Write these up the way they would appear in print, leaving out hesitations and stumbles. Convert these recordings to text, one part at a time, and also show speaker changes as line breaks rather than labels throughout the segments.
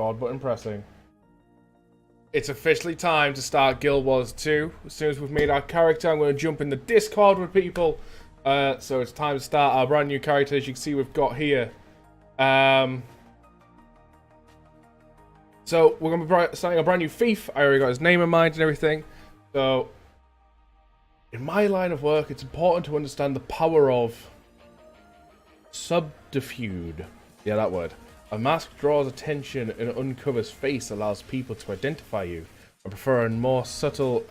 Record button pressing. It's officially time to start Guild Wars 2. As soon as we've made our character, I'm going to jump in the Discord with people. So it's time to start our brand new character. As you can see, we've got here. So we're going to be starting a brand new thief. I already got his name in mind and everything. So in my line of work, it's important to understand the power of subterfuge. Yeah, that word. A mask draws attention and uncovers face, allows people to identify you. I prefer a more subtle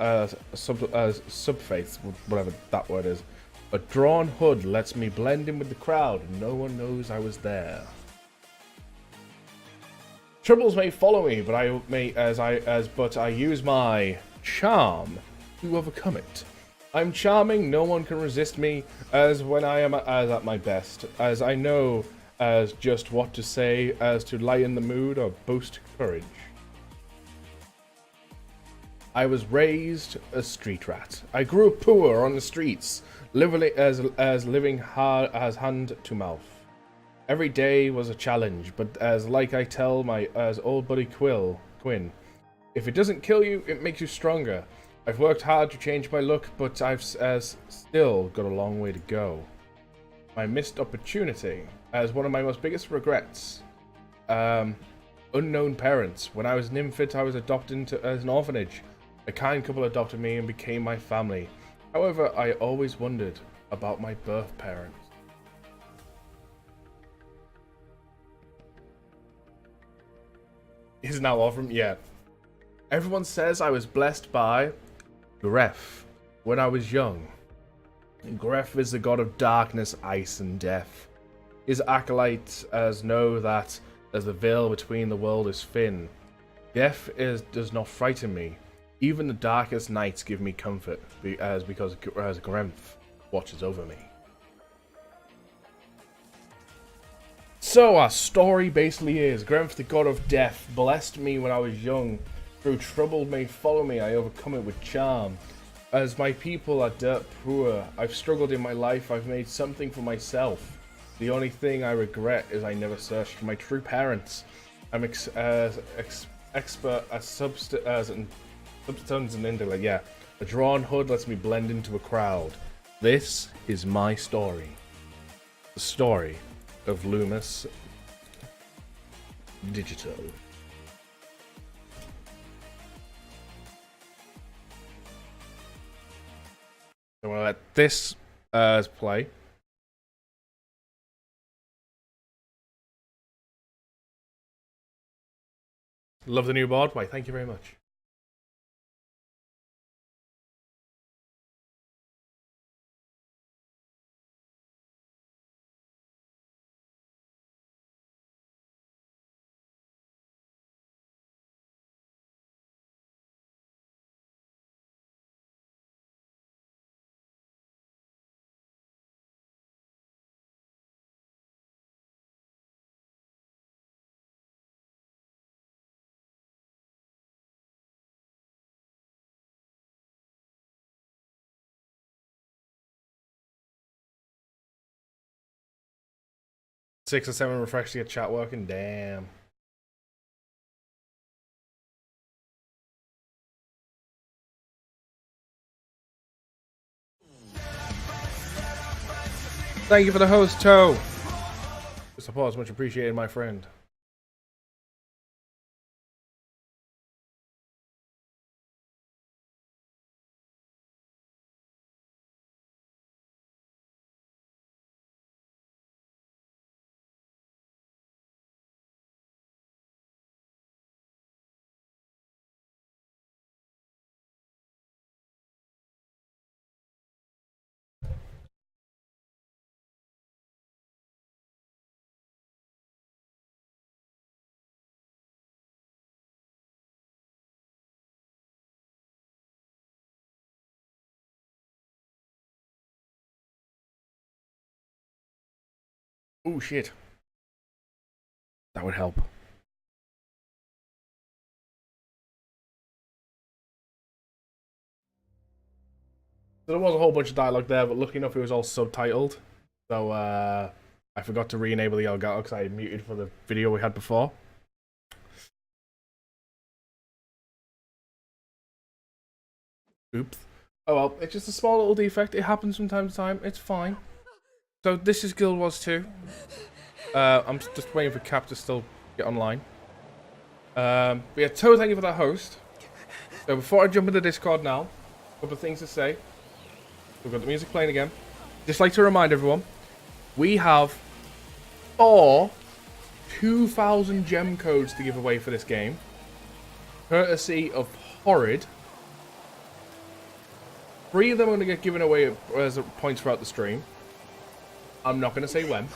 subface, whatever that word is. A drawn hood lets me blend in with the crowd and no one knows I was there. Troubles may follow me, but I use my charm to overcome it. I'm charming, no one can resist me as when I am at my best, as I know as just what to say as to lighten the mood or boost courage. I was raised a street rat. I grew up poor on the streets, living hard as hand to mouth. Every day was a challenge, but like I tell my old buddy Quinn, if it doesn't kill you, it makes you stronger. I've worked hard to change my look, but I've still got a long way to go. My missed opportunity as one of my most biggest regrets. Unknown parents. When I was an infant, I was adopted as an orphanage. A kind couple adopted me and became my family. However, I always wondered about my birth parents. Is now orphan? Yeah. Everyone says I was blessed by Gref when I was young. Gref is the god of darkness, ice, and death. His acolytes know that as the veil between the world is thin. Death does not frighten me. Even the darkest nights give me comfort, because Gref watches over me. So our story basically is, Gref, the god of death, blessed me when I was young. Through trouble may follow me, I overcome it with charm. As my people are dirt poor, I've struggled in my life, I've made something for myself. The only thing I regret is I never searched for my true parents. I'm expert at substance and intellect, yeah. A drawn hood lets me blend into a crowd. This is my story. The story of LumusDigital. So we'll let this play. Love the new board. Why, thank you very much. Six or seven refresh to get chat working. Damn. Thank you for the host, Toe. The support is much appreciated, my friend. Oh shit. That would help. There was a whole bunch of dialogue there, but lucky enough it was all subtitled. So I forgot to re-enable the Elgato because I had muted for the video we had before. Oops. Oh well, it's just a small little defect. It happens from time to time. It's fine. So this is Guild Wars 2. I'm just waiting for Cap to still get online. But yeah, total thank you for that host. So before I jump into Discord now, a couple of things to say. We've got the music playing again. Just like to remind everyone, we have 4 2,000 gem codes to give away for this game, courtesy of Horrid. 3 of them are going to get given away as points throughout the stream. I'm not going to say when.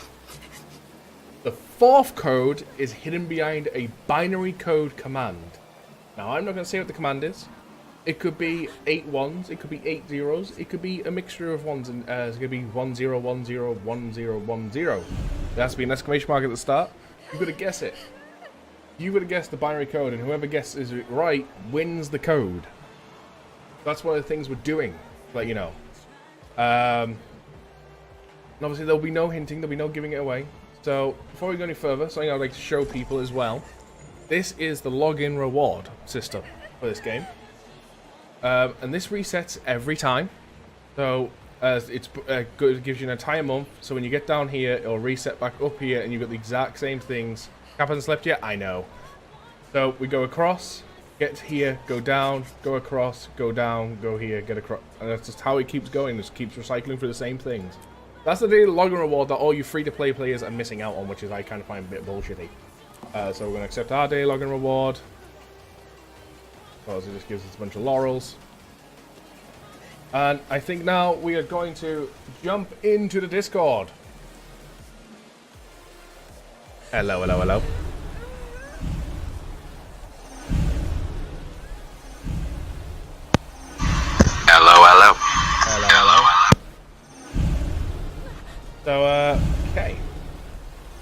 The 4th code is hidden behind a binary code command. Now, I'm not going to say what the command is. It could be 8 ones, it could be 8 zeros, it could be a mixture of ones, and it could be 1010 1010. There has to be an exclamation mark at the start. You've got to guess it. You've got to guess the binary code, and whoever guesses it right wins the code. That's one of the things we're doing, to let you know. And obviously there'll be no hinting, there'll be no giving it away. So, before we go any further, something I'd like to show people as well. This is the login reward system for this game. And this resets every time. So, it's good, it gives you an entire month. So when you get down here, it'll reset back up here, and you've got the exact same things. Cap hasn't slept yet? I know. So, we go across, get here, go down, go across, go down, go here, get across. And that's just how it keeps going. It just keeps recycling for the same things. That's the daily login reward that all you free-to-play players are missing out on, which is I kind of find a bit bullshitty. So we're going to accept our daily login reward. Because it just gives us a bunch of laurels. And I think now we are going to jump into the Discord. Hello, hello, hello.
Hello, hello.
Hello, hello. So, okay.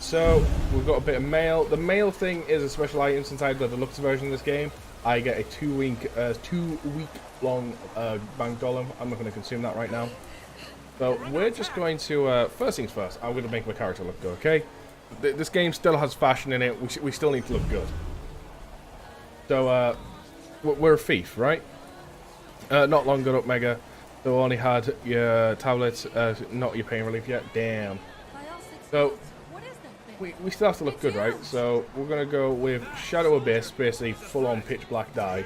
So, we've got a bit of mail. The mail thing is a special item since I've got the deluxe version of this game. I get a 2 week long bank golem. I'm not going to consume that right now. So we're just going to, first things first, I'm going to make my character look good, okay? This game still has fashion in it. We still need to look good. So, we're a thief, right? Not long got up, Mega. So only had your tablets, not your pain relief yet. Damn. So, we still have to look good, right? So we're going to go with Shadow Abyss, basically full-on pitch black dye.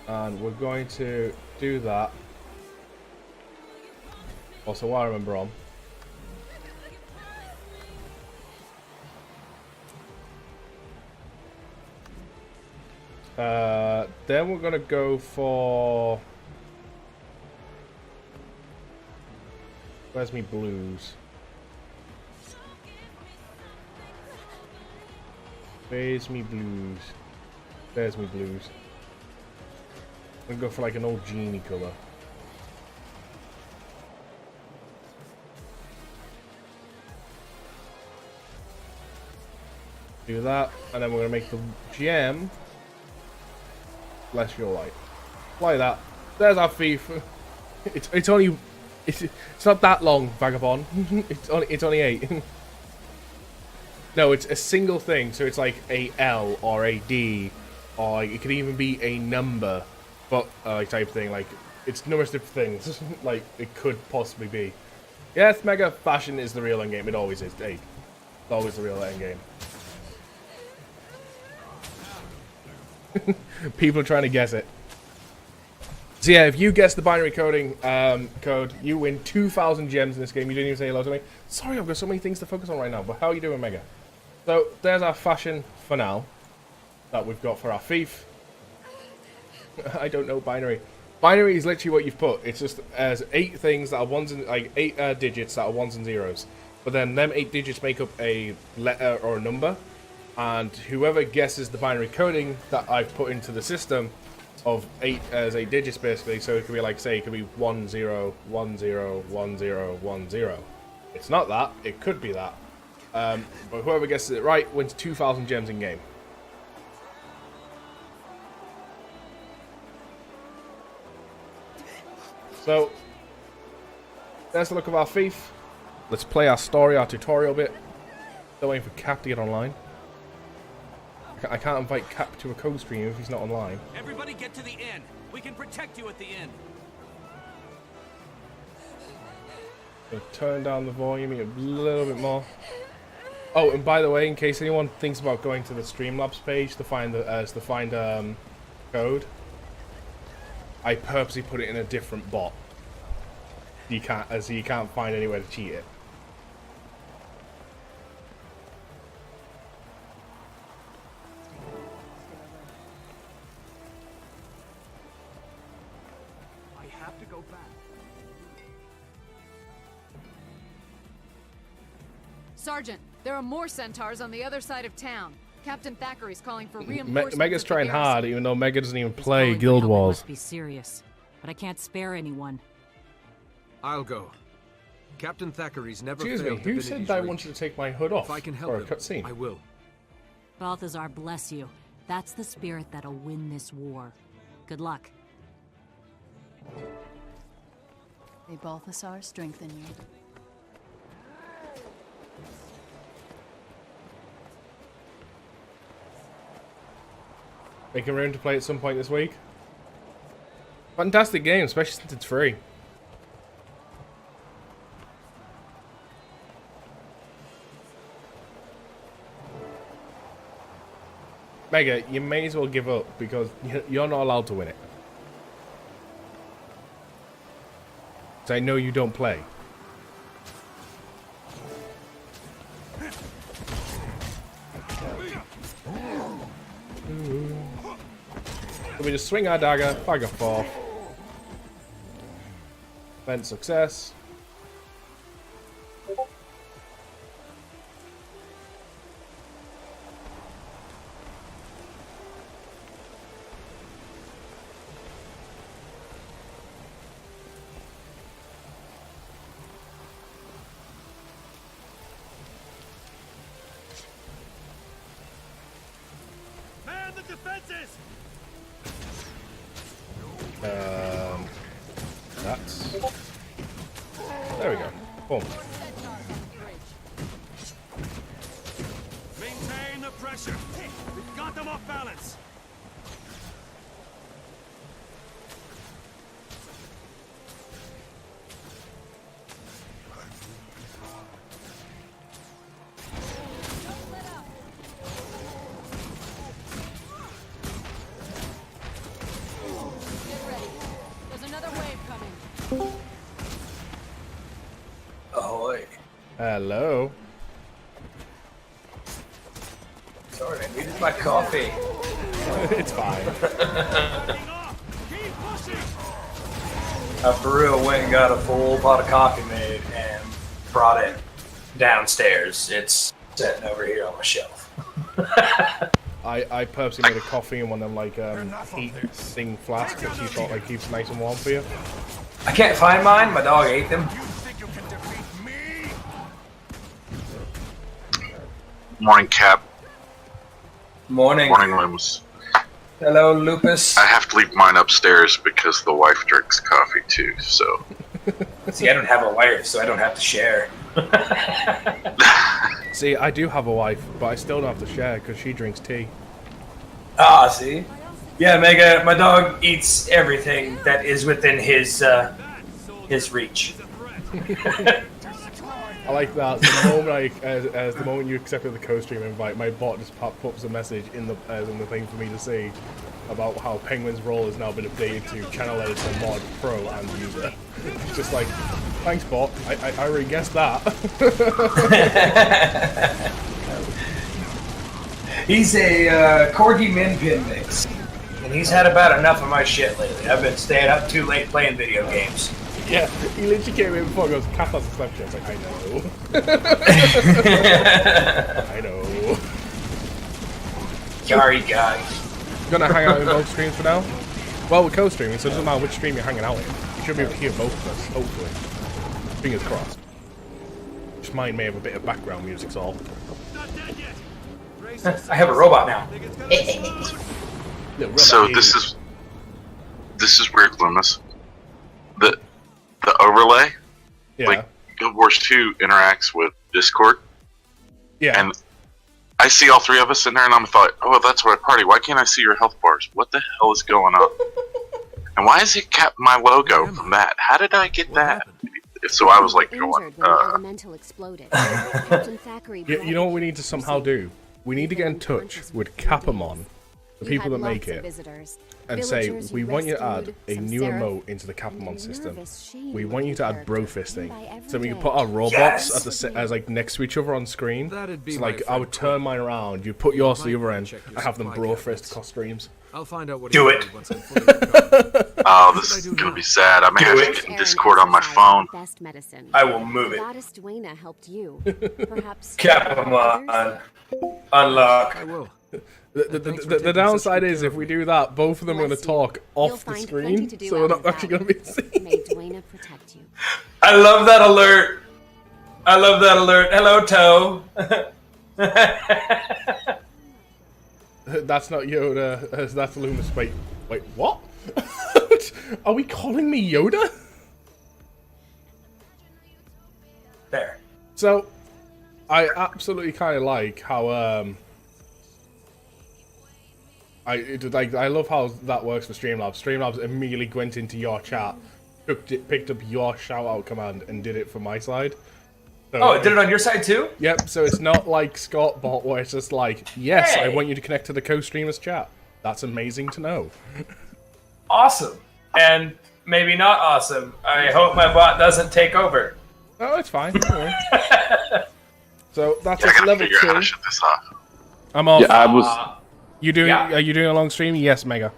And we're going to do that. Also, while I remember on. Then we're gonna go for. Where's me blues? Where's me blues? There's me blues. I'm gonna go for like an old genie color. Do that, and then we're gonna make the gem. Bless your light. Like that. There's our thief. It's only it's not that long, vagabond. it's only 8. No, it's a single thing, so it's like a L or a D, or like, it could even be a number, but like type thing. Like it's numerous different things. Like it could possibly be. Yes, Mega fashion is the real end game. It always is. Hey, it's always the real end game. People are trying to guess it. So yeah, if you guess the binary coding code, you win 2,000 gems in this game. You didn't even say hello to me. Sorry, I've got so many things to focus on right now, but how are you doing, Mega? So, there's our fashion for now that we've got for our thief. I don't know binary. Binary is literally what you've put. It's just as 8 things that are ones and like 8 digits that are ones and zeros. But then them 8 digits make up a letter or a number. And whoever guesses the binary coding that I've put into the system of 8 as 8 digits basically, so it could be like, say, it could be 10 10 10 10. It's not that, it could be that. But whoever guesses it right wins 2,000 gems in game. So, there's the look of our thief. Let's play our story, our tutorial bit. Still waiting for Cap to get online. I can't invite Cap to a co-stream if he's not online.
Everybody get to the inn. We can protect you at the inn.
Gonna turn down the volume a little bit more. Oh, and by the way, in case anyone thinks about going to the Streamlabs page to find the code, I purposely put it in a different bot. You can't find anywhere to cheat it.
I have to go back.
Sergeant, there are more centaurs on the other side of town. Captain Thackeray's calling for reinforcements.
Mega's trying hard, even though Mega doesn't even
This
play
calling for
Guild
help
Wars.
must be serious, but I can't spare anyone.
I'll go. Captain Thackeray's never
Excuse me,
failed
who said
Divinity's
that I
reach.
wanted to take my hood off
If I can
for a
help them,
cutscene?
I will.
Balthazar bless you. That's the spirit that'll win this war. Good luck.
May Balthasar strengthen you.
Making room to play at some point this week. Fantastic game, especially since it's free. Mega, you may as well give up because you're not allowed to win it. So I know you don't play. So we just swing our dagger, bag off off. Event success.
Man the defenses!
That's... There we go. Boom.
Maintain the pressure. We've got them off balance.
There's another wave coming.
Ahoy.
Hello.
Sorry, I needed my coffee.
It's fine.
Holding off. Keep pushing.
I for real went and got a full pot of coffee made and brought it downstairs. It's sitting over here on my shelf.
I purposely made a coffee in one of them like heat thing flasks that she thought like keeps it nice and warm for you.
I can't find mine. My dog ate them.
You think you can defeat me?
Morning, Cap.
Morning.
Morning, Lumus.
Hello, Lupus.
I have to leave mine upstairs because the wife drinks coffee too, so.
See, I don't have a wife, so I don't have to share.
See, I do have a wife, but I still don't have to share because she drinks tea.
Ah, see? Yeah, Mega, my dog eats everything that is within his reach.
I like that. The moment as the moment you accepted the co-stream invite, my bot just pops a message in the thing for me to see about how Penguin's role has now been updated to channel editor, mod, pro, and user. It's just like, thanks bot. I already guessed that.
He's a Corgi Minpin mix, and he's had about enough of my shit lately. I've been staying up too late playing video games.
Yeah, he literally came in before and goes, Cat has a Snapchat. I was like, I know. I know.
Sorry, guys.
You're gonna hang out in both streams for now? Well, we're co-streaming, so it doesn't matter which stream you're hanging out in. You should be able to hear both of us, hopefully. Fingers crossed. Just mine may have a bit of background music's all.
Not dead yet.
I have a robot now.
So this is weird, Lumus. The overlay,
Yeah.
like Guild Wars 2 interacts with Discord,
Yeah.
and I see all three of us in there, and I'm thought, oh, that's our party. Why can't I see your health bars? What the hell is going on? And why is it kept my logo from that? How did I get that? So I was like, going,
elemental exploded. Captain Thackeray
You know what we need to somehow do? We need to get in touch with Capamon, the people that make it, and say, we want you to add a new emote into the Capamon system. We want you to add bro fisting, so we can put our robots at the as like next to each other on screen.
That'd be
So
my
like I would turn mine around, you put yours to the other end,
Check your
I have them
supply
bro
cabinets.
fist costumes.
I'll find out what
Do
he
it.
did once I'm fully recovered.
oh, this is gonna be sad. I may have to get in Discord on my phone.
Best medicine.
I will move it.
Goddess Dwayna helped you. Perhaps
Capamon. Unlock.
I will.
The downside is if we do that, both of them are going to talk off the screen, so we're not actually going to be seen.
May Dwayna protect you.
I love that alert. I love that alert. Hello, Toe.
That's not Yoda, that's Lumus. Wait, what? Are we calling me Yoda?
There.
So, I absolutely kind of like how, I love how that works for Streamlabs. Streamlabs immediately went into your chat, picked up your shout-out command, and did it for my side. So,
Oh, it did it on your side too?
Yep, so it's not like Scott bot where it's just like, yes, I
Hey.
want you to connect to the co-streamers chat. That's amazing to know.
Awesome. And maybe not awesome. I hope my bot doesn't take over.
Oh, it's fine. Don't worry. So that's
I
just
gotta
level
figure out how
2.
to shut this off.
I'm off.
Yeah, I was.
You doing?
Yeah.
Are you doing a long stream? Yes, Mega.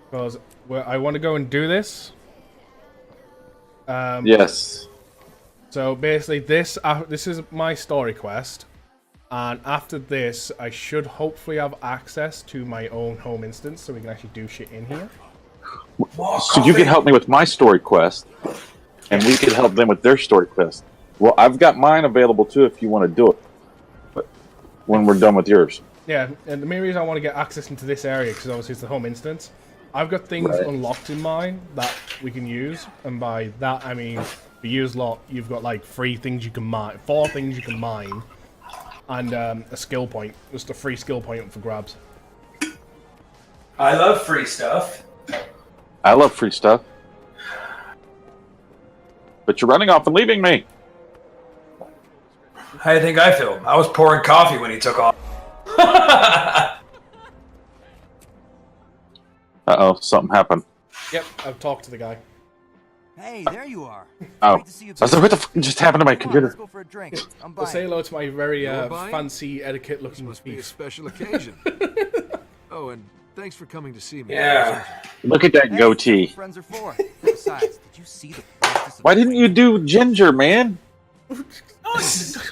Because I want to go and do this.
Yes.
So basically, this is my story quest, and after this, I should hopefully have access to my own home instance, so we can actually do shit in here.
So you can help me with my story quest, and we can help them with their story quest. Well, I've got mine available too if you want to do it. But when we're done with yours.
Yeah, and the main reason I want to get access into this area, because obviously it's the home instance, I've got things
Right.
unlocked in mine that we can use, and by that I mean, for use lot, you've got like 3 things you can mine, 4 things you can mine, and a skill point, just a free skill point up for grabs.
I love free stuff.
I love free stuff. But you're running off and leaving me.
How do you think I feel? I was pouring coffee when he took off.
Uh-oh, something happened.
Yep, I've talked to the guy.
Hey, there you are.
Oh.
Great to see you.
I was like, what the f just happened to my
Come on, let's
computer?
go for a drink. I'm
Well, say
buying.
hello to my very
You're buying?
fancy
This
etiquette-looking
must be a
thief.
special occasion. Oh, and thanks for coming to see me.
Yeah.
Look at that
Hey,
goatee.
that's what friends are for. Besides, did you see the practice of
Why didn't you do ginger, man?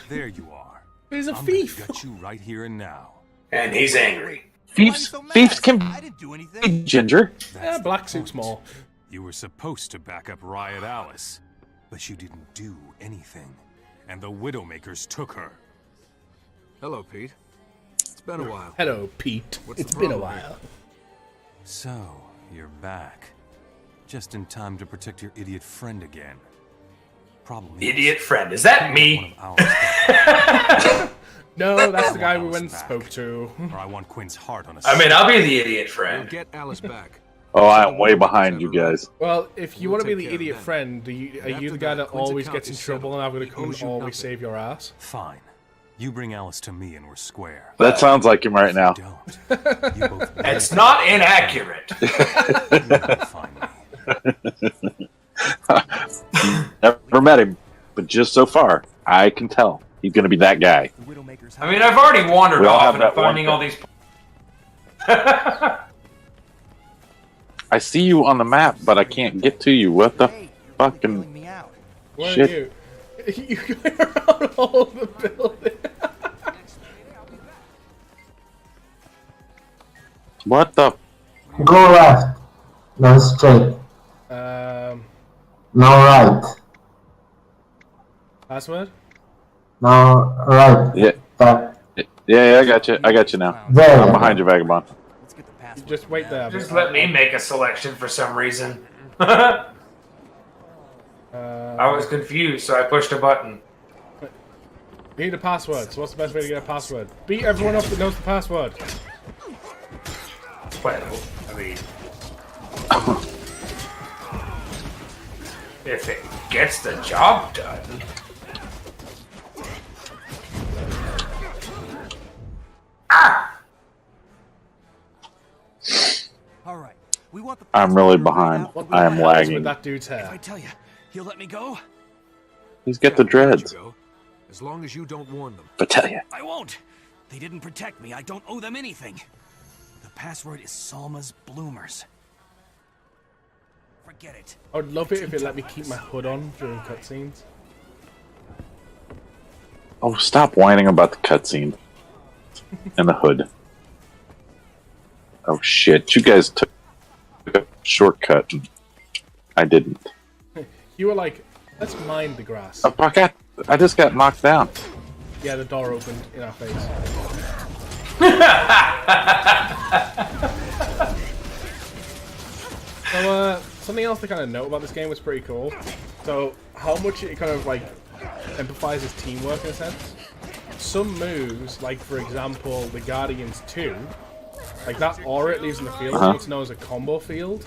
There you are.
He's a
I'm
thief.
gonna gut you right here and now.
And he's angry.
Thieves,
Why are you so
thieves
mad?
can
I didn't do
be
anything.
ginger.
Yeah, black suit's more.
You were supposed to back up Riot Alice, but you didn't do anything. And the Widowmakers took her.
Hello, Pete. It's been a while.
Hello, Pete.
What's
It's
the
been a
problem here?
while.
So, you're back. Just in time to protect your idiot friend again. Problem is,
Idiot friend. Is that
one
me?
of ours
No, that's the guy we
Alice
went and
back.
spoke to.
or I want Quinn's heart on a
I mean, I'll be the idiot
We'll
friend.
get Alice back.
Oh, I am way behind you guys.
Well, if you
We'll
want to be
take
the
care of
idiot
them.
friend, are you
And
the
after
guy
that,
that
Quinn's
always
account
gets in
is
trouble
settled.
and I'm going
He
to come
owes
and
you
always
nothing.
save your ass?
Fine. You bring Alice to me and we're square.
That sounds like him right now.
Don't. You both
It's not inaccurate.
You'll never find me.
Never met him, but just so far, I can tell he's going to be that guy.
The Widowmakers
I mean, I've already wandered
We all
off
have
and I'm
that one
finding all
thing.
these.
I see you on the map, but I can't get to you. What the
Hey, you're really
fucking
feeling me out.
Where
shit?
are you? You going around all the building.
What the?
Go left. No straight. No right.
Password?
No right.
Yeah,
Back.
yeah, I got you. I got you now.
There.
I'm behind you, vagabond.
Let's get the password.
Just wait there.
Just let me make a selection for some reason. All I was confused, so I pushed a button.
You need a password, so what's the best way to get a password? Beat everyone up that knows the password.
Well, I mean... if it gets the job done... Ah!
All right. We want the
I'm really behind. I am
With
lagging.
that dude's
If I
hair.
tell you, you'll let me go?
He's got the dreads.
As long as you don't warn them.
But tell you.
I won't. They didn't protect me. I don't owe them anything. The password is Salma's Bloomers. Forget it.
I would love it if it let me keep my hood on during cutscenes.
Oh, stop whining about the cutscene. And the hood. Oh shit, you guys took a shortcut. I didn't.
You were like, let's mine the grass.
Oh, I just got knocked down.
Yeah, the door opened in our face. So, something else to kind of note about this game was pretty cool. So, how much it kind of like emphasizes teamwork in a sense. Some moves, like for example, the Guardians 2, like that aura it leaves in the field is what's known as a combo field.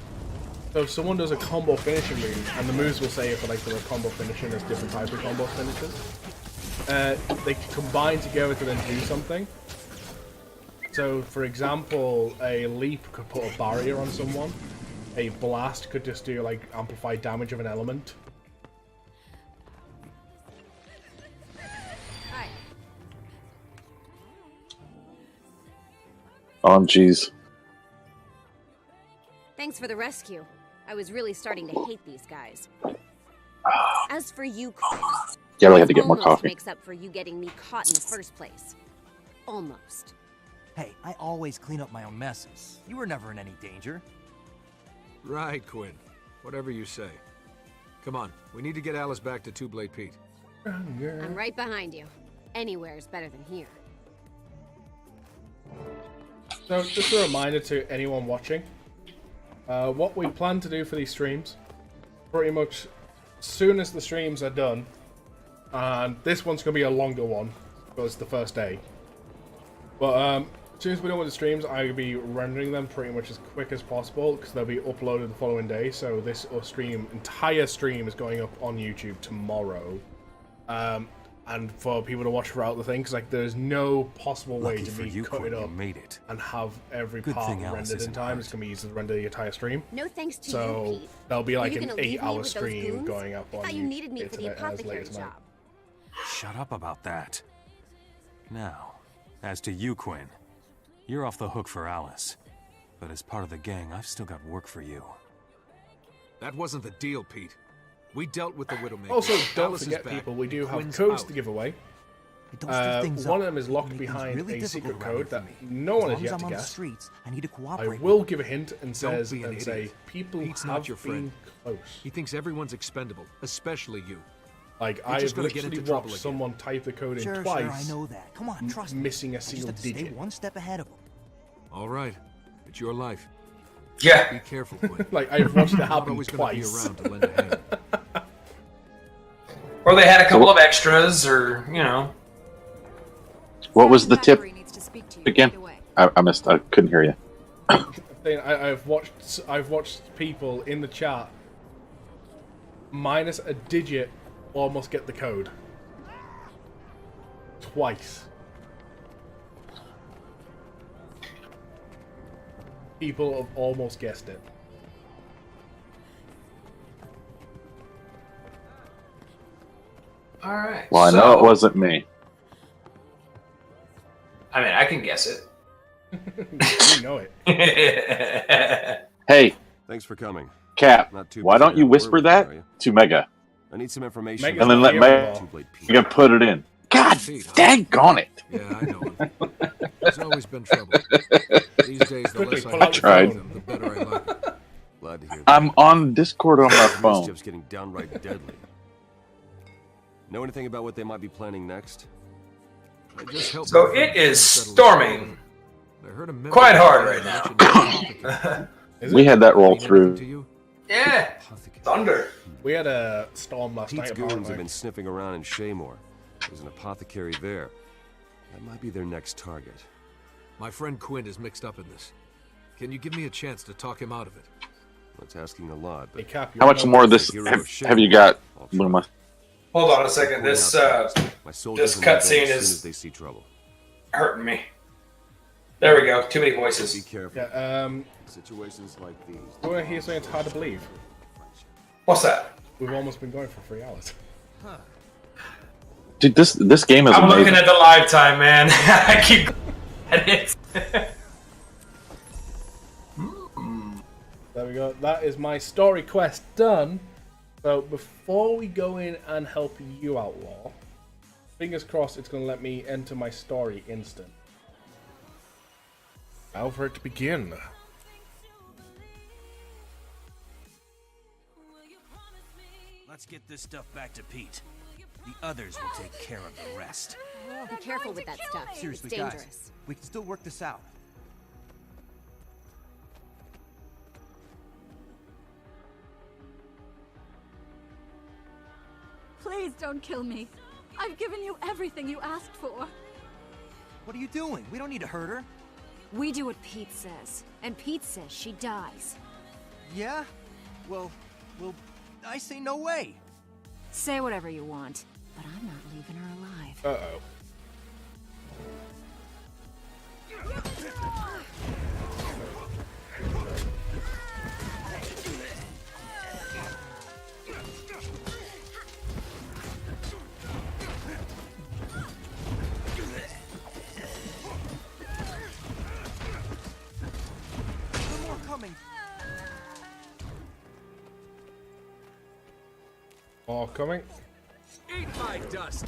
So if someone does a combo finishing move, and the moves will say if like they're a combo finisher, there's different types of combo finishers. They can combine together to then do something. So, for example, a leap could put a barrier on someone. A blast could just do like amplified damage of an element.
Hi.
Oh jeez.
Thanks for the rescue. I was really starting to hate these guys. As for you,
Yeah, I had to get more
almost
coffee.
makes up for you getting me caught in the first place. Almost.
Hey, I always clean up my own messes. You were never in any danger.
Right, Quinn. Whatever you say. Come on, we need to get Alice back to Two Blade Pete.
I'm right behind you. Anywhere is better than here.
So, just a reminder to anyone watching, what we plan to do for these streams, pretty much as soon as the streams are done, and this one's going to be a longer one, because it's the first day, but as soon as we're done with the streams, I'll be rendering them pretty much as quick as possible, because they'll be uploaded the following day, so this entire stream is going up on YouTube tomorrow, and for people to watch throughout the thing, because like there's no possible way to be cut it up and have every part rendered in time. It's going to be used to render the entire stream.
No thanks to
so
you, Pete.
there'll be like
Are you
an
gonna leave me
8-hour
with those
stream
goons?
going up
I
on
thought you needed me for the
internet as late
apothecary
as tonight.
job.
Shut up about that. Now, as to you, Quinn. You're off the hook for Alice. But as part of the gang, I've still got work for you.
That wasn't the deal, Pete. We dealt with the Widowmaker.
Also, don't
Alice is
forget,
back.
people, we do have
Quinn's
codes
out.
to give away.
Don't stir things
One
up.
of them is locked
Make things
behind
really
a
difficult
secret
around
code
here
that
for me.
no one
As
has
long as
yet
I'm
to
on the
guess.
streets, I need to
I
cooperate.
will give a hint and
Don't
says
be an
and say
idiot.
people
Pete's
have
not your
been
friend.
close.
He thinks everyone's expendable, especially you.
Like
You're just
I've
gonna get
literally
into trouble
watched
again.
someone type the code in
Sure,
twice,
I know that. Come on, trust me.
missing a
I just
single
have to stay
digit.
one step ahead of them.
All right, it's your life.
Yeah.
Be careful, Quinn.
Like I've watched it
Not
happen
always gonna be
twice.
around to lend a hand.
Or they had a couple of extras, or, you know.
What was the tip
Thackeray needs to speak to you
again?
right away.
I missed. I couldn't hear you.
I've watched people in the chat minus a digit almost get the code twice. People have almost guessed it.
Alright.
Well, I know it wasn't me.
I mean, I can guess it.
You know it.
Hey,
Thanks for coming.
Cap,
Not too
why
busy
don't you
out
whisper
working,
that
are you?
to Mega?
I need some information.
Mega's
And then
not
let
here
Mega
anymore.
Two Blade Pete.
you can put it in. God daggone it.
Yeah, I know him. There's always been trouble. These days, the
Quickly,
less
pull
I
out
have to
your
tell
phone.
them, the better I like it.
Glad to hear that.
I'm on Discord on my phone.
Mischief's getting downright deadly. Know anything about what they might be planning next?
I just helped
So
my friend
it is
settle
storming
I heard a member
quite
of
hard
the
right now.
mention the apothecary.
Is
We
it?
had that roll
Mean anything to
through
you?
Yeah, thunder.
We had a storm last
Pete's
night.
goons have
Apparently.
been sniffing around in Shaymore. There's an apothecary there. That might be their next target.
My friend Quinn is mixed up in this. Can you give me a chance to talk him out of it?
That's asking a lot, but
Cap,
How much more of this have you got, Luma?
Hold on a second. This this cutscene is
they see trouble.
hurting me. There we go. Too many voices.
Be careful.
Yeah,
Situations like these.
you want to hear something that's hard to believe?
What's that?
We've almost been going for 3 hours.
Dude, this game is
I'm
amazing.
looking at the live time, man. I keep at it.
There we go. That is my story quest done. So before we go in and help you, Outlaw, fingers crossed it's going to let me enter my story instant. Now for it to begin.
Let's get this stuff back to Pete. The others will take care of the rest.
Be careful with that stuff.
Seriously,
it's
guys,
dangerous.
we can still work this out.
Please don't kill me. I've given you everything you asked for.
What are you doing? We don't need to hurt her.
We do what Pete says, and Pete says she dies.
Yeah? Well, I say no way.
Say whatever you want, but I'm not leaving her alive.
Uh-oh.
More coming.
More coming.
Eat my dust.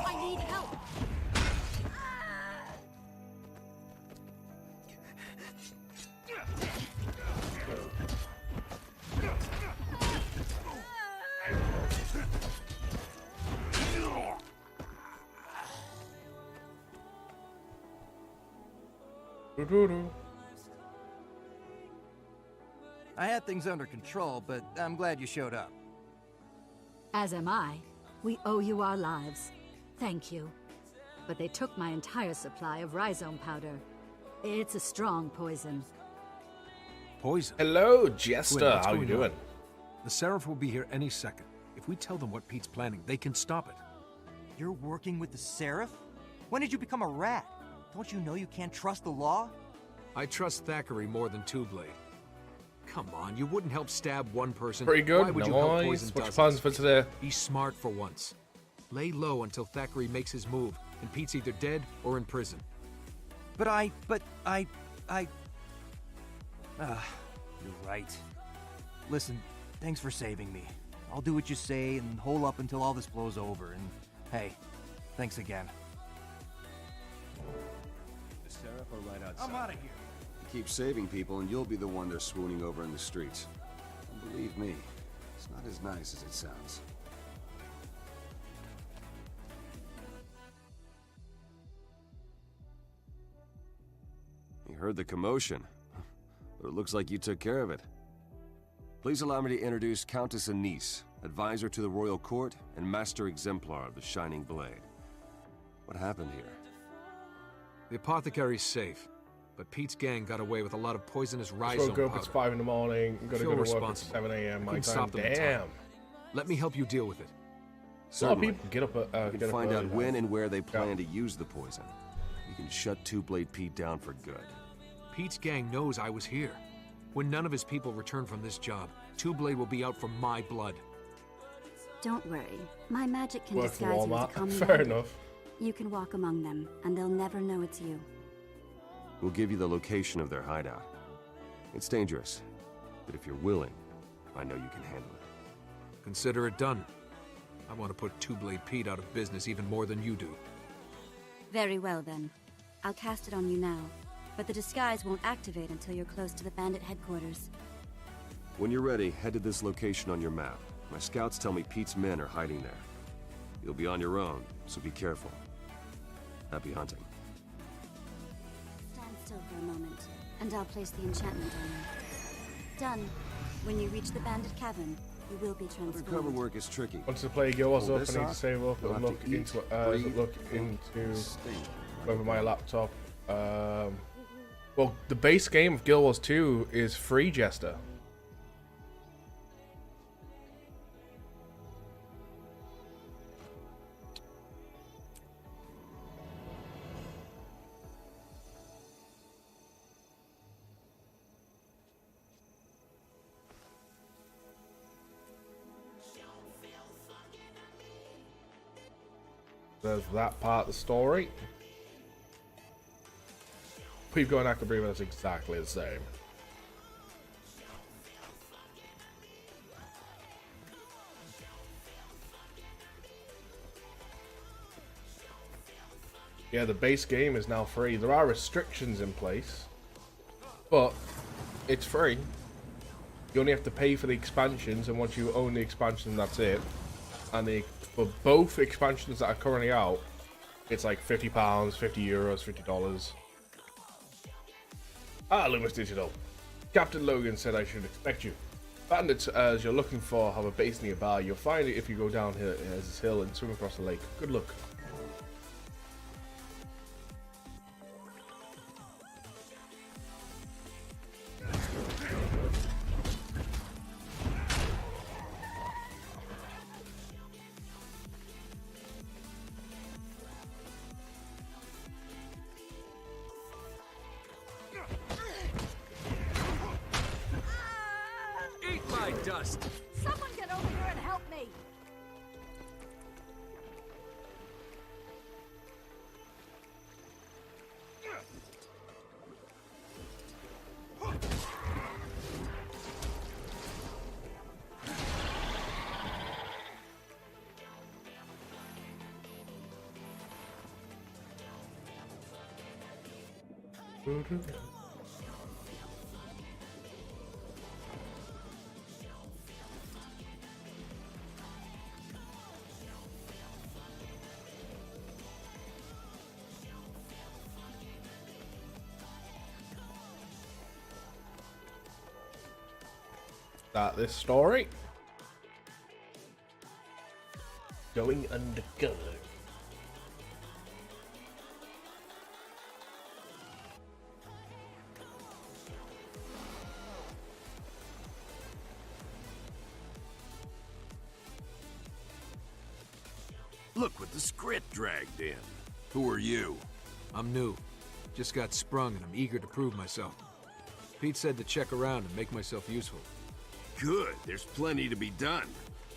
I need help.
Doo-doo-doo.
I had things under control, but I'm glad you showed up.
As am I. We owe you our lives. Thank you. But they took my entire supply of rhizome powder. It's a strong poison.
Poison.
Hello,
Quinn,
Jester.
what's
How you
going
doing?
on? The Seraph will be here any second. If we tell them what Pete's planning, they can stop it.
You're working with the Seraph? When did you become a rat? Don't you know you can't trust the law?
I trust Thackeray more than Two-Blade. Come on, you wouldn't help stab one person.
Pretty good.
Why would you help
Nice.
poison
What's your
dozens?
plans for today?
Be smart for once. Lay low until Thackeray makes his move, and Pete's either dead or in prison.
You're right. Listen, thanks for saving me. I'll do what you say and hole up until all this blows over, and hey, thanks again.
The Seraph are right outside.
I'm out of here.
Keep saving people and you'll be the one they're swooning over in the streets. And believe me, it's not as nice as it sounds. You heard the commotion, but it looks like you took care of it. Please allow me to introduce Countess Anise, advisor to the royal court and master exemplar of the Shining Blade. What happened here?
The apothecary's safe, but Pete's gang got away with a lot of poisonous
So
rhizome
go up. It's
powder.
5 in the morning. I'm gonna
Feel
go to work at
responsible.
7 a.m.
I
my
couldn't
time.
stop them in time.
Damn.
Let me help you deal with it.
A lot of
Certainly.
people get up.
You
Get
can
up
find
early
out
now.
when and where they plan to use the poison. You can shut Two-Blade Pete down for good.
Pete's gang knows I was here. When none of his people return from this job, Two-Blade will be out for my blood.
Don't worry. My magic can
Work for
disguise you as a
Walmart.
common
Fair
bandit.
enough.
You can walk among them, and they'll never know it's you.
We'll give you the location of their hideout. It's dangerous, but if you're willing, I know you can handle it.
Consider it done. I want to put Two-Blade Pete out of business even more than you do.
Very well, then. I'll cast it on you now.
but the disguise won't activate until you're close to the bandit headquarters.
When you're ready, head to this location on your map. My scouts tell me Pete's men are hiding there. You'll be on your own, so be careful. Happy hunting.
Stand still for a moment, and I'll place the enchantment on you. Done. When you reach the bandit cavern, you will be transformed.
Undercover work is tricky.
Once the player goes
Pull
up, I
this
need to
off,
save up
you'll
and
have
look
to eat,
into
breathe, sleep.
whether my laptop. Well, the base game of Guild Wars 2 is free, Jester. There's that part of the story. We've got an active breather that's exactly the same. Yeah, the base game is now free. There are restrictions in place, but it's free. You only have to pay for the expansions, and once you own the expansion, that's it. And for both expansions that are currently out, it's like £50, €50, $50. Ah, LumusDigital. Captain Logan said I should expect you. Bandits, as you're looking for, have a base nearby. You'll find it if you go down here this hill and swim across the lake. Good luck.
Dust.
Someone get over here and help me!
Start this story. Going undercover.
Look what the script dragged in. Who are you?
I'm new. Just got sprung and I'm eager to prove myself. Pete said to check around and make myself useful.
Good, there's plenty to be done.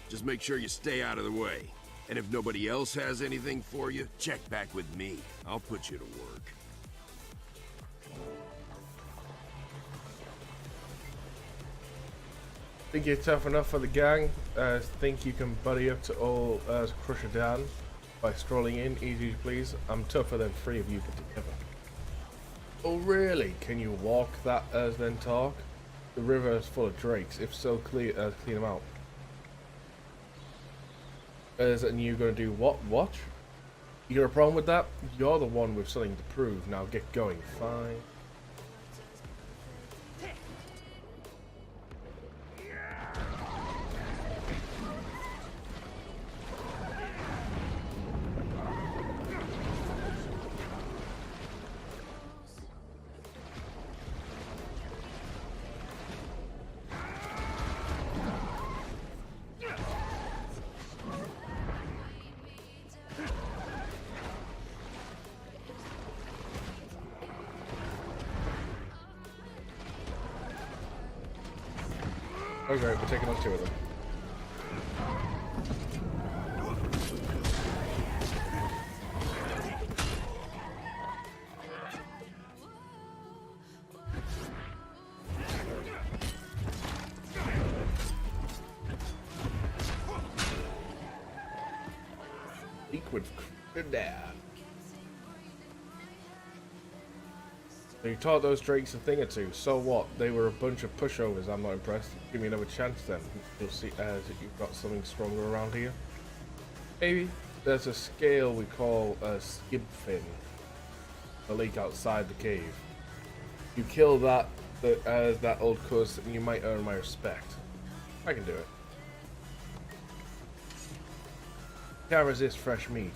Just make sure you stay out of the way. And if nobody else has anything for you, check back with me. I'll put you to work.
Think you're tough enough for the gang? Think you can buddy up to old Crusher Dan by strolling in? Easy please. I'm tougher than 3 of you put together. Oh really? Can you walk that then talk? The river is full of drakes. If so, clean them out. And you gonna do what? What? You got a problem with that? You're the one with something to prove. Now get going. Fine. Okay, we're taking on 2 of them. Liquid crocodile. So you taught those drakes a thing or two. So what? They were a bunch of pushovers. I'm not impressed. Give me another chance then. You'll see as you've got something stronger around here. Maybe there's a scale we call a skib fin. A lake outside the cave. You kill that old cuss and you might earn my respect. I can do it. Can't resist fresh meat.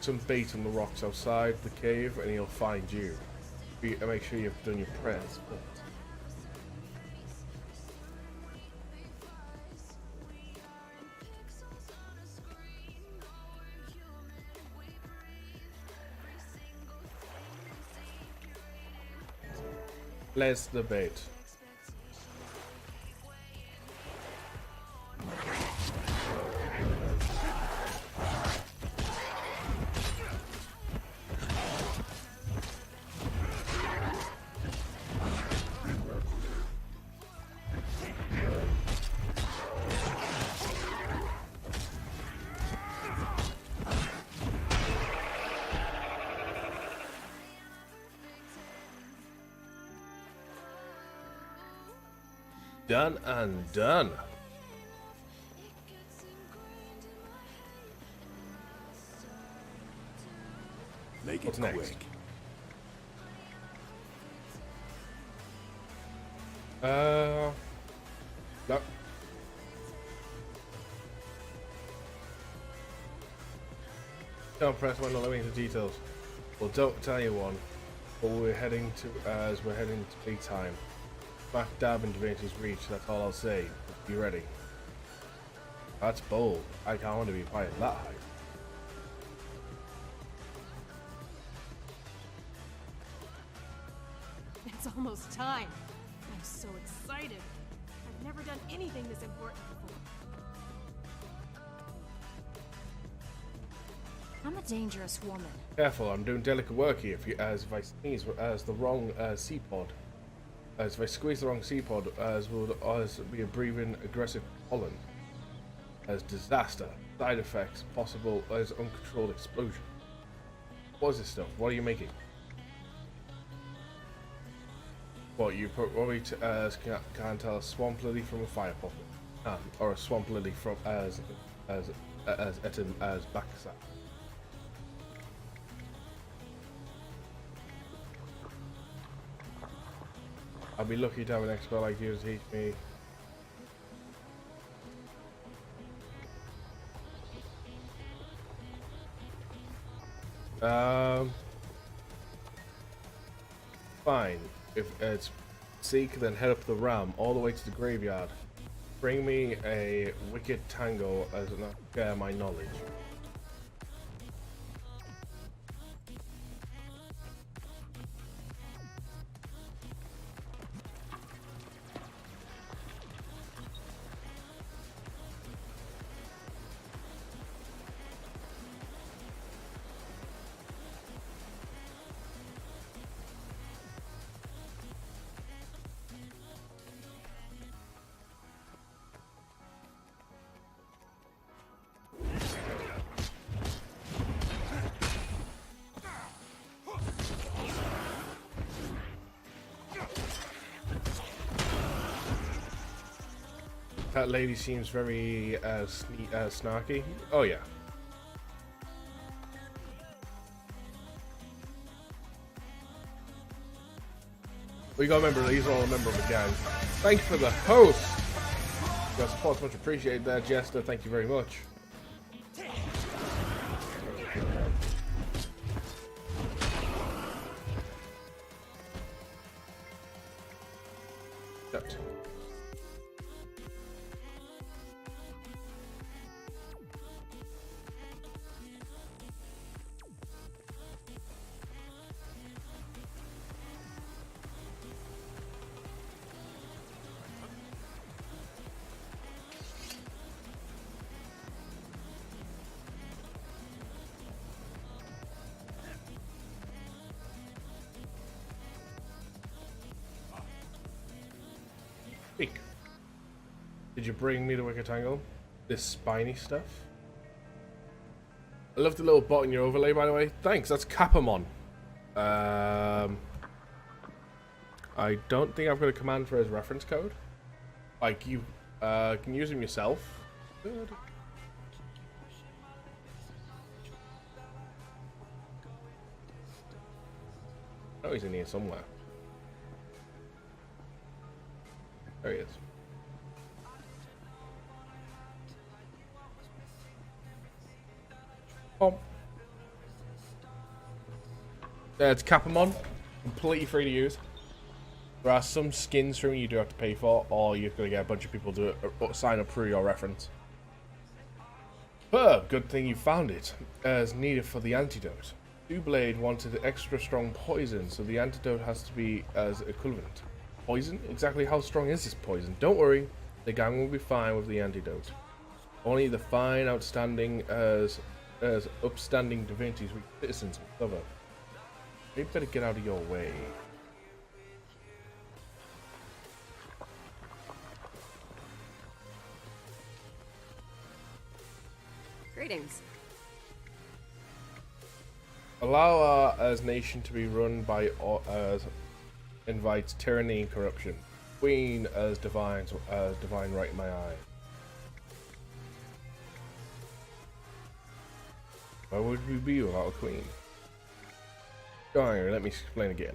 Some bait on the rocks outside the cave and he'll find you. Make sure you've done your prayers. Let's debate. Done and done.
Make
What's
it
next?
quick.
No. Don't press one, not let me into details. Well, don't tell you one. But we're heading to big time. Smack dab in Divinity's reach, that's all I'll say. Be ready. That's bold. I can't want to be quite that high.
It's almost time. I'm so excited. I've never done anything this important before.
I'm a dangerous woman.
Careful, I'm doing delicate work here. If I sneeze as the wrong sea pod. As if I squeeze the wrong sea pod, as be a breathing aggressive pollen. As disaster, side effects, possible as uncontrolled explosion. What is this stuff? What are you making? What you put probably can't tell a swamp lily from a fire poplar, or a swamp lily from as backside. I'll be lucky to have an expert like you to teach me. Fine. If it's seek, then head up the ram all the way to the graveyard. Bring me a wicked tango as share my knowledge. That lady seems very snarky. Oh yeah. We gotta remember these are all a member of the gang. Thank you for the host. Your support's much appreciated there, Jester. Thank you very much. That. Speak. Did you bring me the wicked tangle? This spiny stuff? I love the little bot in your overlay, by the way. Thanks, that's Capamon. I don't think I've got a command for his reference code. Like, you can use him yourself. Good. Oh, he's in here somewhere. There he is. Oh. It's Capamon. Completely free to use. There are some skins from you do have to pay for, or you've got to get a bunch of people to sign up through your reference. But good thing you found it, as needed for the antidote. Two-Blade wanted extra strong poison, so the antidote has to be as equivalent. Poison? Exactly how strong is this poison? Don't worry, the gang will be fine with the antidote. Only the fine, outstanding as upstanding divinities we citizens will cover. They better get out of your way.
Greetings.
Allow our as nation to be run by as invites tyranny and corruption. Queen as divine right in my eye. Why would we be without a queen? Go on, let me explain again.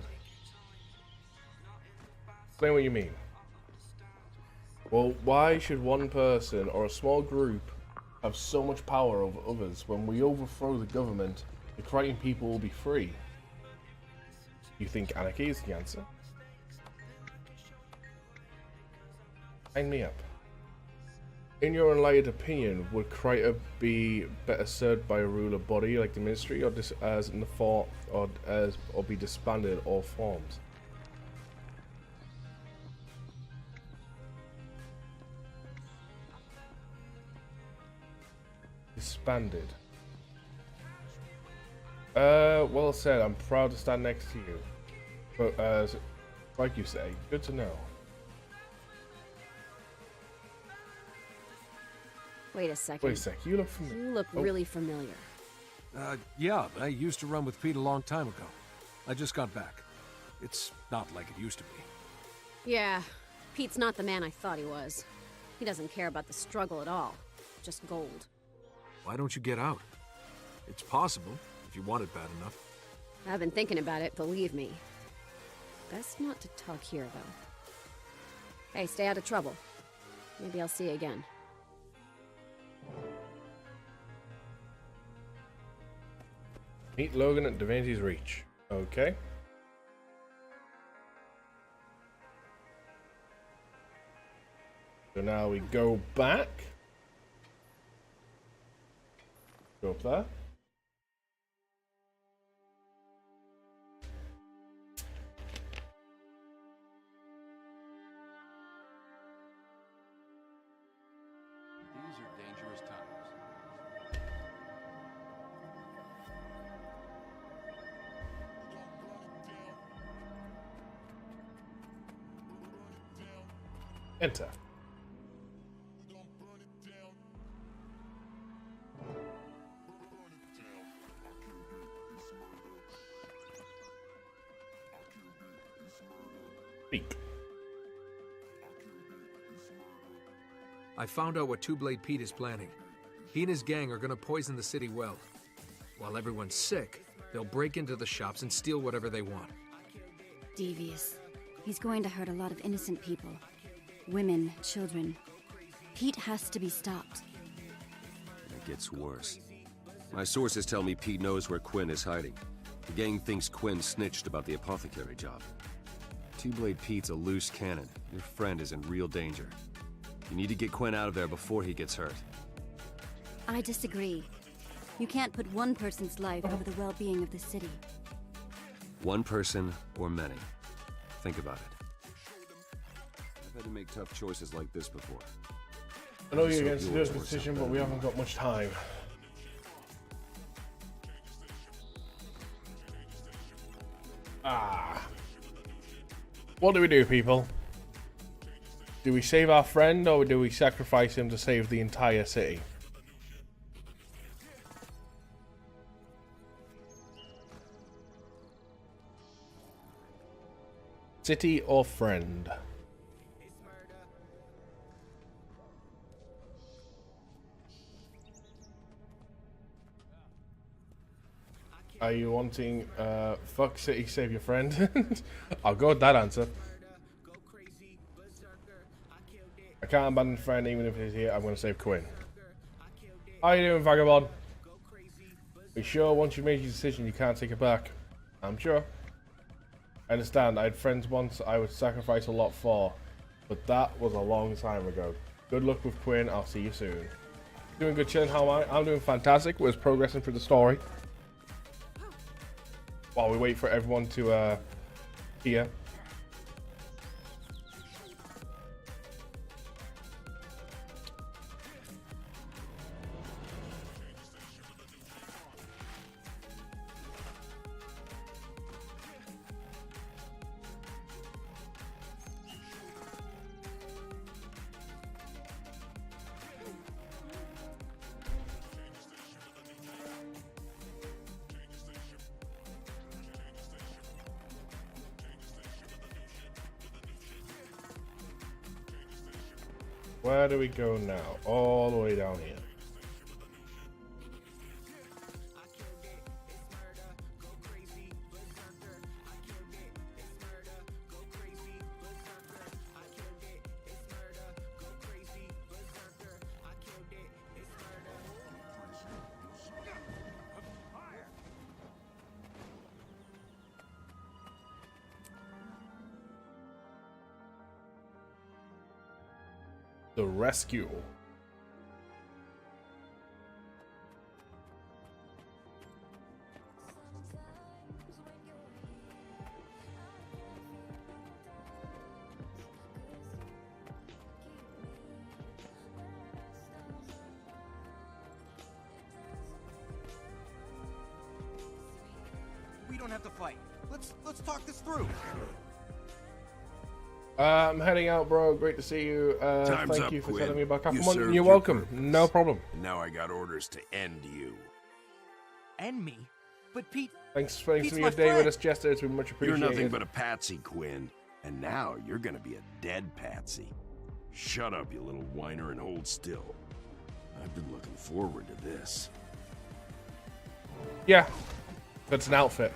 Explain what you mean. Well, why should one person or a small group have so much power over others? When we overthrow the government, the Crichton people will be free. You think anarchy is the answer? Sign me up. In your enlightened opinion, would Crichton be better served by a ruler body like the Ministry, or or be disbanded in all forms? Disbanded. Well said. I'm proud to stand next to you. But like you say, good to know.
Wait a second.
Wait a sec. You look familiar.
You look really familiar.
Yeah, I used to run with Pete a long time ago. I just got back. It's not like it used to be.
Yeah, Pete's not the man I thought he was. He doesn't care about the struggle at all. Just gold.
Why don't you get out? It's possible, if you want it bad enough.
I've been thinking about it, believe me. Best not to talk here, though. Hey, stay out of trouble. Maybe I'll see you again.
Meet Logan at Divinity's Reach. Okay. So now we go back. Go up there.
These are dangerous times.
Enter. Speak.
I found out what Two-Blade Pete is planning. He and his gang are gonna poison the city well. While everyone's sick, they'll break into the shops and steal whatever they want.
Devious. He's going to hurt a lot of innocent people. Women, children. Pete has to be stopped.
It gets worse. My sources tell me Pete knows where Quinn is hiding. The gang thinks Quinn snitched about the apothecary job. Two-Blade Pete's a loose cannon. Your friend is in real danger. You need to get Quinn out of there before he gets hurt.
I disagree. You can't put one person's life over the well-being of the city.
One person or many. Think about it. I've had to make tough choices like this before.
I know you're against this decision, but we haven't got much time. What do we do, people? Do we save our friend, or do we sacrifice him to save the entire city? City or friend? Are you wanting fuck city, save your friend? I'll go with that answer. I can't abandon friend even if he's here. I'm going to save Quinn. How you doing, Vagabond? Be sure once you've made your decision you can't take it back? I'm sure. I understand. I had friends once I would sacrifice a lot for, but that was a long time ago. Good luck with Quinn. I'll see you soon. Doing good, chilling. How am I? I'm doing fantastic. We're progressing through the story. While we wait for everyone to hear. Where do we go now? All the way down here. The rescue.
We don't have to fight. Let's talk this through.
I'm heading out, bro. Great to see you.
Time's
thank
up,
you for
Quinn.
telling me about
You
Captain.
served
You're
your
welcome.
purpose.
No problem.
And now I got orders to end you.
And me? But Pete...
Thanks for
Pete's
your
my
day
friend.
with us, Jester. It's been much
You're
appreciated.
nothing but a patsy, Quinn. And now you're gonna be a dead patsy. Shut up, you little whiner, and hold still. I've been looking forward to this.
Yeah, that's an outfit.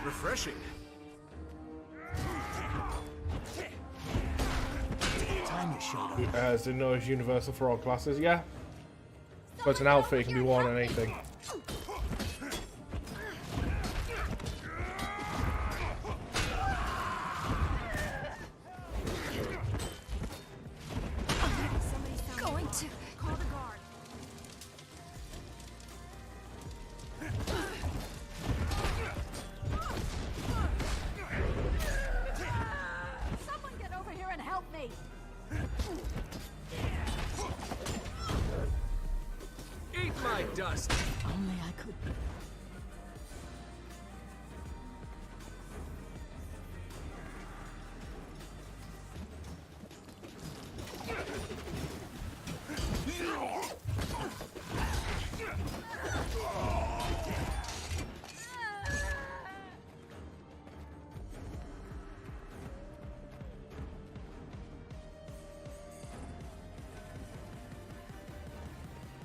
Refreshing.
Time you showed up.
As the noise universal for all classes, yeah. But it's an outfit, it can be worn on anything.
Going to call the guard.
Someone get over here and help me!
Eat my dust!
Only I could.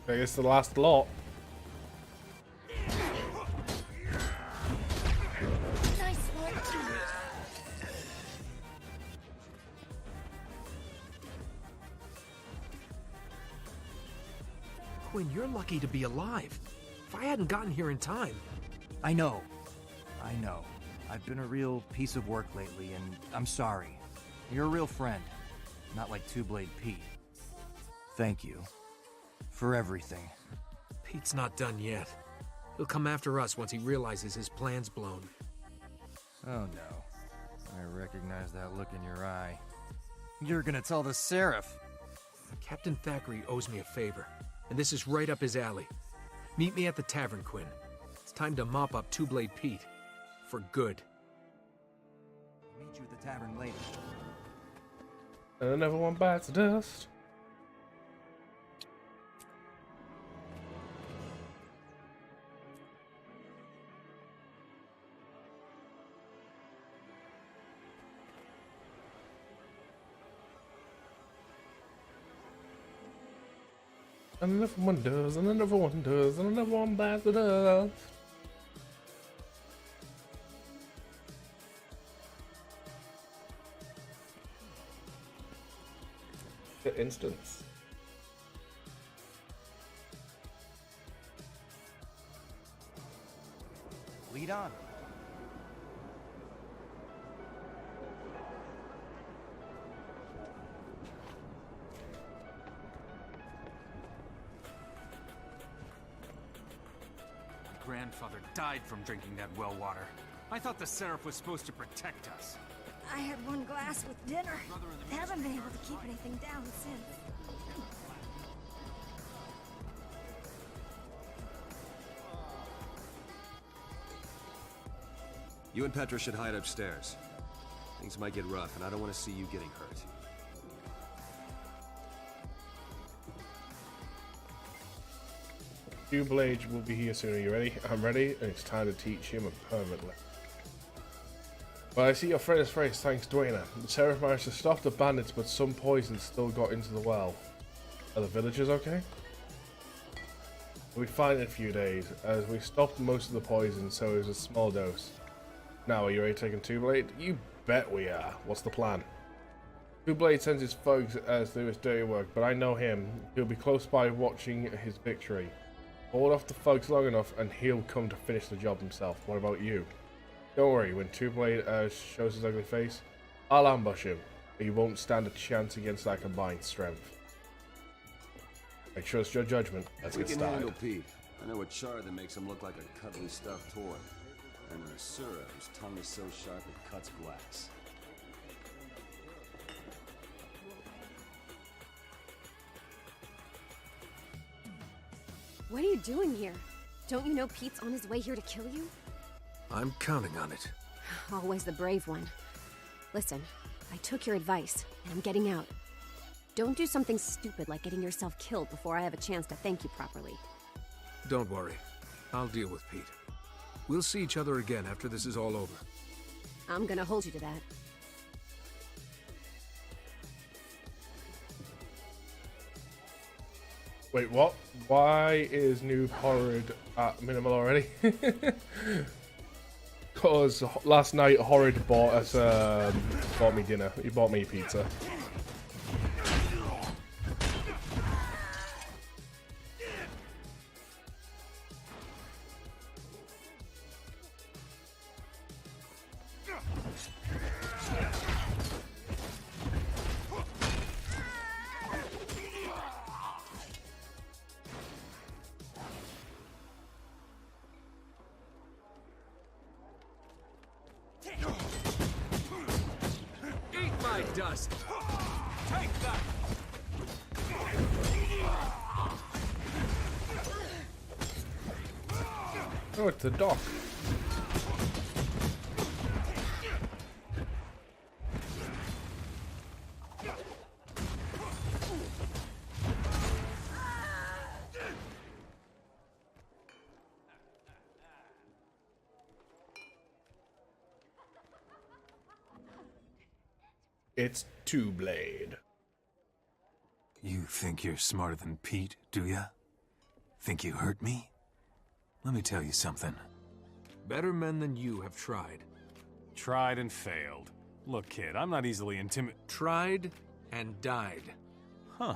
I guess the last lot.
Nice work.
Quinn, you're lucky to be alive. If I hadn't gotten here in time...
I know. I've been a real piece of work lately, and I'm sorry. You're a real friend. Not like Two-Blade Pete. Thank you. For everything.
Pete's not done yet. He'll come after us once he realizes his plan's blown.
Oh no. I recognize that look in your eye. You're gonna tell the Seraph.
Captain Thackeray owes me a favor, and this is right up his alley. Meet me at the tavern, Quinn. It's time to mop up Two-Blade Pete. For good.
I'll meet you at the tavern later.
And another one bites the dust. And another one does, and another one does, and another one bites the dust. The instance.
Lead on.
Grandfather died from drinking that well water. I thought the Seraph was supposed to protect us.
I had one glass with dinner. Haven't been able to keep anything down since.
You and Petra should hide upstairs. Things might get rough, and I don't want to see you getting hurt.
Two-Blade will be here soon. Are you ready? I'm ready, and it's time to teach him a permanent lesson. Well, I see your friend is phrase. Thanks, Dwayne. The Seraph managed to stop the bandits, but some poison still got into the well. Are the villagers okay? We'll be fine in a few days, as we stopped most of the poison, so it was a small dose. Now, are you ready to take Two-Blade? You bet we are. What's the plan? Two-Blade sends his thugs as do his dirty work, but I know him. He'll be close by watching his victory. Hold off the thugs long enough and he'll come to finish the job himself. What about you? Don't worry, when Two-Blade shows his ugly face, I'll ambush him. He won't stand a chance against that combined strength. I trust your judgment. Let's get started.
We can handle Pete. I know a char that makes him look like a cuddly stuffed toy. And an Asura whose tongue is so sharp it cuts glass.
What are you doing here? Don't you know Pete's on his way here to kill you?
I'm counting on it.
Always the brave one. Listen, I took your advice, and I'm getting out. Don't do something stupid like getting yourself killed before I have a chance to thank you properly.
Don't worry. I'll deal with Pete. We'll see each other again after this is all over.
I'm gonna hold you to that.
Wait, what? Why is Noob Horrid at minimal already? Because last night Horrid bought us, bought me dinner. He bought me pizza.
Eat my dust! Take that!
Oh, it's a dock. It's Two-Blade.
You think you're smarter than Pete, do ya? Think you hurt me? Let me tell you something.
Better men than you have tried.
Tried and failed. Look, kid, I'm not easily intimidated.
Tried and died.
Huh.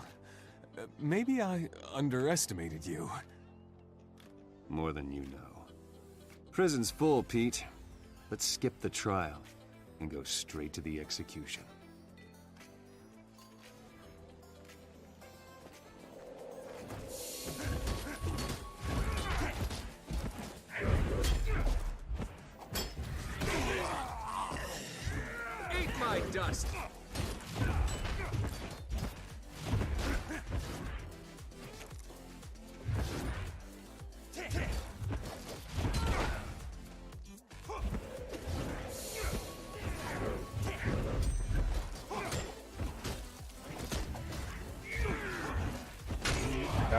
Maybe I underestimated you.
More than you know. Prison's full, Pete. Let's skip the trial and go straight to the execution.
Eat my dust!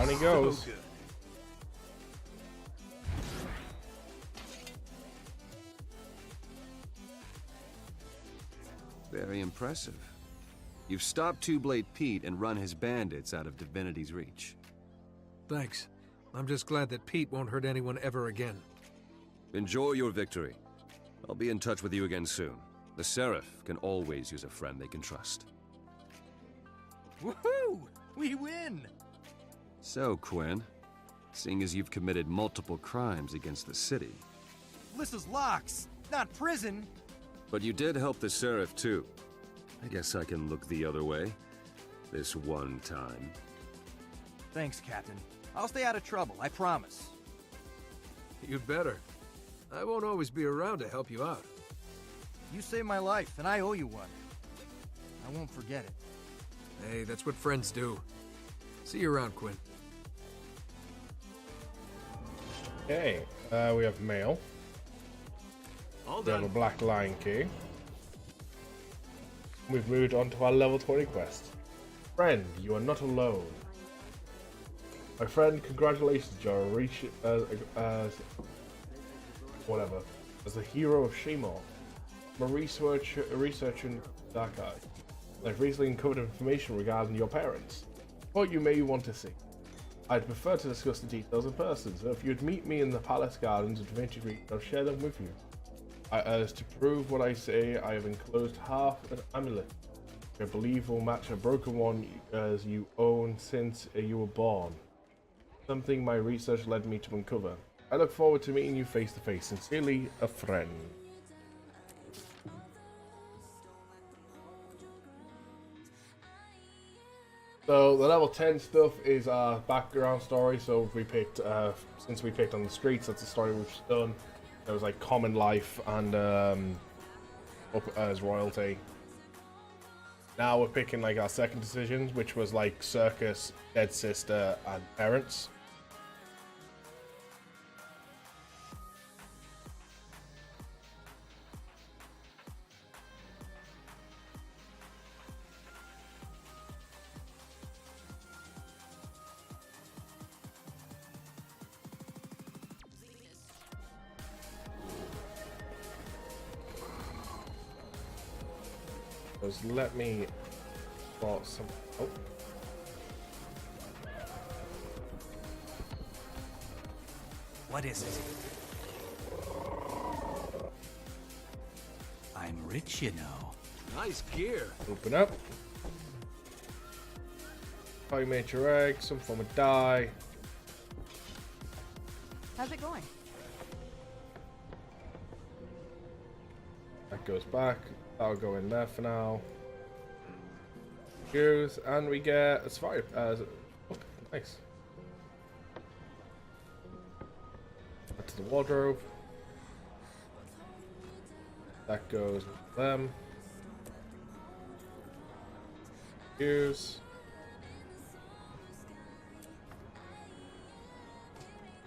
Down he goes.
So good.
Very impressive. You've stopped Two-Blade Pete and run his bandits out of Divinity's reach.
Thanks. I'm just glad that Pete won't hurt anyone ever again.
Enjoy your victory. I'll be in touch with you again soon. The Seraph can always use a friend they can trust.
Woohoo! We win!
So, Quinn, seeing as you've committed multiple crimes against the city...
This is locks, not prison!
But you did help the Seraph, too. I guess I can look the other way. This one time.
Thanks, Captain. I'll stay out of trouble, I promise.
You'd better. I won't always be around to help you out.
You saved my life, and I owe you one. I won't forget it.
Hey, that's what friends do. See you around, Quinn.
Okay, we have mail.
All
We have
done.
a Black Lion key. We've moved on to our level 20 quest. Friend, you are not alone. My friend, congratulations, you're as the hero of Shimor. I'm a researcher in Dark Eye. I've recently uncovered information regarding your parents. What you may want to see. I'd prefer to discuss the details in person, so if you'd meet me in the Palace Gardens of Vintage Reach, I'll share them with you. As to prove what I say, I have enclosed half an amulet. I believe will match a broken one as you own since you were born. Something my research led me to uncover. I look forward to meeting you face to face. Sincerely, a friend. So the level 10 stuff is our background story. So we picked, since we picked on the streets, that's the story we've done. There was like common life and up as royalty. Now we're picking like our second decisions, which was like circus, dead sister, and parents. Just let me spot some. Oh.
What is it? I'm rich, you know.
Nice gear.
Open up. How you made your egg, some form of dye.
How's it going?
That goes back. That'll go in there for now. Use, and we get a survive. Oh, nice. Back to the wardrobe. That goes with them. Use.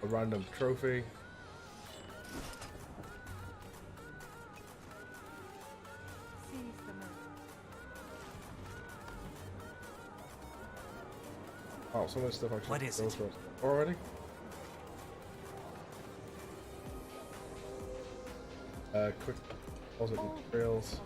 A random trophy. Oh, some of this stuff actually
What is it?
Already? Quick deposit materials.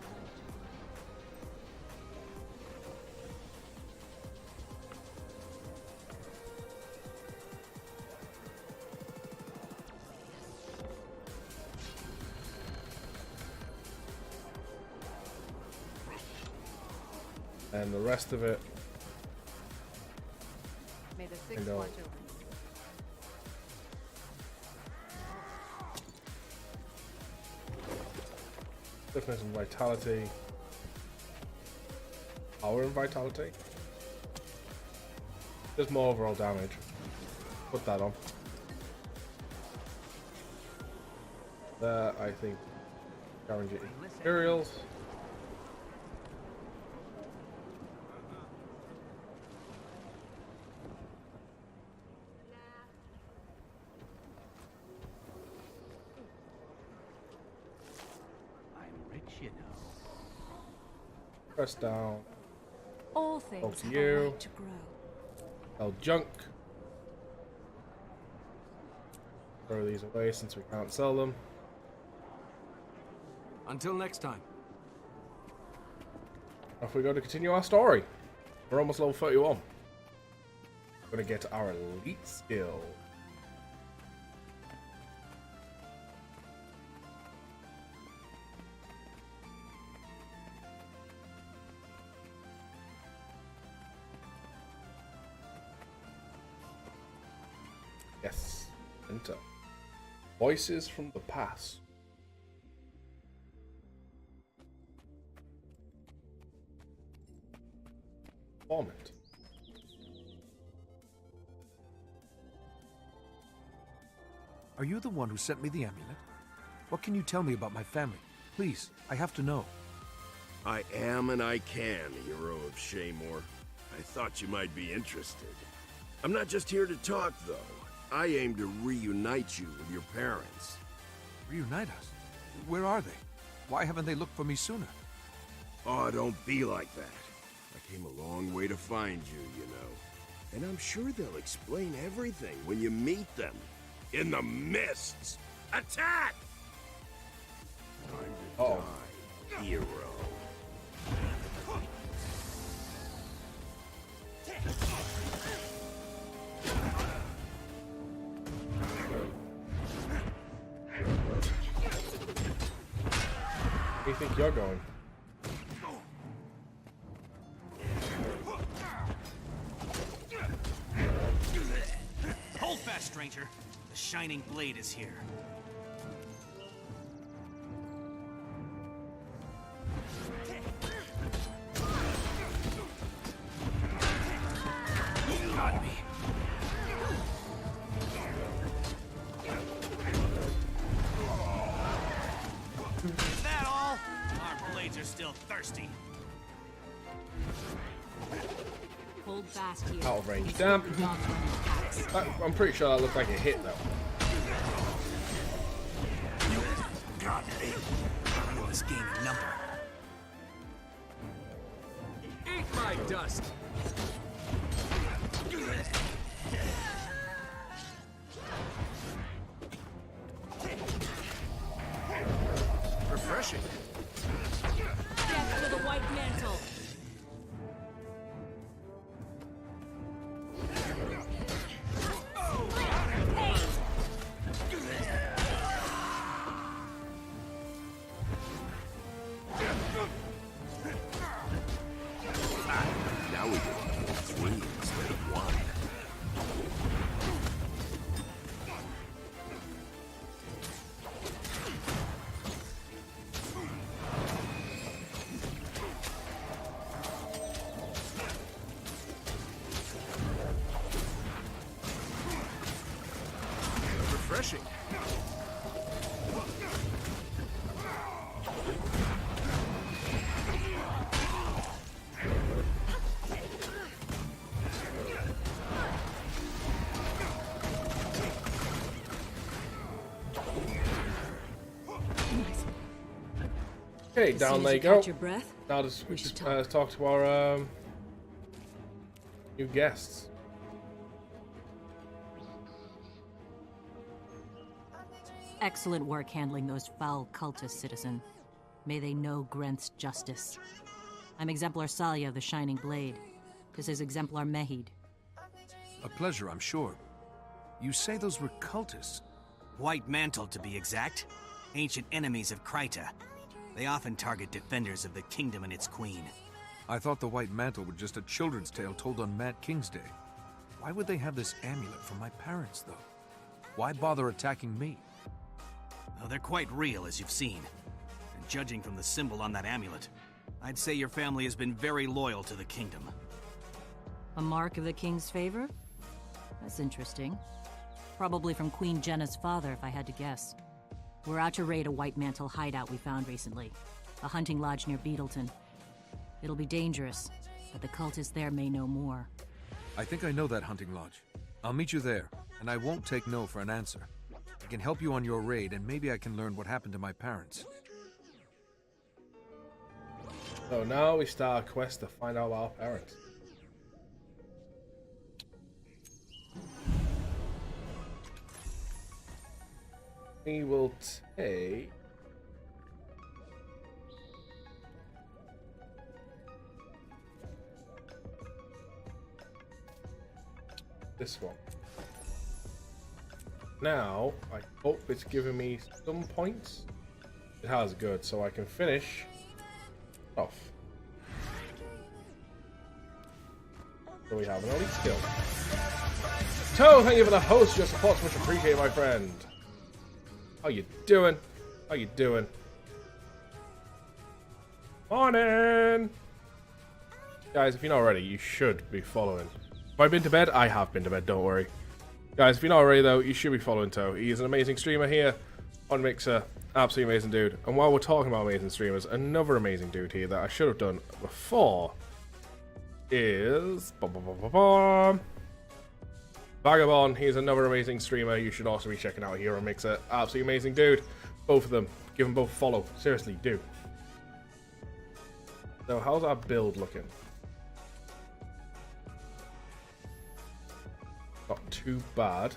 And the rest of it.
May the six watch over.
Stiffness and vitality. Power and vitality. Just more overall damage. Put that on. There, I think. Guarantee materials. Press down.
All things
Talk to
have
you.
a right to grow.
Sell junk. Throw these away since we can't sell them.
Until next time.
Off we go to continue our story. We're almost level 31. We're gonna get our elite skill. Yes. Enter. Voices from the past. Format.
Are you the one who sent me the amulet? What can you tell me about my family? Please, I have to know.
I am and I can, hero of Shaymore. I thought you might be interested. I'm not just here to talk, though. I aim to reunite you with your parents.
Reunite us? Where are they? Why haven't they looked for me sooner?
Oh, don't be like that. I came a long way to find you, you know. And I'm sure they'll explain everything when you meet them. In the mists! Attack! Time to die, hero.
Where do you think you're going?
Hold fast, stranger. The Shining Blade is here. Got me. Is that all? Our blades are still thirsty.
Hold fast here.
Out of range. Damn. I'm pretty sure that looked like a hit though.
Got me. I know this game in number.
Eat my dust! Refreshing.
Death to the White Mantle.
Now we get 3 instead of 1.
Refreshing.
Okay,
As
down
soon as
there you
you
go.
catch your breath,
Now just
we should
talk to our new guests.
Excellent work handling those foul cultists, citizen. May they know Grenth's justice. I'm Exemplar Salia of the Shining Blade. This is Exemplar Mehid.
A pleasure, I'm sure. You say those were cultists?
White Mantle, to be exact. Ancient enemies of Kryta. They often target defenders of the kingdom and its queen.
I thought the White Mantle was just a children's tale told on Mad King's Day. Why would they have this amulet for my parents, though? Why bother attacking me?
Oh, they're quite real, as you've seen. And judging from the symbol on that amulet, I'd say your family has been very loyal to the kingdom.
A mark of the king's favor? That's interesting. Probably from Queen Jenna's father, if I had to guess. We're out to raid a White Mantle hideout we found recently. A hunting lodge near Beetleton. It'll be dangerous, but the cultists there may know more.
I think I know that hunting lodge. I'll meet you there, and I won't take no for an answer. I can help you on your raid, and maybe I can learn what happened to my parents.
So now we start a quest to find out our parents. We will take... this one. Now, I hope it's giving me some points. It has, good, so I can finish off. So we have an elite skill. Toe, thank you for the host. Your support's much appreciated, my friend. How you doing? How you doing? Morning! Guys, if you're not ready, you should be following. Have I been to bed? I have been to bed, don't worry. Guys, if you're not already though, you should be following Toe. He is an amazing streamer here on Mixer. Absolutely amazing dude. And while we're talking about amazing streamers, another amazing dude here that I should have done before is... Vagabond. He's another amazing streamer you should also be checking out here on Mixer. Absolutely amazing dude. Both of them. Give them both a follow. Seriously, do. So how's our build looking? Not too bad.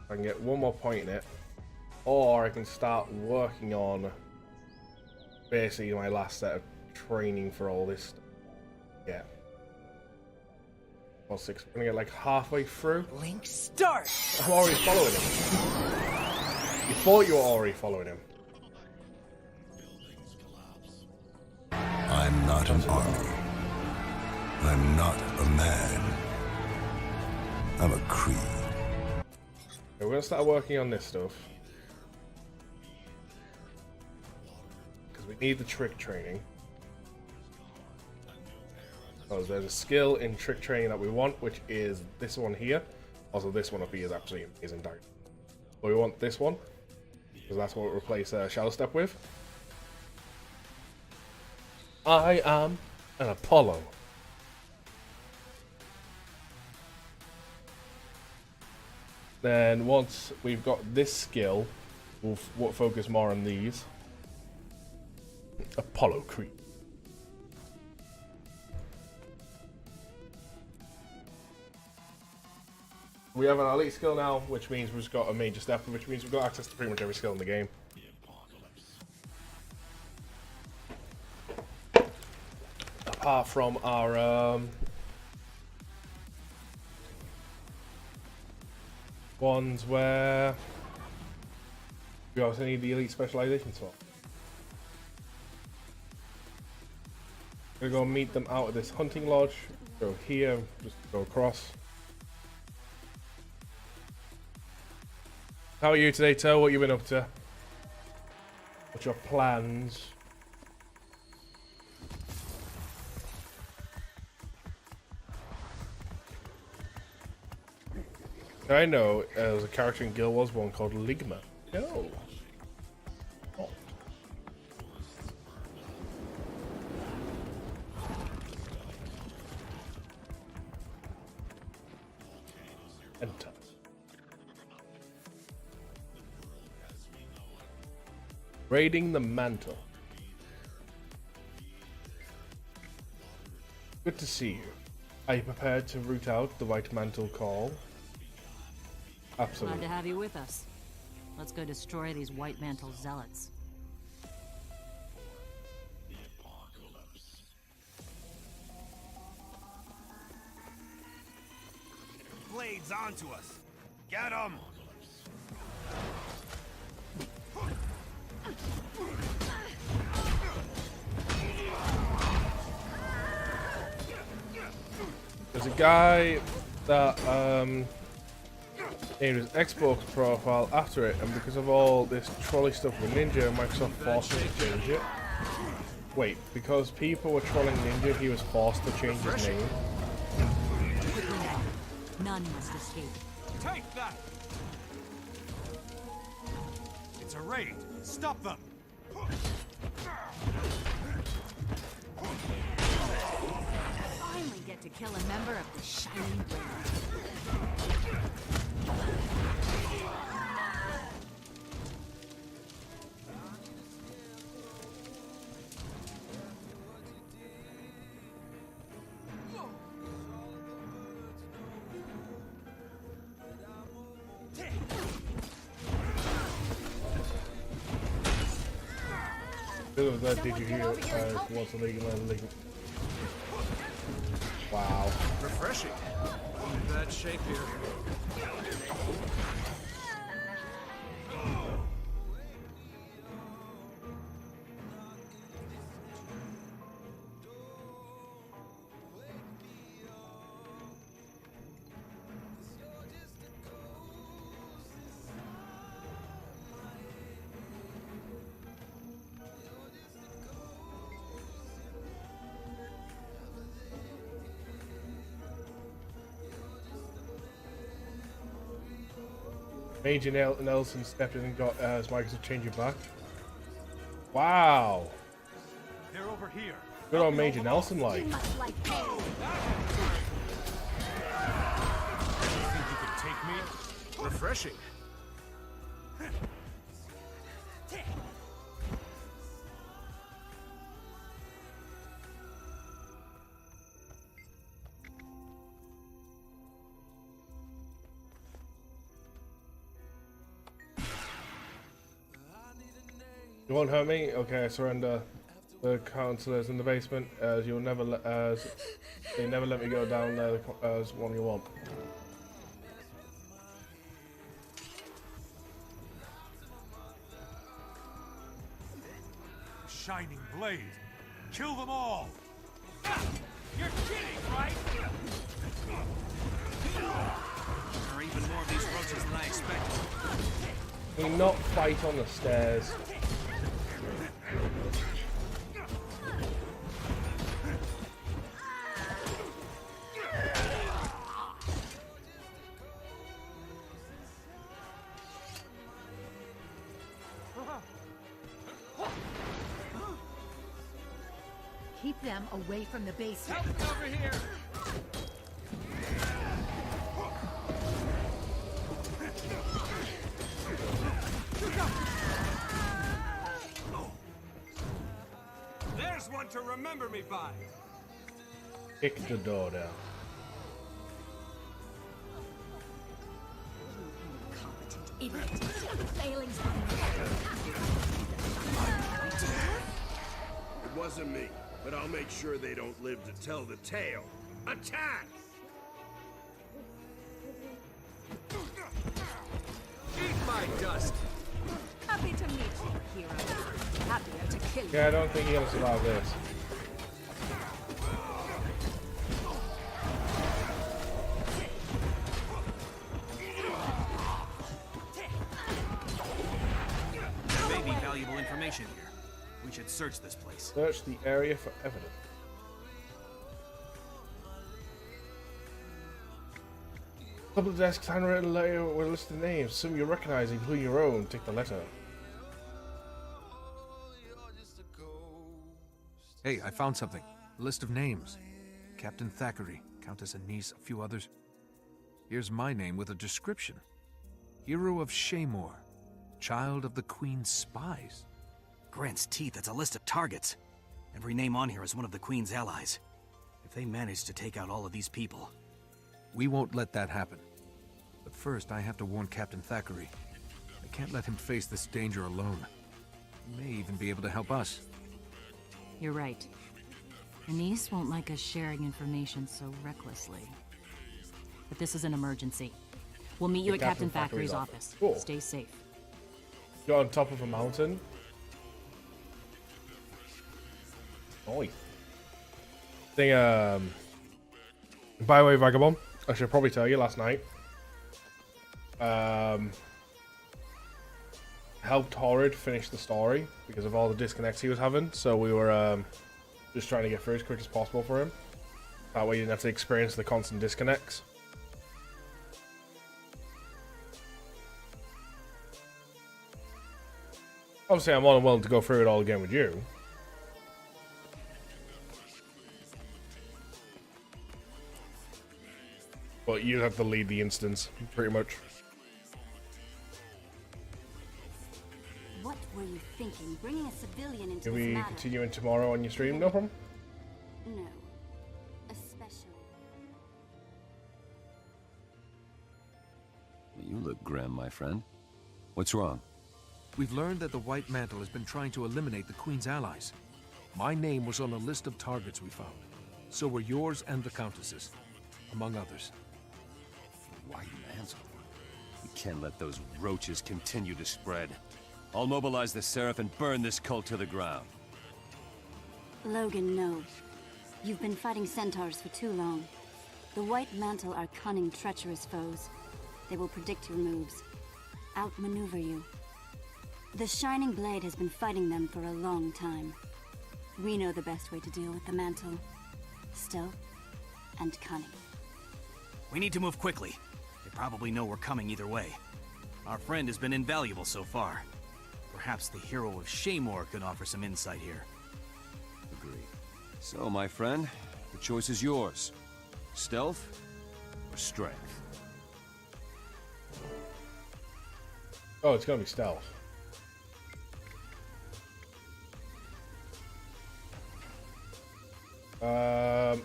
I can get one more point in it, or I can start working on basically my last set of training for all this stuff. Yeah. Well, 6. We're gonna get like halfway through.
Link start.
I'm already following him. You thought you were already following him.
I'm not an army. I'm not a man. I'm a creed.
Okay, we're gonna start working on this stuff. Because we need the trick training. So there's a skill in trick training that we want, which is this one here. Also, this one up here is actually amazing. But we want this one, because that's what we'll replace Shadow Step with. I am an Apollo. Then once we've got this skill, we'll focus more on these. Apollo Creed. We have an elite skill now, which means we've got a major step, which means we've got access to pretty much every skill in the game. Apart from our ones where we also need the elite specialization slot. We're gonna go meet them out at this hunting lodge. Go here, just go across. How are you today, Toe? What you been up to? What's your plans? I know there's a character in Guild Wars 1 called Ligma. No. Oh. Enter. Raiding the mantle. Good to see you. Are you prepared to root out the White Mantle call? Absolutely.
Glad to have you with us. Let's go destroy these White Mantle zealots.
Blades onto us. Get 'em.
There's a guy that named his Xbox profile after it, and because of all this trolley stuff with Ninja, Microsoft forced him to change it. Wait, because people were trolling Ninja, he was forced to change his name.
None must escape.
Take that. It's a raid. Stop them.
Finally get to kill a member of the Shining Blade.
Did you hear? What's the league? Wow.
Refreshing. I'm in bad shape here.
Major Nelson stepped in and got Microsoft change it back. Wow.
They're over here.
Good old Major Nelson, like.
You think you can take me?
Refreshing.
You won't hurt me? Okay, I surrender. The counselors in the basement, as you'll never they never let me go down there as one you want.
Shining blade. Kill them all. You're kidding, right?
There are even more of these roaches than I expected.
Can we not fight on the stairs?
Keep them away from the basement.
Help me over here. There's one to remember me by.
Kick the door down.
Incompetent idiot. Failings.
It wasn't me, but I'll make sure they don't live to tell the tale. Attack!
Eat my dust.
Happy to meet you, hero. Happier to kill you.
Yeah, I don't think you're gonna survive this.
There may be valuable information here. We should search this place.
Search the area for evidence. A couple of desks handwritten letter with a list of names. Some you recognize, including your own. Take the letter.
Hey, I found something. A list of names. Captain Thackeray, Countess Anise, a few others. Here's my name with a description. Hero of Shaymore. Child of the Queen's spies.
Grant's teeth, it's a list of targets. Every name on here is one of the Queen's allies. If they manage to take out all of these people...
We won't let that happen. But first, I have to warn Captain Thackeray. I can't let him face this danger alone. He may even be able to help us.
You're right. Anise won't like us sharing information so recklessly. But this is an emergency. We'll meet you at Captain Thackeray's office.
Cool.
Stay safe.
You're on top of a mountain. Oi. Thing, by the way, Vagabond, I should probably tell you last night. Helped Horrid finish the story because of all the disconnects he was having. So we were just trying to get through as quick as possible for him. That way you didn't have to experience the constant disconnects. Obviously, I'm more than willing to go through it all again with you. But you have to lead the instance, pretty much.
What were you thinking, bringing a civilian into
Can
this
we
matter?
continue in tomorrow on your stream? No problem.
No. Especially.
You look grim, my friend. What's wrong?
We've learned that the White Mantle has been trying to eliminate the Queen's allies. My name was on a list of targets we found. So were yours and the Countess's, among others.
White Mantle? We can't let those roaches continue to spread. I'll mobilize the Seraph and burn this cult to the ground.
Logan, no. You've been fighting centaurs for too long. The White Mantle are cunning, treacherous foes. They will predict your moves, outmaneuver you. The Shining Blade has been fighting them for a long time. We know the best way to deal with the Mantle. Stealth and cunning.
We need to move quickly. They probably know we're coming either way. Our friend has been invaluable so far. Perhaps the hero of Shaymore could offer some insight here.
Agreed. So, my friend, the choice is yours. Stealth or strength?
Oh, it's gonna be stealth.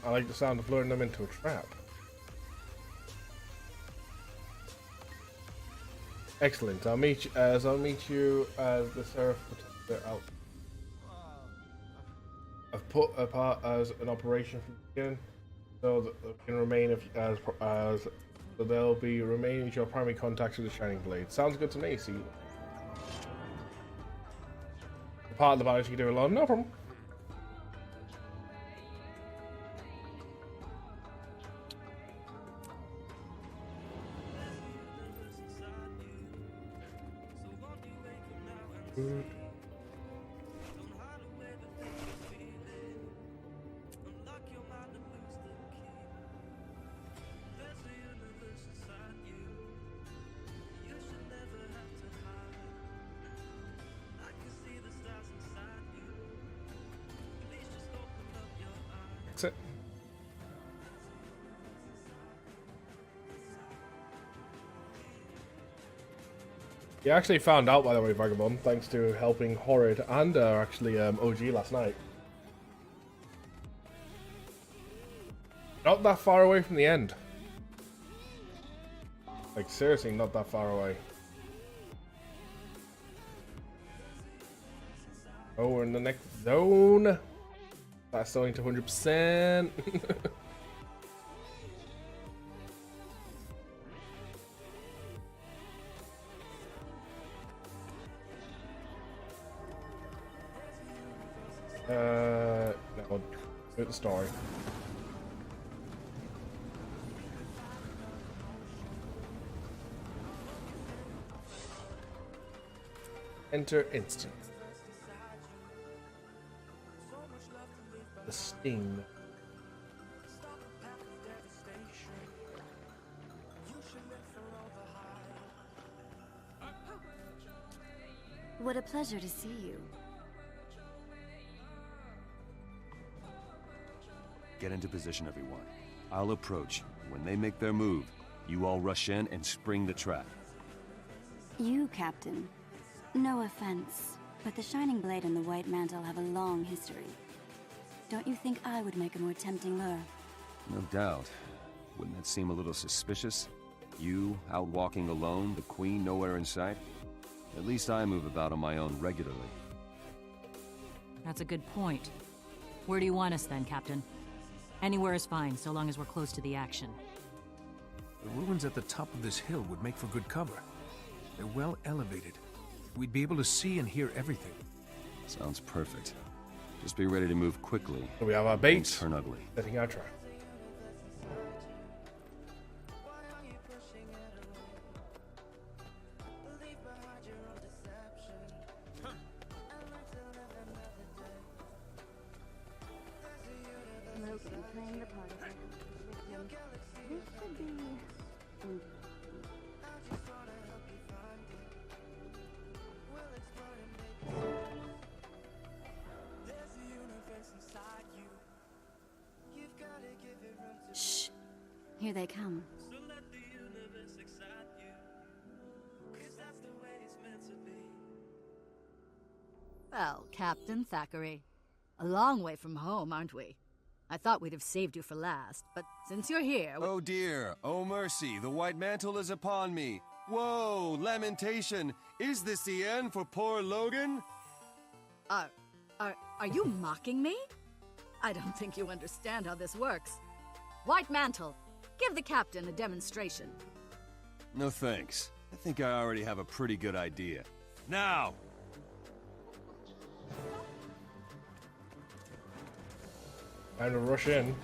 I like the sound of luring them into a trap. Excellent. I'll meet you as the Seraph protector out. I've put apart as an operation from the beginning, so that they can remain so they'll be remaining as your primary contacts with the Shining Blade. Sounds good to me. See, the part of the balance you can do alone, no problem. That's it. You actually found out, by the way, Vagabond, thanks to helping Horrid and actually OG last night. Not that far away from the end. Like, seriously, not that far away. Oh, we're in the next zone. That's going to 100%. No, do the story. Enter instant. The Sting.
What a pleasure to see you.
Get into position, everyone. I'll approach. When they make their move, you all rush in and spring the trap.
You, Captain. No offense, but the Shining Blade and the White Mantle have a long history. Don't you think I would make a more tempting lure?
No doubt. Wouldn't that seem a little suspicious? You, out walking alone, the Queen nowhere in sight? At least I move about on my own regularly.
That's a good point. Where do you want us then, Captain? Anywhere is fine, so long as we're close to the action.
The ruins at the top of this hill would make for good cover. They're well elevated. We'd be able to see and hear everything.
Sounds perfect. Just be ready to move quickly.
So we have our bait.
Turn ugly.
Setting our trap.
Logan playing the part of it. This should be interesting. Shh. Here they come.
Well, Captain Thackeray, a long way from home, aren't we? I thought we'd have saved you for last, but since you're here...
Oh dear, oh mercy, the White Mantle is upon me. Whoa, lamentation. Is this the end for poor Logan?
Are you mocking me? I don't think you understand how this works. White Mantle, give the captain a demonstration.
No thanks. I think I already have a pretty good idea. Now!
Time to rush in.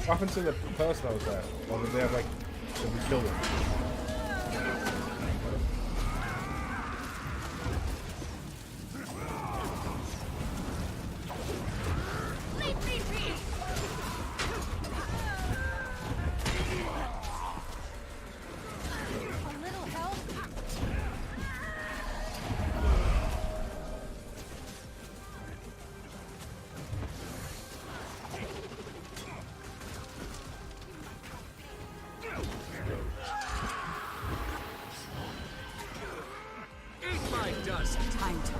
What happened to the person that was there? Or did they have like, did we kill them?
Time to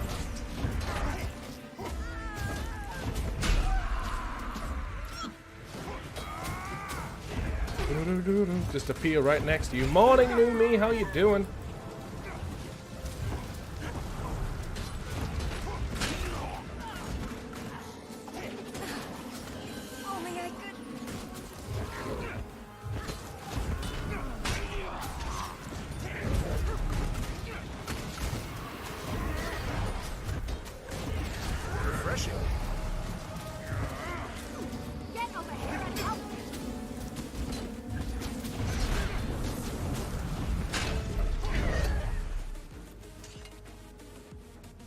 Just appear right next to you. Morning, new me. How you doing?
Only I could.
Refreshing.
Get over here and help me.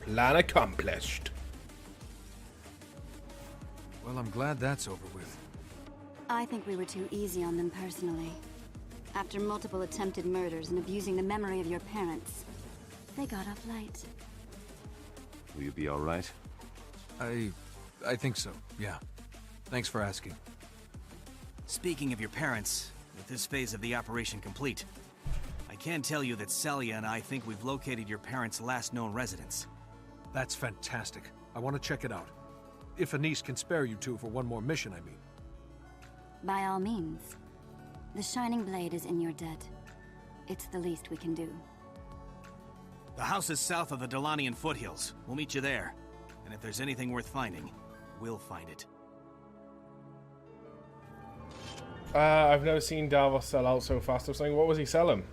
Plan accomplished.
Well, I'm glad that's over with.
I think we were too easy on them personally. After multiple attempted murders and abusing the memory of your parents, they got off light.
Will you be alright?
I think so, yeah. Thanks for asking.
Speaking of your parents, with this phase of the operation complete, I can tell you that Celia and I think we've located your parents' last known residence.
That's fantastic. I want to check it out. If Anise can spare you two for one more mission, I mean.
By all means. The Shining Blade is in your debt. It's the least we can do.
The house is south of the Delanian foothills. We'll meet you there. And if there's anything worth finding, we'll find it.
I've never seen Davos sell out so fast or something. What was he selling?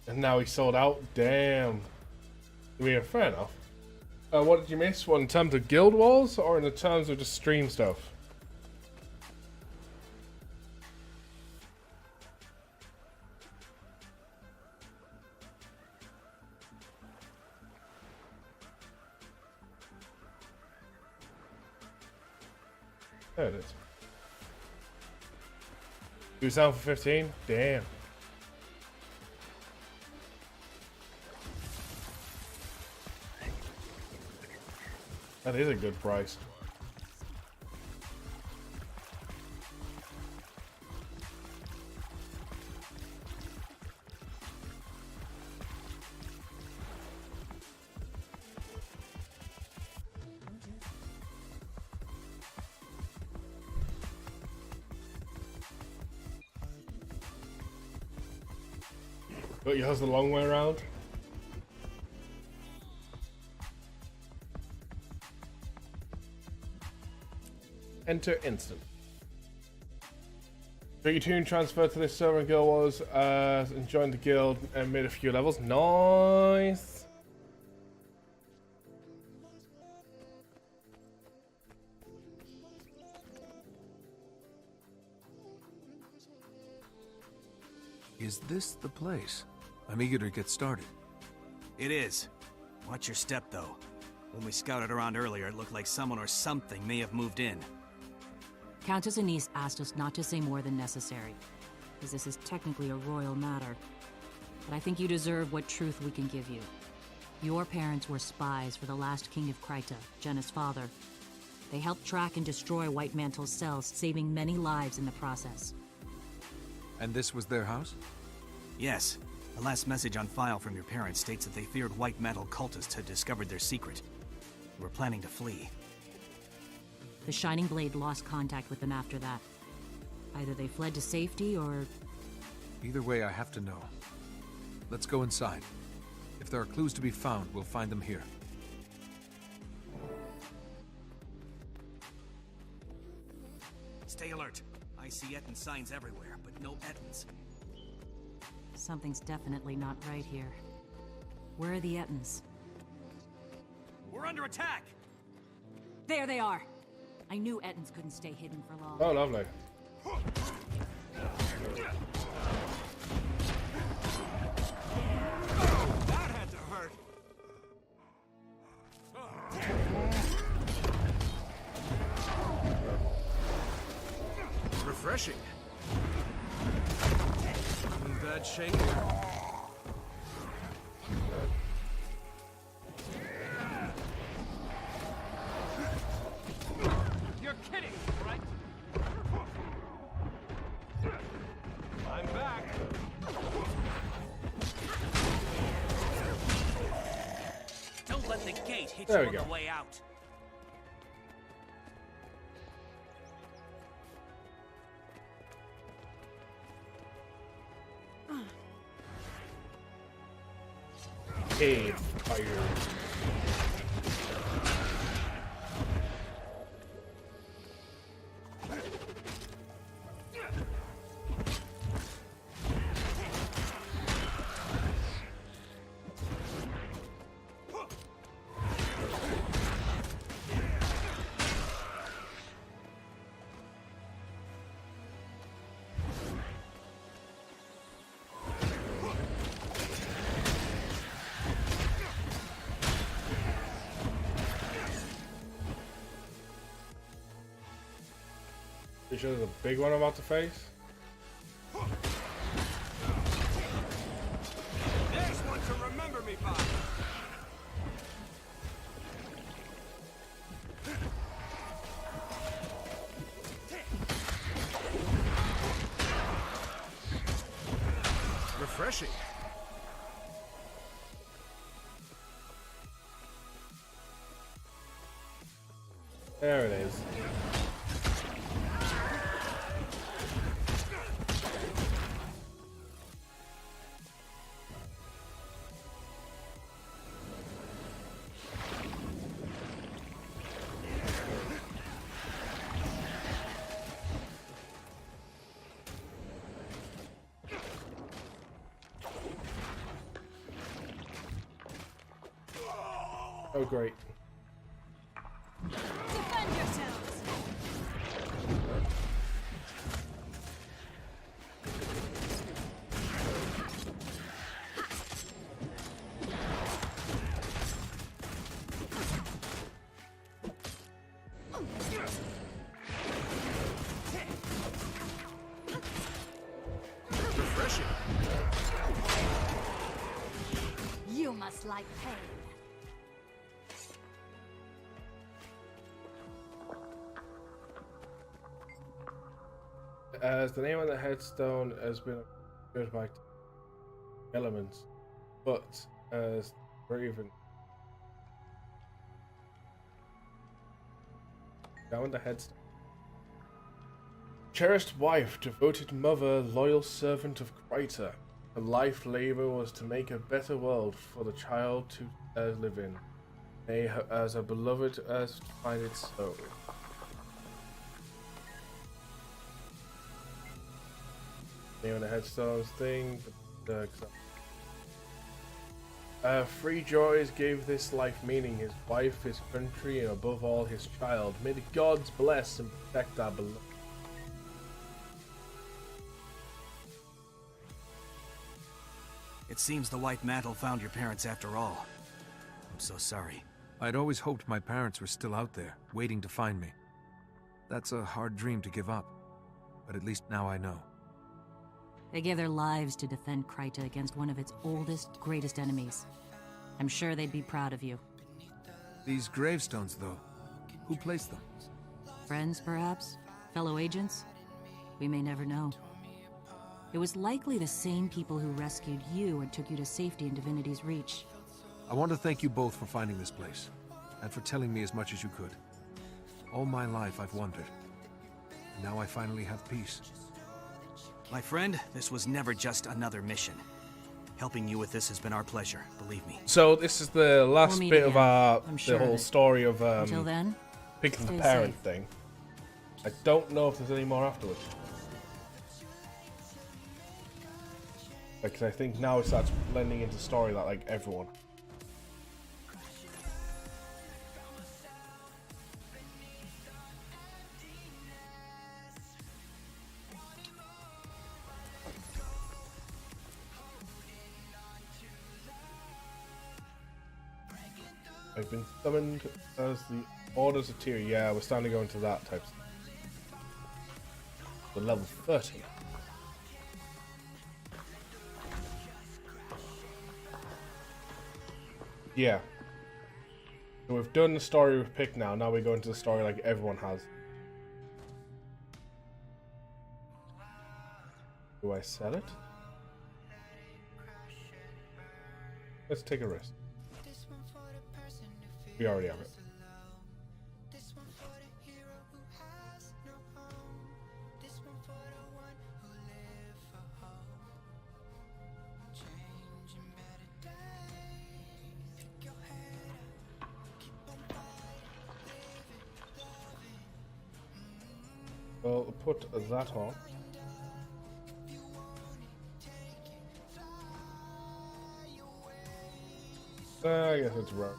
And now he's sold out? Damn. Yeah, fair enough. What did you miss? What, in terms of Guild Wars or in the terms of just stream stuff? There it is. You was down for 15? Damn. That is a good price. But yours the long way around? Enter instant. So you tune transferred to this server and Guild Wars and joined the guild and made a few levels. Nice.
Is this the place? I'm eager to get started.
It is. Watch your step, though. When we scouted around earlier, it looked like someone or something may have moved in.
Countess Anise asked us not to say more than necessary, as this is technically a royal matter. But I think you deserve what truth we can give you. Your parents were spies for the last king of Kryta, Jenna's father. They helped track and destroy White Mantle's cells, saving many lives in the process.
And this was their house?
Yes. The last message on file from your parents states that they feared White Mantle cultists had discovered their secret. They were planning to flee.
The Shining Blade lost contact with them after that. Either they fled to safety or...
Either way, I have to know. Let's go inside. If there are clues to be found, we'll find them here.
Stay alert. I see Etten signs everywhere, but no Ettins.
Something's definitely not right here. Where are the Ettins?
We're under attack!
There they are! I knew Ettins couldn't stay hidden for long.
Oh, lovely.
That had to hurt.
Refreshing. I'm in bad shape.
You're kidding, right? I'm back.
Don't let the gate hit
There
you
we
on
go.
the way out.
Cave fire. You sure there's a big one I'm about to face?
There's one to remember me by.
Refreshing.
There it is. Oh, great.
Defend yourselves!
Refreshing.
You must like pain.
As the name on the headstone has been obscured by elements, but as Raven down the headstone. Cherished wife, devoted mother, loyal servant of Kryta. Her life labor was to make a better world for the child to live in. May her, as a beloved as find it so. Name on the headstones thing. Free joys gave this life meaning. His wife, his country, and above all, his child. May the gods bless and protect our beloved.
It seems the White Mantle found your parents after all. I'm so sorry.
I'd always hoped my parents were still out there, waiting to find me. That's a hard dream to give up. But at least now I know.
They gave their lives to defend Kryta against one of its oldest, greatest enemies. I'm sure they'd be proud of you.
These gravestones, though, who placed them?
Friends, perhaps? Fellow agents? We may never know. It was likely the same people who rescued you and took you to safety in Divinity's Reach.
I want to thank you both for finding this place, and for telling me as much as you could. All my life I've wondered, and now I finally have peace.
My friend, this was never just another mission. Helping you with this has been our pleasure, believe me.
So this is the last
We'll meet
bit of
again.
our
I'm sure
the whole
of it.
story of
Until then,
picking the
stay
parent
safe.
thing. I don't know if there's any more afterwards. Because I think now it starts blending into story like everyone. I've been summoned as the Orders of Tyr. Yeah, we're starting to go into that type of stuff. The level 30. Yeah. So we've done the story we've picked now. Now we go into the story like everyone has. Do I sell it? Let's take a risk. We already have it. Well, put that on. I guess it's right.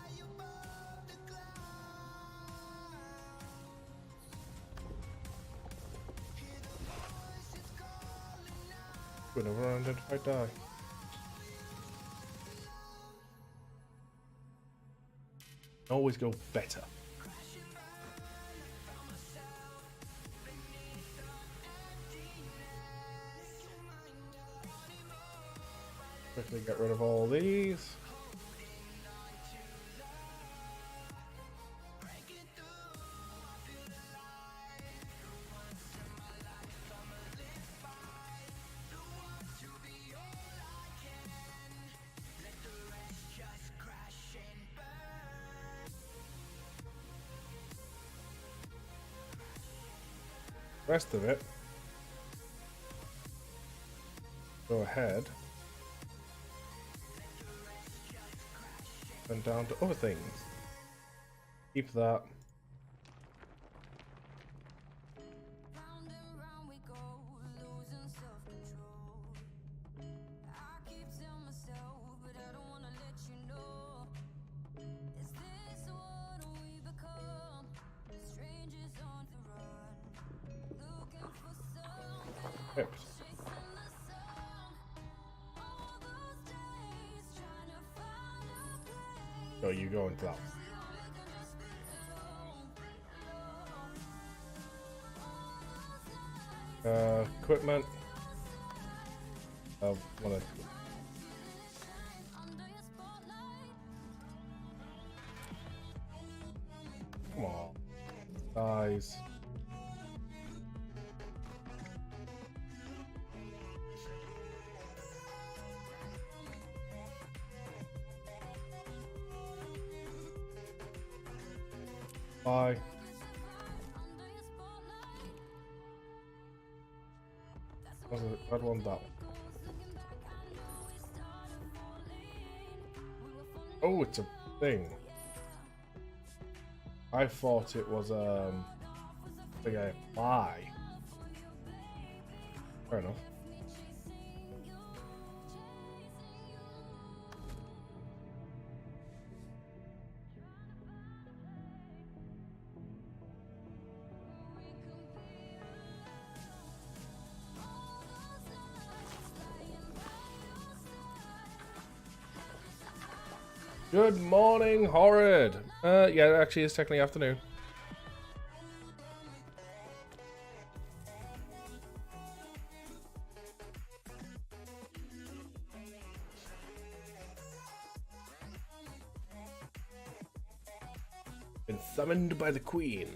Whenever unidentified die. Always go better. Quickly get rid of all these. Rest of it, go ahead and down to other things. Keep that. Oops. So you go into that. Equipment. One of come on, guys. Bye. I'd want that one. Oh, it's a thing. I thought it was thing I buy. Fair enough. Good morning, Horrid. Yeah, actually, it's technically afternoon. been summoned by the Queen.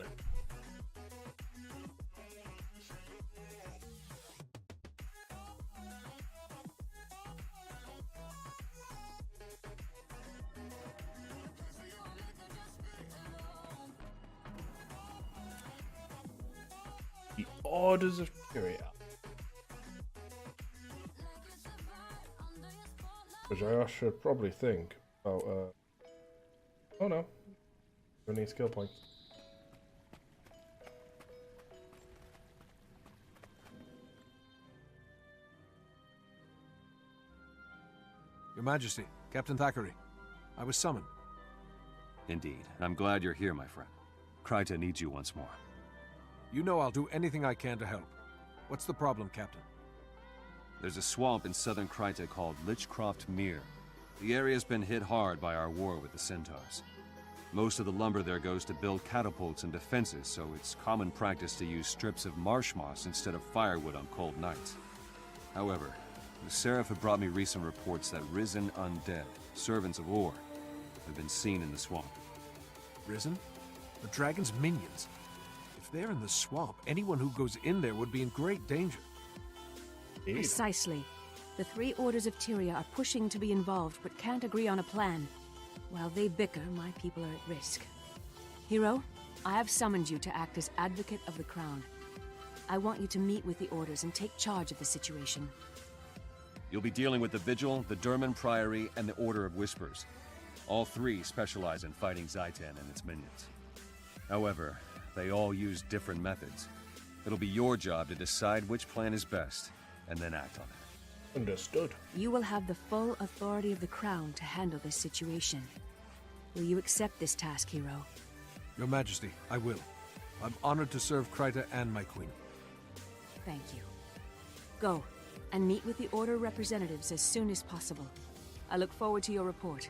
The Orders of Tyria. Which I should probably think about, oh no. Don't need skill points.
Your Majesty, Captain Thackeray. I was summoned.
Indeed. I'm glad you're here, my friend. Kryta needs you once more.
You know I'll do anything I can to help. What's the problem, Captain?
There's a swamp in southern Kryta called Lichcroft Mere. The area's been hit hard by our war with the Centaurs. Most of the lumber there goes to build catapults and defenses, so it's common practice to use strips of marsh moss instead of firewood on cold nights. However, the Seraph have brought me recent reports that risen undead, servants of Or, have been seen in the swamp.
Risen? The dragon's minions. If they're in the swamp, anyone who goes in there would be in great danger.
Precisely. The three orders of Tyria are pushing to be involved, but can't agree on a plan. While they bicker, my people are at risk. Hero, I have summoned you to act as advocate of the crown. I want you to meet with the orders and take charge of the situation.
You'll be dealing with the Vigil, the Durman Priory, and the Order of Whispers. All three specialize in fighting Zaitan and its minions. However, they all use different methods. It'll be your job to decide which plan is best, and then act on it.
Understood.
You will have the full authority of the crown to handle this situation. Will you accept this task, Hero?
Your Majesty, I will. I'm honored to serve Kryta and my queen.
Thank you. Go, and meet with the Order representatives as soon as possible. I look forward to your report.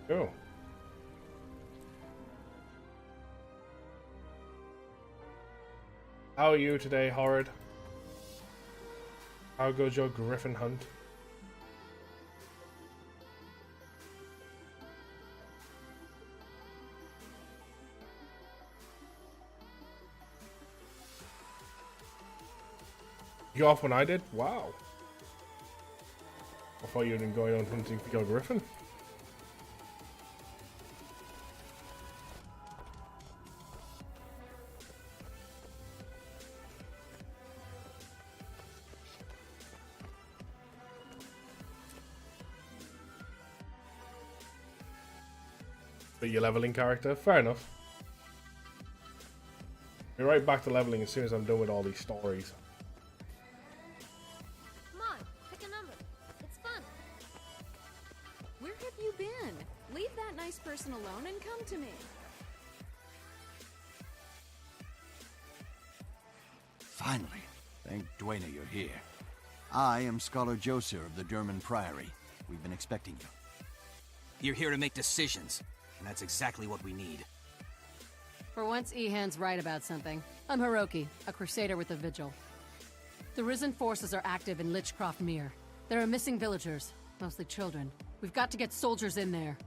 Go. How are you today, Horrid? How goes your griffin hunt? You off when I did? Wow. I thought you'd been going on hunting for your griffin. But your leveling character? Fair enough. Be right back to leveling as soon as I'm done with all these stories.
Come on, pick a number. It's fun. Where have you been? Leave that nice person alone and come to me.
Finally. Thank Dwayne you're here. I am Scholar Joser of the Durman Priory. We've been expecting you.
You're here to make decisions, and that's exactly what we need.
For once, Ehan's right about something. I'm Hiroki, a crusader with the Vigil. The Risen forces are active in Lichcroft Mere. There are missing villagers, mostly children. We've got to get soldiers in there.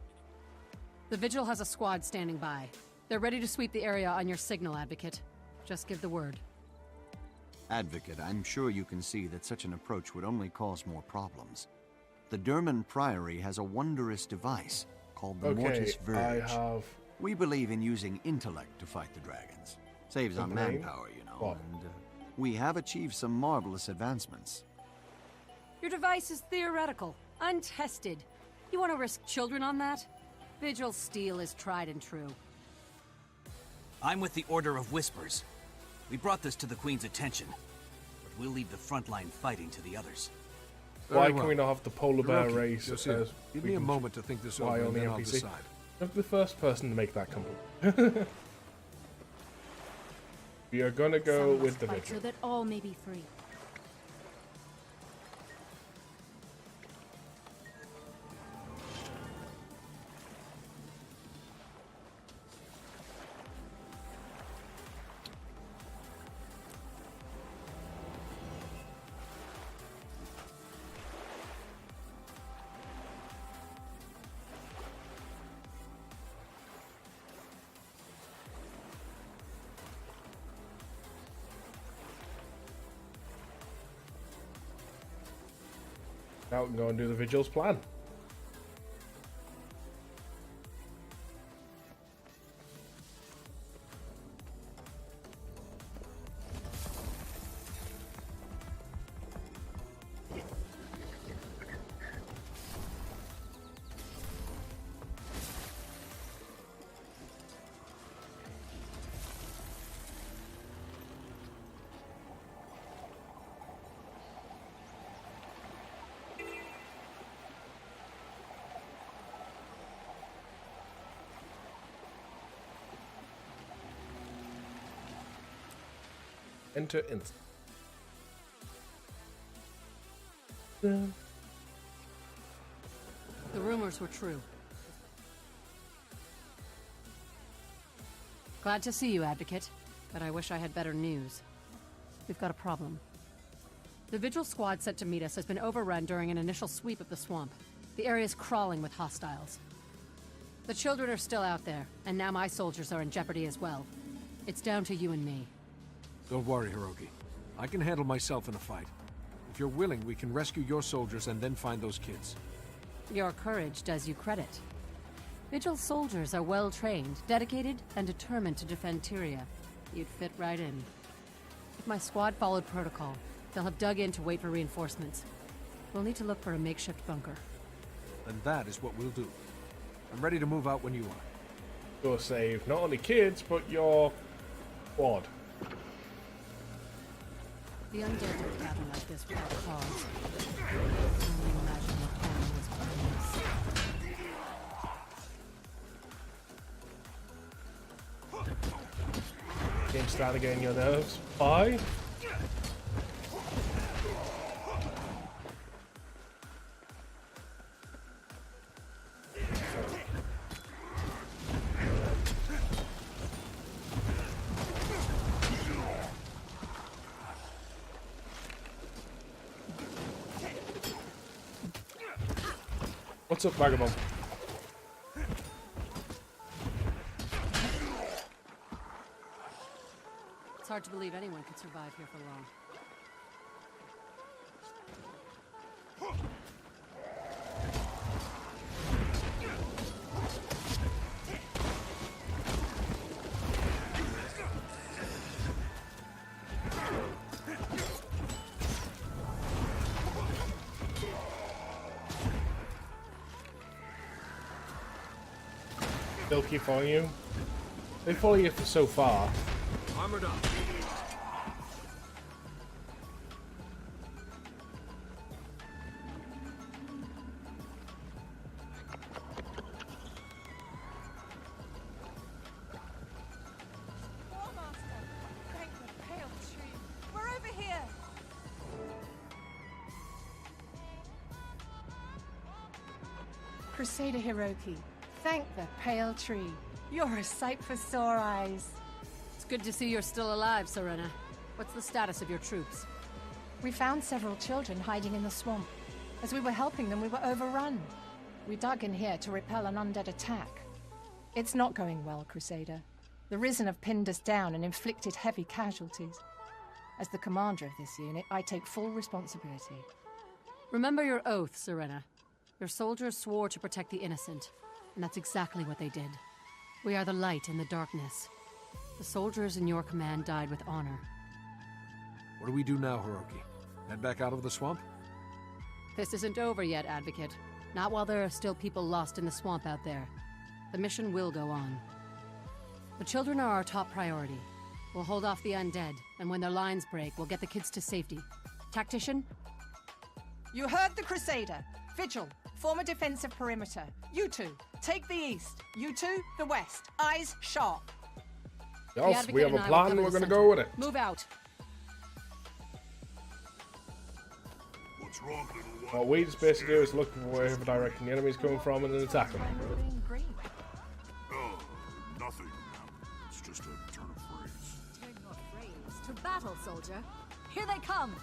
The Vigil has a squad standing by. They're ready to sweep the area on your signal, Advocate. Just give the word.
Advocate, I'm sure you can see that such an approach would only cause more problems. The Durman Priory has a wondrous device called the Mortis Verge. We believe in using intellect to fight the dragons. Saves on manpower, you know, and we have achieved some marvelous advancements.
Your device is theoretical, untested. You want to risk children on that? Vigil steel is tried and true.
I'm with the Order of Whispers. We brought this to the Queen's attention, but we'll leave the frontline fighting to the others.
Why can we not have the polar bear race?
Give me a moment to think this over and then I'll decide.
I'm the first person to make that comment. We are gonna go with the Vigil.
So that all may be free.
Now we can go and do the Vigil's plan. Enter instant.
The rumors were true. Glad to see you, Advocate, but I wish I had better news. We've got a problem. The Vigil squad sent to meet us has been overrun during an initial sweep of the swamp. The area's crawling with hostiles. The children are still out there, and now my soldiers are in jeopardy as well. It's down to you and me.
Don't worry, Hiroki. I can handle myself in a fight. If you're willing, we can rescue your soldiers and then find those kids.
Your courage does you credit. Vigil soldiers are well-trained, dedicated, and determined to defend Tyria. You'd fit right in. If my squad followed protocol, they'll have dug in to wait for reinforcements. We'll need to look for a makeshift bunker.
And that is what we'll do. I'm ready to move out when you are.
Go save not only kids, but your squad.
The undead don't gather like this without cause. Only imagine what Conan was planning us.
Game started getting your nerves. Bye. What's up, Vagabond?
It's hard to believe anyone could survive here for long.
They'll keep following you. They follow you for so far.
Armored up.
Thank the pale tree. We're over here. Crusader Hiroki. Thank the pale tree. You're a sight for sore eyes.
It's good to see you're still alive, Serena. What's the status of your troops?
We found several children hiding in the swamp. As we were helping them, we were overrun. We dug in here to repel an undead attack. It's not going well, Crusader. The Risen have pinned us down and inflicted heavy casualties. As the commander of this unit, I take full responsibility.
Remember your oath, Serena. Your soldiers swore to protect the innocent, and that's exactly what they did. We are the light in the darkness. The soldiers in your command died with honor.
What do we do now, Hiroki? Head back out of the swamp?
This isn't over yet, Advocate. Not while there are still people lost in the swamp out there. The mission will go on. The children are our top priority. We'll hold off the undead, and when their lines break, we'll get the kids to safety. Tactician?
You heard the Crusader. Vigil, form a defensive perimeter. You two, take the east. You two, the west. Eyes sharp.
Yes, we have a plan and we're going to go with it.
Move out.
What's wrong, little one?
What we just basically do is look for wherever direction the enemy's coming from and then attack them.
Oh, nothing. It's just a turn of phrase.
Turn your phrase to battle, soldier. Here they come.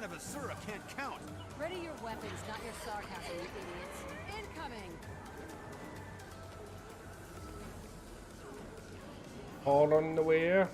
kind of Asura can't count.
Ready your weapons, not your sarcasm, you idiots. Incoming!
All on the way.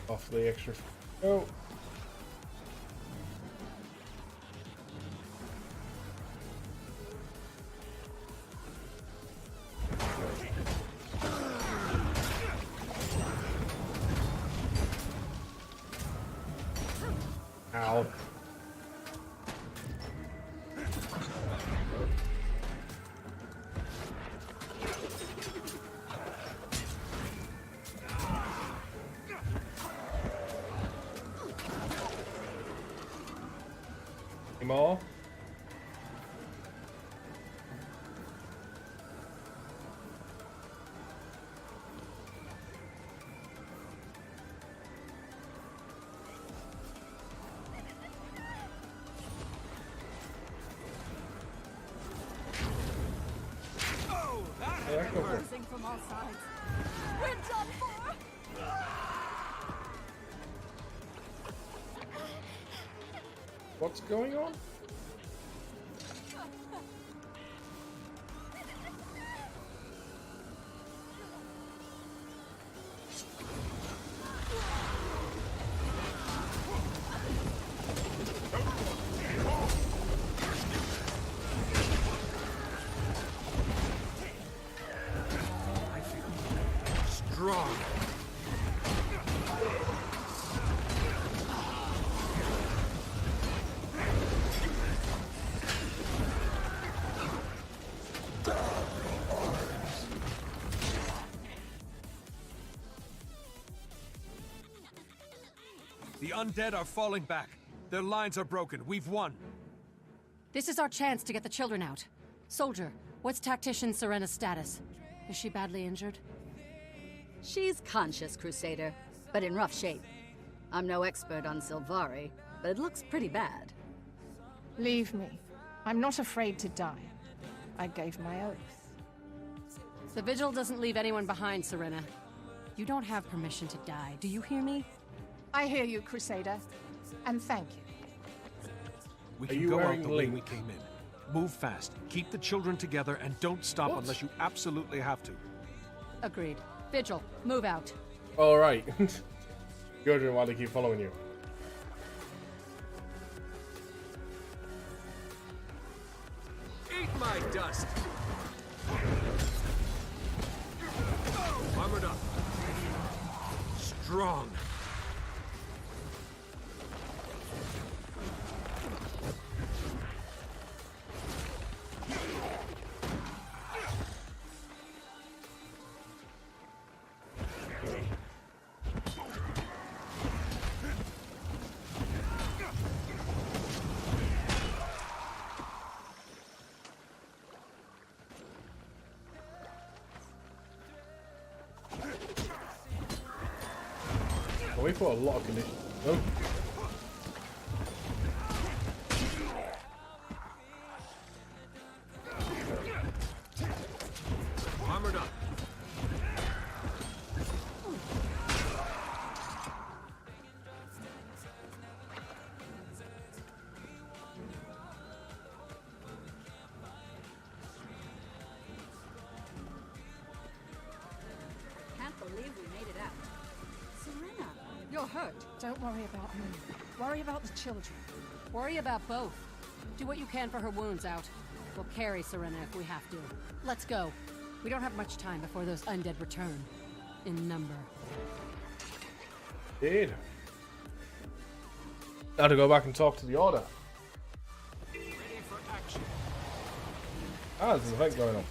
Off the extra. Oh. Ow. Any more? Yeah, go for it.
Bursting from all sides. We're done for!
What's going on?
Strong. The undead are falling back. Their lines are broken. We've won.
This is our chance to get the children out. Soldier, what's Tactician Serena's status? Is she badly injured?
She's conscious, Crusader, but in rough shape. I'm no expert on Sylvari, but it looks pretty bad.
Leave me. I'm not afraid to die. I gave my oath.
The Vigil doesn't leave anyone behind, Serena. You don't have permission to die, do you hear me?
I hear you, Crusader. And thank you.
We
Are
can
you
go out
wearing
the way we
Link?
came in. Move fast. Keep the children together and don't stop
What?
unless you absolutely have to.
Agreed. Vigil, move out.
All right. You're wondering why they keep following you.
Eat my dust! Armored up.
Strong.
Well, we put a lot of conditions. Oh.
Armored up.
Can't believe we made it out. Serena, you're hurt.
Don't worry about me. Worry about the children.
Worry about both. Do what you can for her wounds out. We'll carry Serena if we have to. Let's go. We don't have much time before those undead return. In number.
Did. Now to go back and talk to the Order.
Ready for action.
Ah, there's an event going on.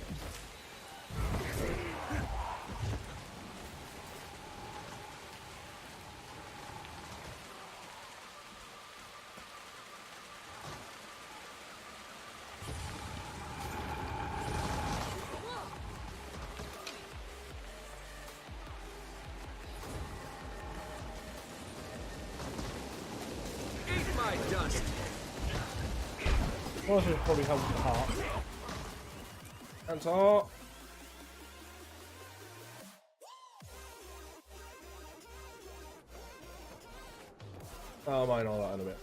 Goodbye, dust.
Also, probably help with the heart. And heart. I'll mine all that in a bit.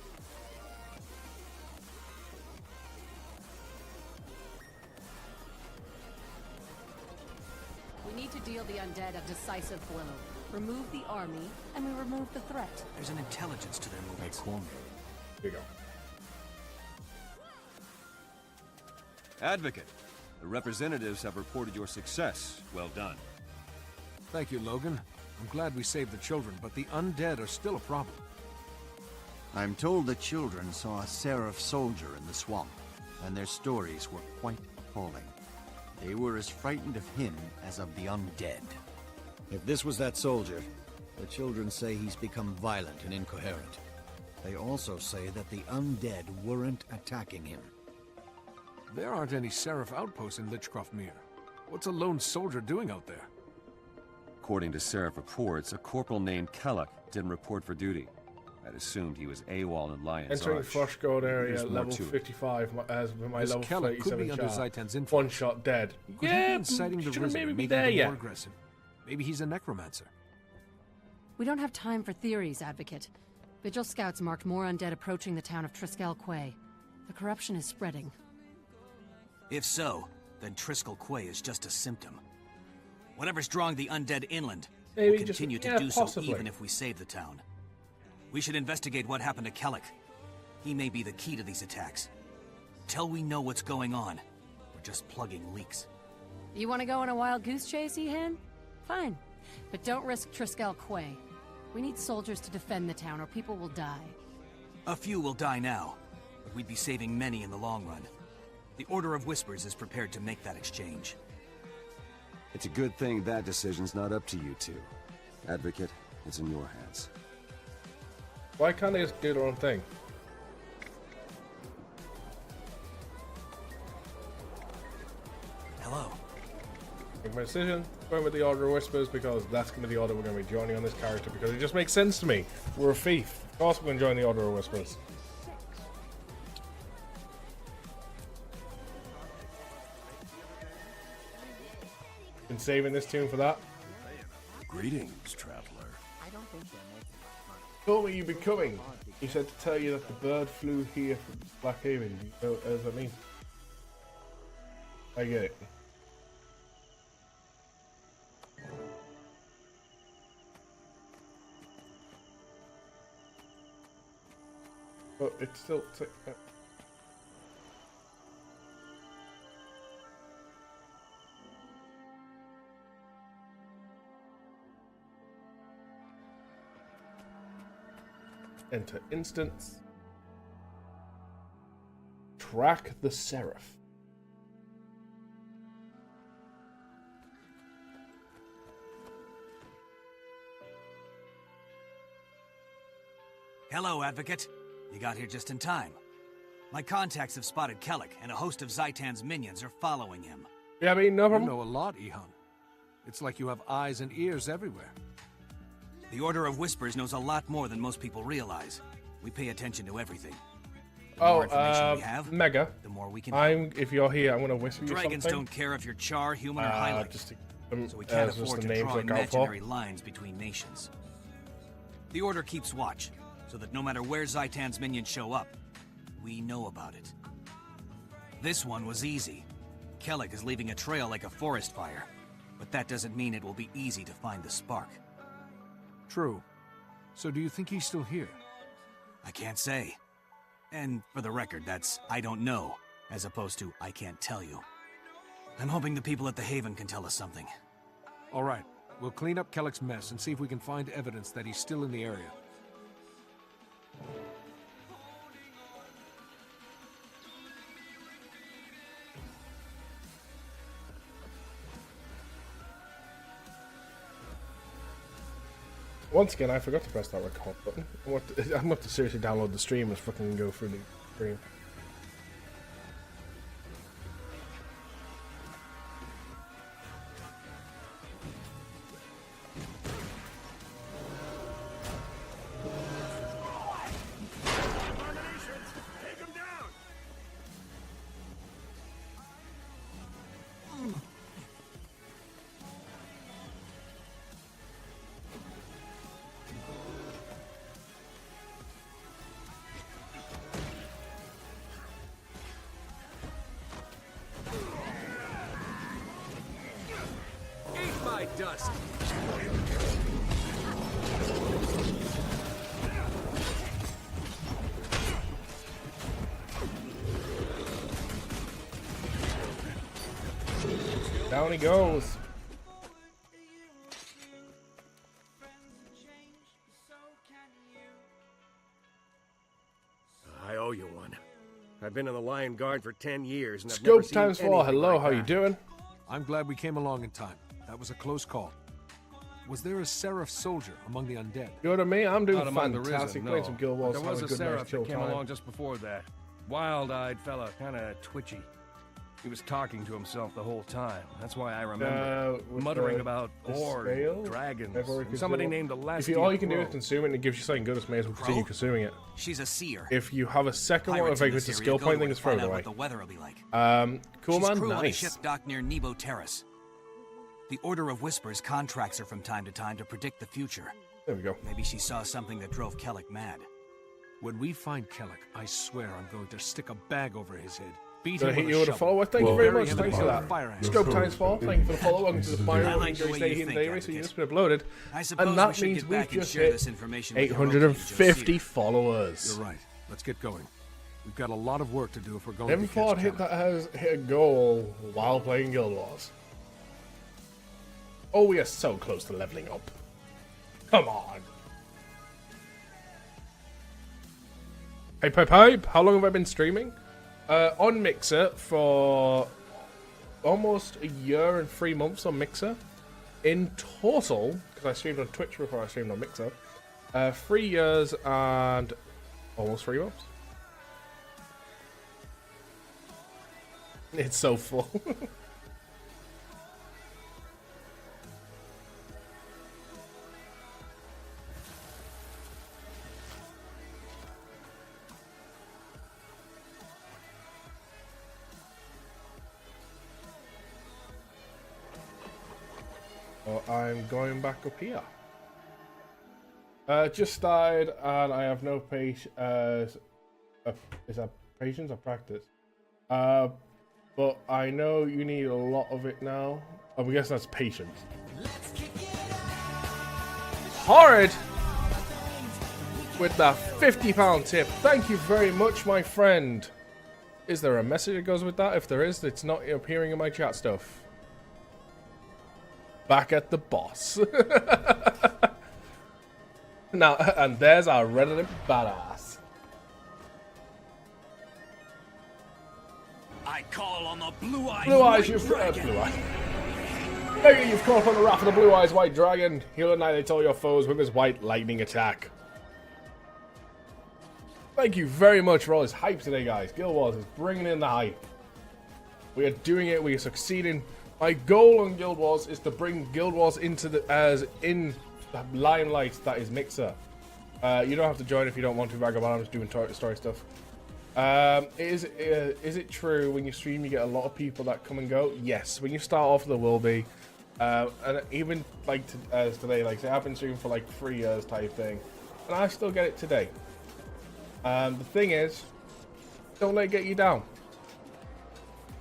We need to deal the undead a decisive blow. Remove the army, and we remove the threat.
There's an intelligence to their movements.
Here you go.
Advocate, the representatives have reported your success. Well done.
Thank you, Logan. I'm glad we saved the children, but the undead are still a problem.
I'm told the children saw a Seraph soldier in the swamp, and their stories were quite appalling. They were as frightened of him as of the undead. If this was that soldier, the children say he's become violent and incoherent. They also say that the undead weren't attacking him.
There aren't any Seraph outposts in Lichcroft Mere. What's a lone soldier doing out there?
According to Seraph reports, a corporal named Kellock didn't report for duty. I'd assumed he was AWOL in Lion's
Entering
Arch.
Flush Gold area,
There's more
level
to it.
55, as with my
This
level
Kellock could
37
be under
chart.
Zaitan's influence.
One shot dead.
Could he be
Yeah,
inciting the
shouldn't
Risen,
maybe be
making
there
them
yet.
more aggressive? Maybe he's a necromancer.
We don't have time for theories, Advocate. Vigil scouts marked more undead approaching the town of Triskel Quay. The corruption is spreading.
If so, then Triskel Quay is just a symptom. Whatever's drawing the undead inland
Maybe
will
just-
continue to
yeah,
do
possibly.
so even if we save the town. We should investigate what happened to Kellic. He may be the key to these attacks. Till we know what's going on, we're just plugging leaks.
You want to go on a wild goose chase, Ehan? Fine. But don't risk Triskel Quay. We need soldiers to defend the town or people will die.
A few will die now, but we'd be saving many in the long run. The Order of Whispers is prepared to make that exchange.
It's a good thing that decision's not up to you two. Advocate, it's in your hands.
Why can't they just do their own thing?
Hello.
Make my decision. Going with the Order of Whispers because that's going to be the order we're going to be joining on this character because it just makes sense to me. We're a thief. Of course we're going to join the Order of Whispers. Been saving this tune for that.
Greetings, traveler.
Told me you'd be coming. He said to tell you that the bird flew here from Black Haven. Do you know what does that mean? I get it. But it's still... Enter instance. Track the Seraph.
Hello, Advocate. You got here just in time. My contacts have spotted Kellic, and a host of Zaitan's minions are following him.
Yeah, I mean, no
You
problem.
know a lot, Ehan. It's like you have eyes and ears everywhere.
The Order of Whispers knows a lot more than most people realize. We pay attention to everything. The more information we have,
Mega.
the more we can.
If you're here, I'm gonna whisper you
Dragons
something.
don't care if you're Char, human, or Hylic. So we can't
just
afford
the
to
names
draw
look out for.
imaginary lines between nations. The Order keeps watch, so that no matter where Zaitan's minions show up, we know about it. This one was easy. Kellic is leaving a trail like a forest fire, but that doesn't mean it will be easy to find the spark.
True. So do you think he's still here?
I can't say. And for the record, that's I don't know, as opposed to I can't tell you. I'm hoping the people at the Haven can tell us something.
All right. We'll clean up Kellic's mess and see if we can find evidence that he's still in the area.
Once again, I forgot to press that record button. I'm going to seriously download the stream and fucking go through the stream. Down he goes.
I owe you one. I've been in the Lion Guard for 10 years, and I've never
Scope
seen
times 4.
anything
Hello,
like
how you
that.
doing?
I'm glad we came along in time. That was a close call. Was there a Seraph soldier among the undead?
You know what I mean? I'm doing
Not among the
fantastic.
Risen,
Playing
no.
some Guild
But
Wars.
there was
having
a
good, nice,
Seraph
chill
that came
time.
along just before that. Wild-eyed fella, kind of twitchy. He was talking to himself the whole time. That's why I remember.
With
Muttering
the
about
scale,
ores, dragons,
everyone
and
can
somebody
do it.
named
If
Elastia
you, all you can do
Crow.
is consume it and it gives you something good, may as well continue consuming it.
She's a seer.
If you have a second one,
Pirates
if
in
it's a
this
skill
area go
point
to
thing,
it
it's
to find
thrown
out
away.
what the weather will be like.
Cool
She's
man,
crew on a
nice.
ship docked near Nebo Terrace. The Order of Whispers contracts her from time to time to predict the future.
There we go.
Maybe she saw something that drove Kellic mad.
When we find Kellic, I swear I'm going to stick a bag over his head. Beat
Gonna
him
hit
with
you
a
with a
shovel.
follower. Thank you very much.
Bury him
Thanks
in
for
a
that.
fire ant.
Scope times 4. Thank you for the follow. Welcome to the
I
Fire
like the way you
Hidden
think,
Diary. So you
Advocate.
just been uploaded.
I suppose
And that
we should
means
get
we've
back and
just
share
hit
this information with Hiroki and
850
Joseph.
followers.
You're right. Let's get going. We've got a lot of work to do if we're going
Never
to
thought
catch Kellic.
has hit a goal while playing Guild Wars. Oh, we are so close to leveling up. Come on. Hey, Pipe. How long have I been streaming? On Mixer for almost a year and 3 months on Mixer. In total, because I streamed on Twitch before I streamed on Mixer, 3 years and almost 3 months. It's so full. Well, I'm going back up here. Just started, and I have no patience. Is that patience or practice? But I know you need a lot of it now. I guess that's patience. Horrid! With that £50 tip. Thank you very much, my friend. Is there a message that goes with that? If there is, it's not appearing in my chat stuff. Back at the boss. Now, and there's our resident badass.
I call on the Blue Eyes.
Blue Eyes, you've Blue Eyes. Maybe you've caught upon the wrath of the Blue Eyes White Dragon. He'll annihilate all your foes with his white lightning attack. Thank you very much for all this hype today, guys. Guild Wars is bringing in the hype. We are doing it. We are succeeding. My goal on Guild Wars is to bring Guild Wars into the the limelight that is Mixer. You don't have to join if you don't want to, Vagabond. I'm just doing story stuff. Is it true when you stream you get a lot of people that come and go? Yes, when you start off there will be, and even like today, like say I've been streaming for like 3 years type thing, and I still get it today. The thing is, don't let it get you down.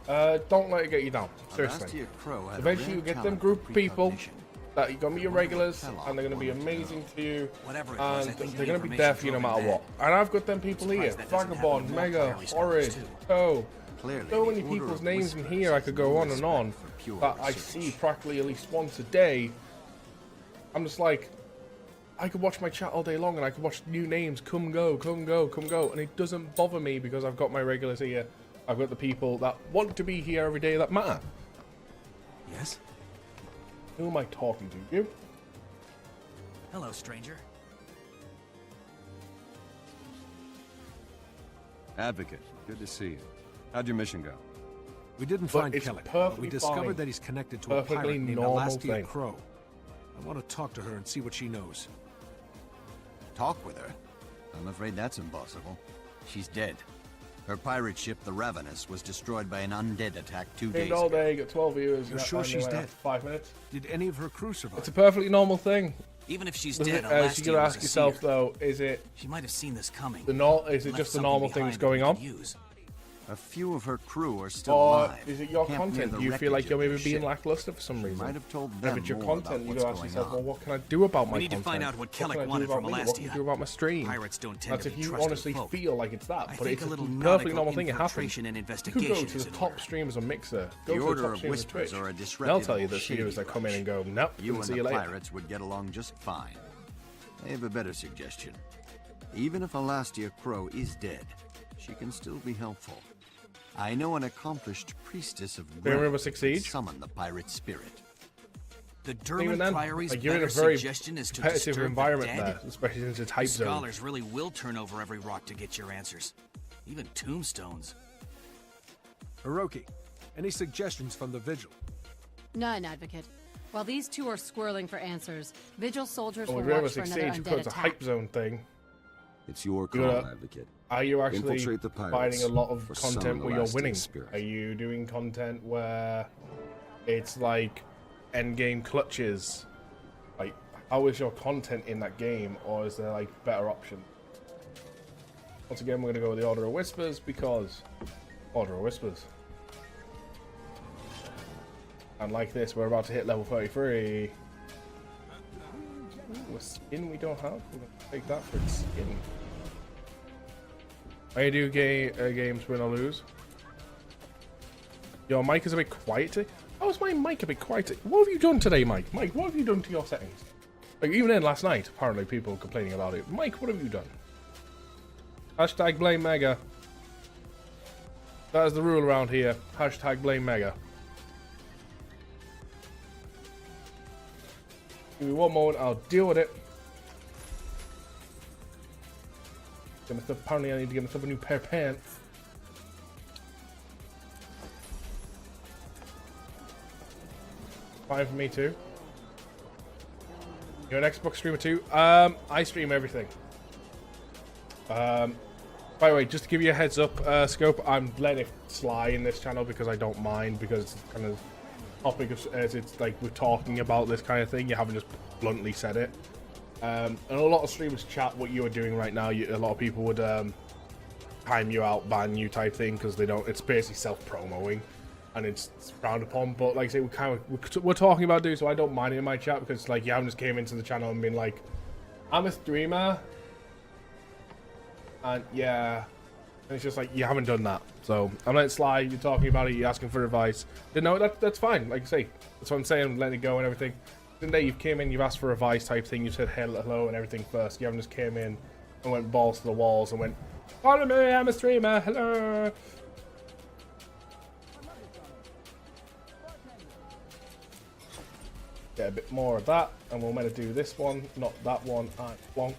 Don't let it get you down. Seriously. Eventually you get them group of people that you're gonna be your regulars, and they're gonna be amazing to you, and they're gonna be there for you no matter what. And I've got them people here: Vagabond, Mega, Horrid, So many people's names in here I could go on and on that I see practically at least once a day. I'm just like, I could watch my chat all day long, and I could watch new names come go, and it doesn't bother me because I've got my regulars here. I've got the people that want to be here every day that matter.
Yes?
Who am I talking to? You?
Hello, stranger.
Advocate, good to see you. How'd your mission go?
We didn't find Kellic, but we discovered that he's connected to a pirate named Elastia Crow. I want to talk to her and see what she knows.
Talk with her? I'm afraid that's impossible. She's dead. Her pirate ship, the Ravenous, was destroyed by an undead attack 2 days
all
ago.
day, got 12 viewers.
You're sure she's dead?
5 minutes.
Did any of her crew survive?
It's a perfectly normal thing.
Even if she's
Doesn't
dead,
it,
Elastia
you gotta
was
ask
a
yourself
seer.
though: is it?
She might have seen this coming.
Is it
Left
just the
something
normal thing
behind
that's
that
going
we
on?
could use.
A few of her crew are still
Or
alive.
is it your
camped near
content?
the
Do you feel like
wreckage
you're
of
maybe
their
being
ship.
lackluster for some
She
reason?
might have told
And
them
if it's your
more about
content, you
what's
gotta ask
going
yourself,
on.
well, what can I do about my
We need
content?
to find out what
What can
Kellic
I do
wanted
about
from
me? What can I
Alastia.
do about my stream?
Pirates don't tend
That's
to
if
be
you
trusted
honestly
folk.
feel like it's that,
I
but
think
it's
a
a
little
perfectly
nautical
normal thing. It happens.
infiltration and
You
investigation
could go to
is
the
in
top
order.
streamers on Mixer.
The
Go to the
Order
top
of
streamers on
Whispers
Twitch.
are a
They'll
disreputable,
tell you the
shady
streamers that come in
bunch.
and go, nope,
You and
see
the
you later.
pirates would get along just fine. I have a better suggestion. Even if Alastia Crow is dead, she can still be helpful. I know an accomplished priestess of
Do you remember
Grelin
Six
who can
Siege?
summon the pirate spirit.
The
Even
Durman
then,
Priory's
like, you're in a
better
very
suggestion is to
competitive
disturb
environment
the dead?
there, especially since it's hype zone.
Scholars really will turn over every rock to get your answers. Even tombstones.
Hiroki, any suggestions from the Vigil?
None, Advocate. While these two are squirreling for answers, Vigil soldiers
Oh,
will
we remember
watch for
Six
another
Siege
undead
because it's a
attack.
hype zone thing.
It's your
You're
call,
gonna-
Advocate.
Are you actually
Infiltrate the pirates
finding a lot of
or
content
summon
where you're
Alastia's
winning?
spirit.
Are you doing content where it's like endgame clutches? Like, how is your content in that game, or is there like better options? Once again, we're gonna go with the Order of Whispers because Order of Whispers. And like this, we're about to hit level 33. Ooh, a skin we don't have. We're gonna take that for its skin. I do games win or lose. Your mic is a bit quiet today. How is my mic a bit quiet today? What have you done today, Mike? Mike, what have you done to your settings? Like, even in last night, apparently people complaining about it. Mike, what have you done? Hashtag blame Mega. That is the rule around here. Hashtag blame Mega. Give me one moment, I'll deal with it. Apparently I need to get myself a new pair of pants. Fine for me too. You're an Xbox streamer too? I stream everything. By the way, just to give you a heads up, Scope, I'm letting it slide in this channel because I don't mind, because it's kind of topic of, as it's like we're talking about this kind of thing, you haven't just bluntly said it. And a lot of streamers chat what you are doing right now. A lot of people would time you out, ban you type thing, because they don't. It's basically self-promoing, and it's frowned upon. But like I say, we're talking about doing so. I don't mind it in my chat because like you haven't just came into the channel and been like, I'm a streamer, and yeah, and it's just like you haven't done that. So I'm letting it slide. You're talking about it. You're asking for advice. No, that's fine. Like I say, that's what I'm saying. I'm letting it go and everything. Today you've came in, you've asked for advice type thing, you said hello and everything first. You haven't just came in and went balls to the walls and went, follow me, I'm a streamer, hello. Get a bit more of that, and we're meant to do this one, not that one. I plonk.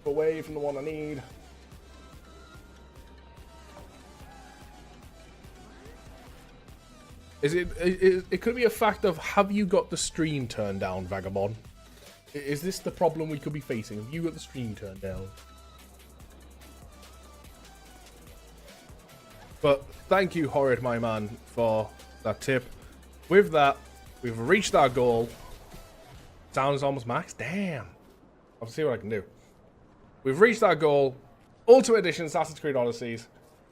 Away from the one I need. It could be a fact of, have you got the stream turned down, Vagabond? Is this the problem we could be facing? Have you got the stream turned down? But thank you, Horrid, my man, for that tip. With that, we've reached our goal. Sound is almost max. Damn. I'll see what I can do. We've reached our goal. Ultimate Edition Assassin's Creed Odysseys.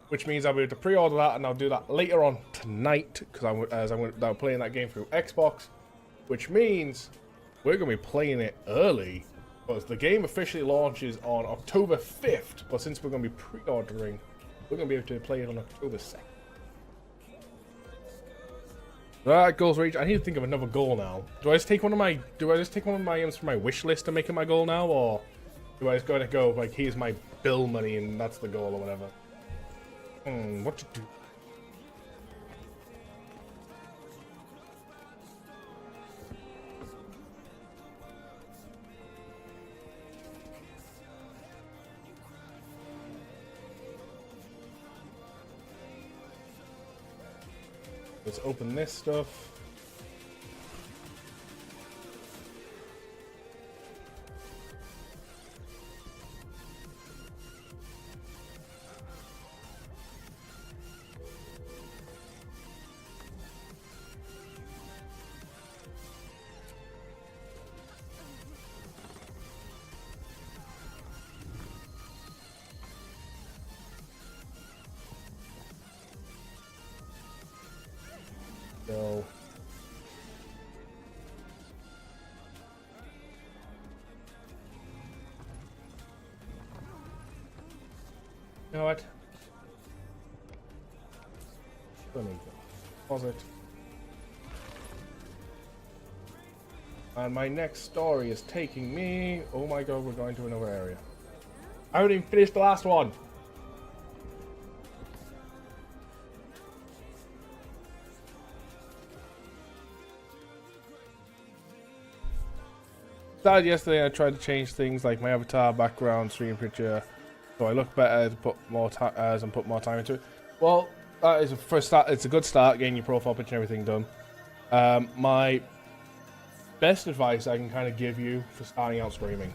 Which means I'll be able to pre-order that, and I'll do that later on tonight, because I'm playing that game through Xbox. Which means we're going to be playing it early, because the game officially launches on October 5th. But since we're going to be pre-ordering, we're going to be able to play it on October 2nd. Alright, goals reached. I need to think of another goal now. Do I just take one of my items from my wish list and make it my goal now, or do I just go like, here's my bill money and that's the goal or whatever? What to do? Let's open this stuff. You know what? Let me pause it. And my next story is taking me... Oh my god, we're going to another area. I haven't even finished the last one. Started yesterday. I tried to change things like my avatar, background, screen picture, so I look better, to put more and put more time into it. Well, that is a first start. It's a good start getting your profile picture and everything done. My best advice I can kind of give you for starting out streaming: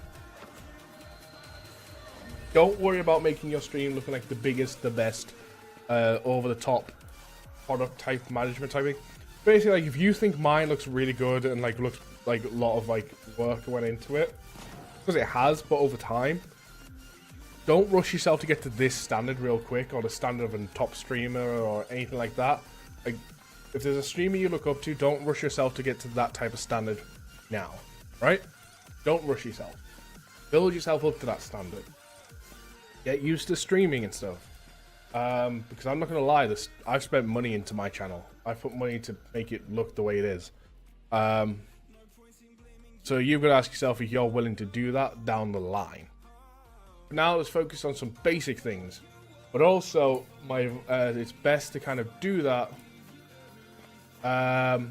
don't worry about making your stream looking like the biggest, the best, over the top product type management type thing. Basically, like if you think mine looks really good and like looks like a lot of like work went into it, because it has, but over time, don't rush yourself to get to this standard real quick, or the standard of a top streamer or anything like that. Like if there's a streamer you look up to, don't rush yourself to get to that type of standard now, right? Don't rush yourself. Build yourself up to that standard. Get used to streaming and stuff. Because I'm not gonna lie, I've spent money into my channel. I've put money to make it look the way it is. So you've got to ask yourself if you're willing to do that down the line. Now let's focus on some basic things. But also, it's best to kind of do that. I'm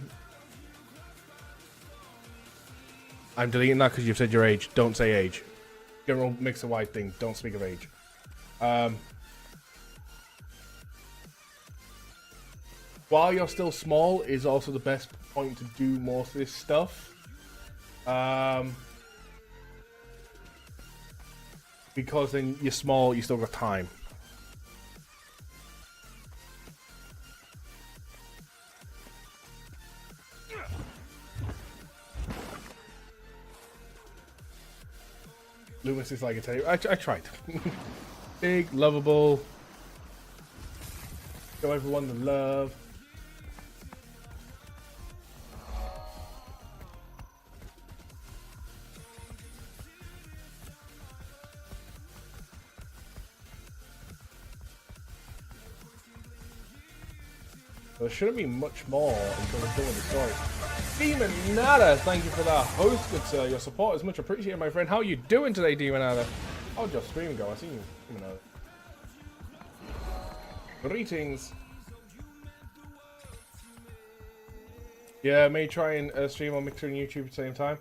deleting that because you've said your age. Don't say age. General mix of white thing. Don't speak of age. While you're still small is also the best point to do most of this stuff. Because then you're small, you still got time. Lumus is like a teddy. I tried. Big, lovable. Show everyone the love. There shouldn't be much more until we're done with the story. Demonada, thank you for that host, good sir. Your support is much appreciated, my friend. How are you doing today, Demonada? How'd your stream go? I see you, Demonada. Greetings. Yeah, may try and stream on Mixer and YouTube at the same time.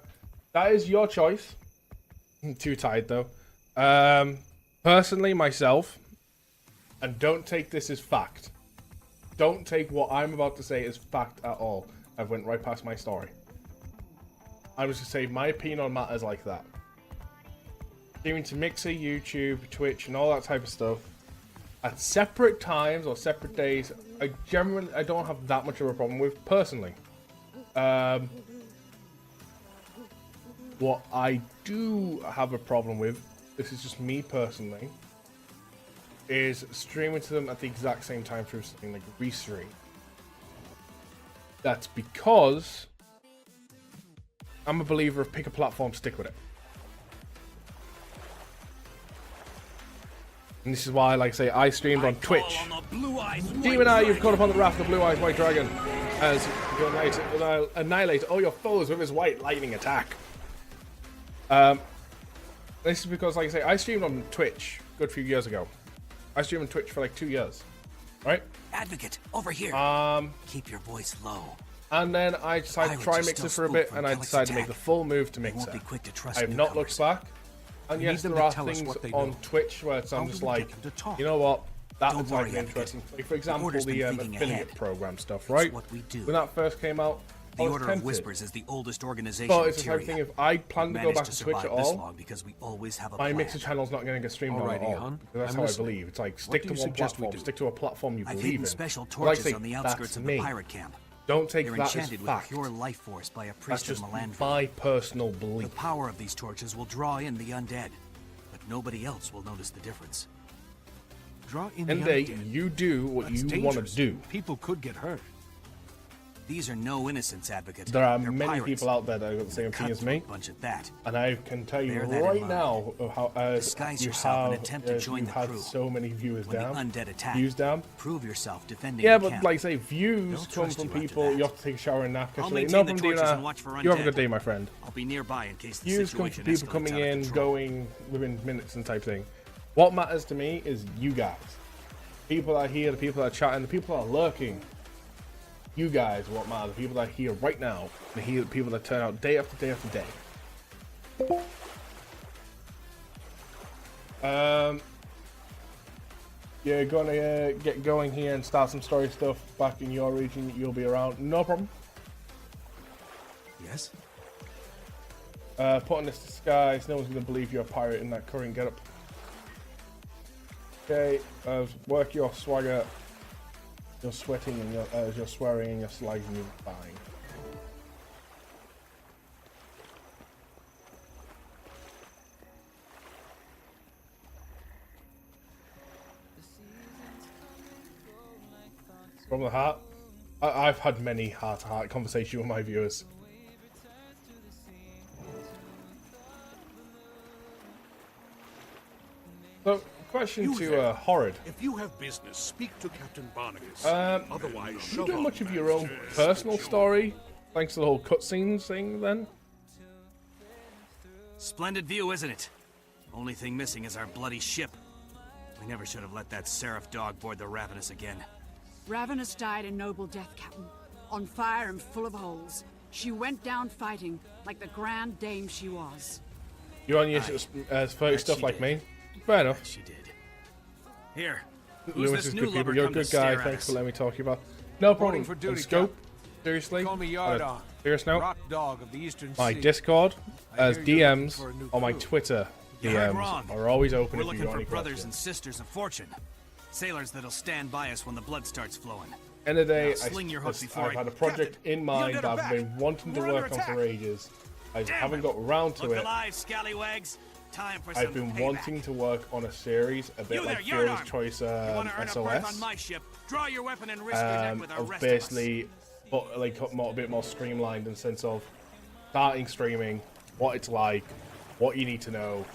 That is your choice. I'm too tired though. Personally, myself, and don't take this as fact. Don't take what I'm about to say as fact at all. I've went right past my story. I was to say my opinion on matters like that. Streaming to Mixer, YouTube, Twitch, and all that type of stuff at separate times or separate days, I don't have that much of a problem with personally. What I do have a problem with, this is just me personally, is streaming to them at the exact same time through something like Restream. That's because I'm a believer of pick a platform, stick with it. And this is why, like I say, I streamed on Twitch. Demon Eye, you've caught upon the wrath of the Blue Eyes White Dragon as you annihilate all your foes with his white lightning attack. This is because, like I say, I streamed on Twitch a good few years ago. I streamed on Twitch for like 2 years, right?
Advocate, over here. Keep your voice low.
And then I decided to try Mixer for a bit, and I decided to make the full move to Mixer. I have not looked back. And yes, there are things on Twitch where I'm just like, you know what? That looks like interesting. Like, for example, the affiliate program stuff, right? When that first came out,
the Order of Whispers is the oldest organization.
But it's the same thing. If I plan to go back to Twitch at all,
because we always have a
my Mixer channel's not going to get streamed on at all. That's how I believe. It's like stick to one platform, stick to a platform you believe in.
Special torches on the outskirts of the pirate camp.
Don't take that as fact.
Pure life force by a priest
That's
of
just
Melandria.
my personal belief.
The power of these torches will draw in the undead, but nobody else will notice the difference.
Draw in
And
the undead.
you do what
That's
you want to
dangerous.
do.
People could get hurt.
These are no innocence advocates.
There are
They're
many
pirates.
people out there that have got the same opinion as me.
Bunch at that.
And I can tell you
Bear that in
right
mind.
now how
Disguise
you
yourself and
have
attempt to join
you
the
had
crew.
so many viewers
When
down.
the undead attack,
Views down.
Prove yourself defending
Yeah,
the
but
camp.
like say views
They'll
come
trust
from
you after
people
that.
you have to take a shower and nap.
I'll
Actually,
maintain
no
the
problem,
torches
Dina.
and watch for
You have a
undead.
good day, my friend.
I'll be nearby in case the
Views come from
situation
people
escalates
coming
out of
in,
control.
going within minutes and type thing. What matters to me is you guys. People that are here, the people that are chatting, the people that are lurking. You guys, what matter? The people that are here right now, the people that turn out day after day after day. You're gonna get going here and start some story stuff back in your region. You'll be around, no problem.
Yes?
Put on this disguise. No one's gonna believe you're a pirate in that current getup. Okay, work your swagger. You're sweating and you're swearing and you're slagging. You're fine. From the heart, I've had many heart-to-heart conversations with my viewers. So, question to Horrid.
If you have business, speak to Captain Barnabas.
Otherwise, you do much of your own personal story, thanks to the whole cutscenes thing. Then,
Splendid view, isn't it? Only thing missing is our bloody ship. We never should have let that Seraph dog board the Ravenous again.
Ravenous died a noble death, Captain. On fire and full of holes. She went down fighting, like the grand dame she was.
you're on your photo stuff like me. Fair enough.
She did. Here. Who's
Lewis
this
is
new
good people.
lover
You're a
come to
good guy.
stare at
Thanks
us?
for letting me talk to you about. No problem.
Reporting for duty,
And Scope.
Cap.
Seriously.
Call me
On a
Yardon.
serious note.
Rock dog of the Eastern
My
Sea.
Discord,
I
as
hear you're looking
DMs,
for a new
or my
crew.
Twitter
You heard
DMs
wrong.
are always open
We're
if you
looking
got
for
any
brothers
questions.
and sisters of fortune. Sailors that'll stand by us when the blood starts flowing.
End of the day,
Now, sling your hook before
I've had a project in mind that I've been wanting to work on for ages. I haven't got round to
Look
it.
alive, scallywags. Time for
I've
some
been
payback.
wanting to work on a series, a bit
You
like
there,
Fearless
Yardarm.
Choice
You want to earn a berth on
SOS.
my ship? Draw your weapon and risk your neck with the
Of
rest of us.
basically, but like a bit more streamlined in the sense of starting streaming, what it's like, what you need to know,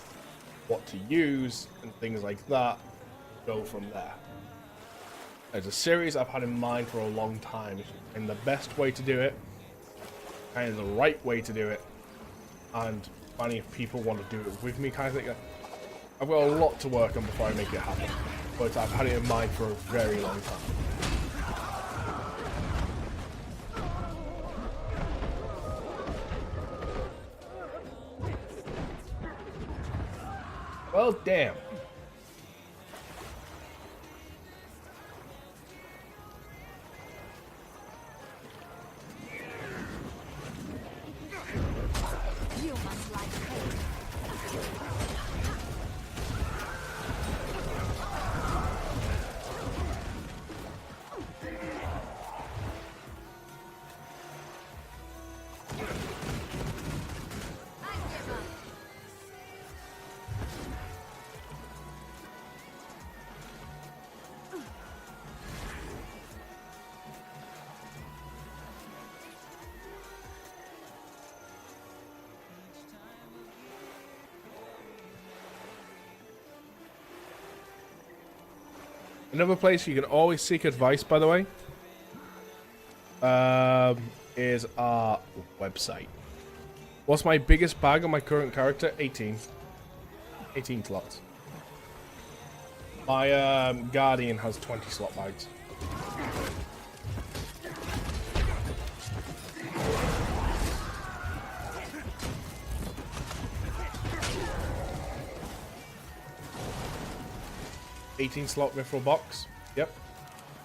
what to use, and things like that. Go from there. It's a series I've had in mind for a long time, and the best way to do it, and the right way to do it, and finding if people want to do it with me, kind of thing. I've got a lot to work on before I make it happen, but I've had it in mind for a very long time. Well, damn.
You must like pain.
Another place you can always seek advice, by the way, is our website. What's my biggest bag on my current character? 18. 18 slots. My Guardian has 20 slot bags. $18 mithril box. Yep.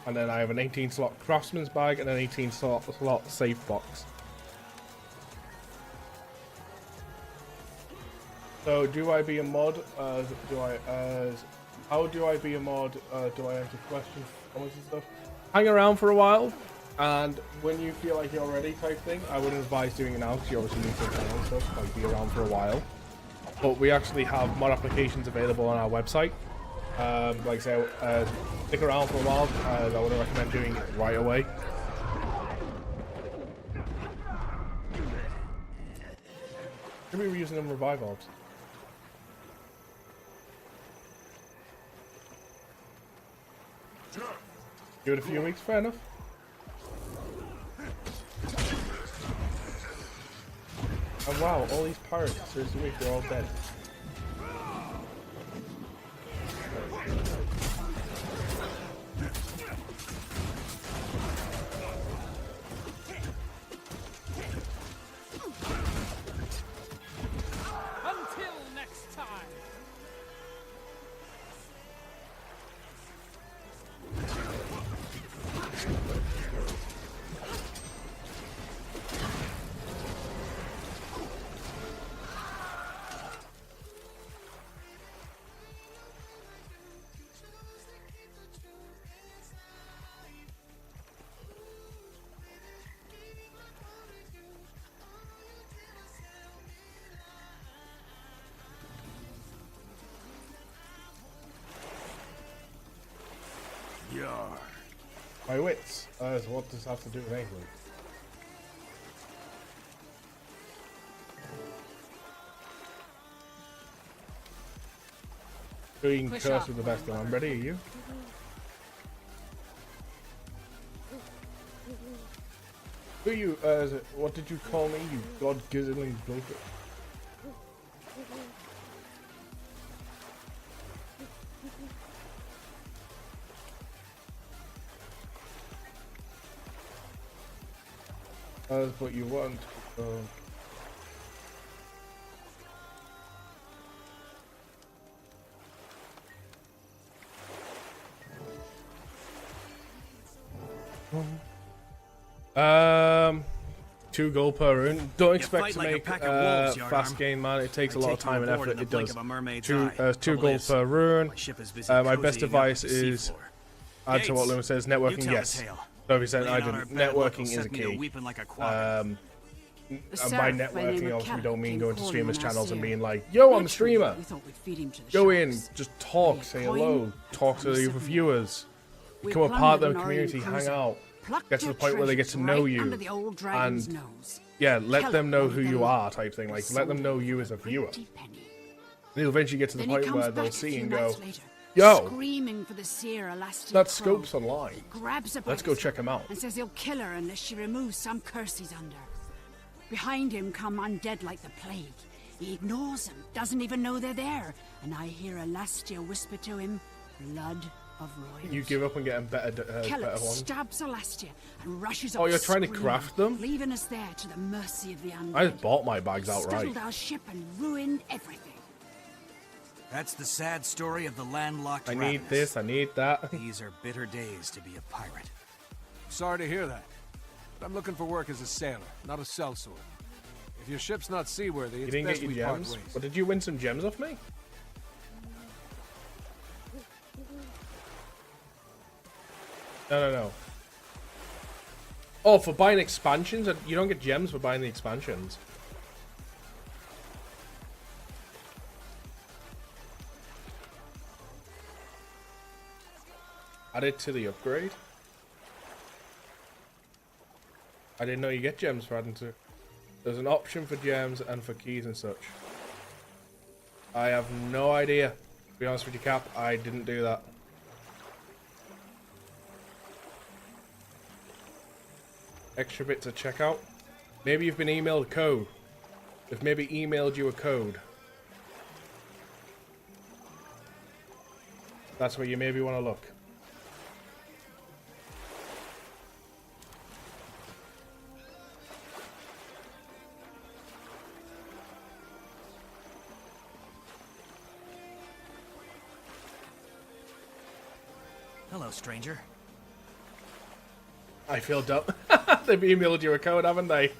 And then I have an 18 slot craftsman's bag and an 18 slot safe box. So do I be a mod? How do I be a mod? Do I answer questions, comments and stuff? Hang around for a while, and when you feel like you're ready type thing, I wouldn't advise doing it now because you obviously need to channel and stuff, like be around for a while. But we actually have mod applications available on our website. Like I say, stick around for a while, I wouldn't recommend doing it right away. Maybe we're using them revive orbs. Give it a few weeks, fair enough. And wow, all these pirates, seriously, they're all dead.
Until next time.
Yar.
My wits. So what does this have to do with anything? So you can
Push
curse
up.
with the best of them. I'm ready, are you? Who are you, what did you call me, you god-gizzling bullshit? But you want, $2 gold per rune. Don't expect to make fast gain, man. It takes a lot of time and effort. It does. Two gold per rune. My best advice is add to what Lumus says. Networking, yes. So if he said I didn't, networking is a key. And by networking, obviously, we don't mean going to streamers' channels and being like, "Yo, I'm a streamer." Go in, just talk, say hello, talk to the other viewers, become a part of the community, hang out. Get to the point where they get to know you, and yeah, let them know who you are, type thing. Like, let them know you as a viewer. They'll eventually get to the point where they'll see and go, "Yo, that Scope's online. Let's go check him out."
And says he'll kill her unless she removes some curse he's under. Behind him come undead like the plague. He ignores them, doesn't even know they're there. And I hear Alastia whisper to him, "Blood of royals."
You give up and get better ones.
Stabs Alastia and rushes
Oh,
off
you're trying to
screaming,
craft them?
leaving us there to the mercy of the undead.
I just bought my bags outright.
Scuttled our ship and ruined everything.
That's the sad story of the landlocked
I need
ravenous.
this, I need that.
These are bitter days to be a pirate.
Sorry to hear that. But I'm looking for work as a sailor, not a sellsword. If your ship's not seaworthy,
You
it's
didn't
best
get
we
your
part
gems?
ways.
But did you win some gems off me? No. Oh, for buying expansions? You don't get gems for buying the expansions. Add it to the upgrade? I didn't know you get gems for adding to... There's an option for gems and for keys and such. I have no idea. To be honest with you, Cap, I didn't do that. Extra bit to check out. Maybe you've been emailed a code. They've maybe emailed you a code. That's where you maybe want to look.
Hello, stranger.
I feel dumb. They've emailed you a code, haven't they?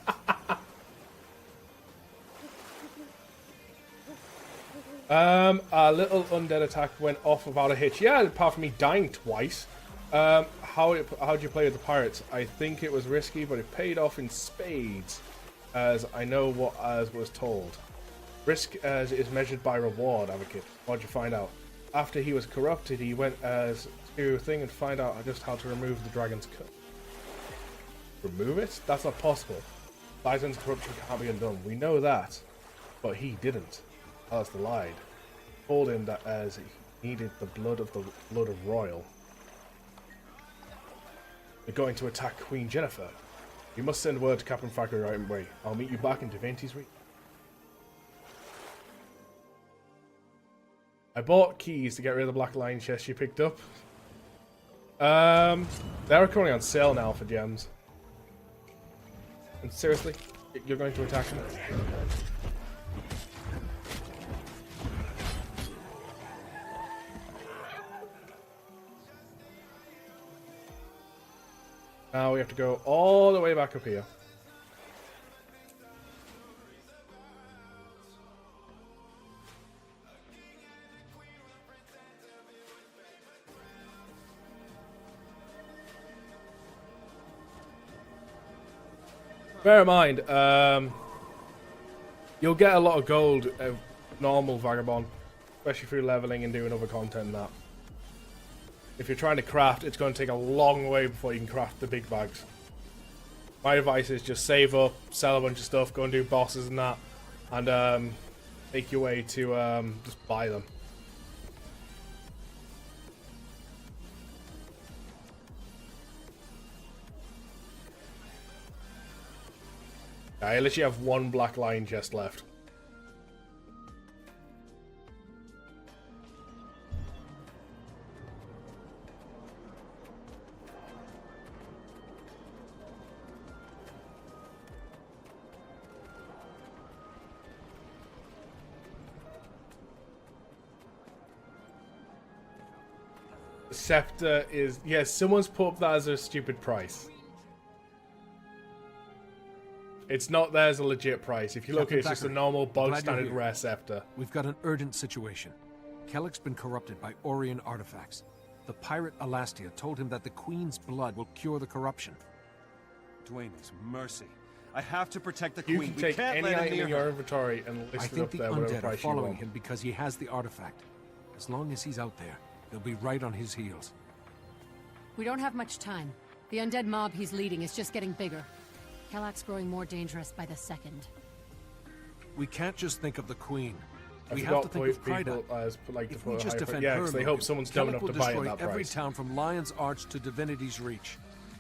A little undead attack went off without a hitch. Yeah, apart from me dying twice. How'd you play with the pirates? I think it was risky, but it paid off in spades, as I know what as was told. Risk as is measured by reward, Advocate. What'd you find out? After he was corrupted, he went as to a thing and find out just how to remove the dragon's cut. Remove it? That's not possible. Lysan's corruption can't be undone. We know that. But he didn't. Alistair lied. Told him that as he needed the blood of Royal. They're going to attack Queen Jennifer. You must send word to Captain Thackeray right away. I'll meet you back in Divinity's Reach. I bought keys to get rid of the black line chest you picked up. They're currently on sale now for gems. And seriously, you're going to attack them? Now we have to go all the way back up here. Bear in mind, you'll get a lot of gold of normal Vagabond, especially through leveling and doing other content and that. If you're trying to craft, it's going to take a long way before you can craft the big bags. My advice is just save up, sell a bunch of stuff, go and do bosses and that, and make your way to just buy them. I literally have one black lion chest left. Scepter is... yes, someone's put up that as a stupid price. It's not there as a legit price. If you look at it, it's just a normal bog standard rare scepter.
We've got an urgent situation. Kellick's been corrupted by Orion artifacts. The pirate Alastia told him that the Queen's blood will cure the corruption.
Dwayne's mercy. I have to protect the
You
Queen.
can take any item in your inventory and
I
list it
think
up
the
there, whatever
undead are
price you
following
want.
him because he has the artifact. As long as he's out there, they'll be right on his heels.
We don't have much time. The undead mob he's leading is just getting bigger. Kellock's growing more dangerous by the second.
We can't just think of the Queen.
I
We
forgot
have to think of
people
Prida.
like to
If
put
we
a
just
higher
defend
yeah,
her,
because they hope someone's dumb enough to buy it at that
every
price.
town from Lion's Arch to Divinity's Reach.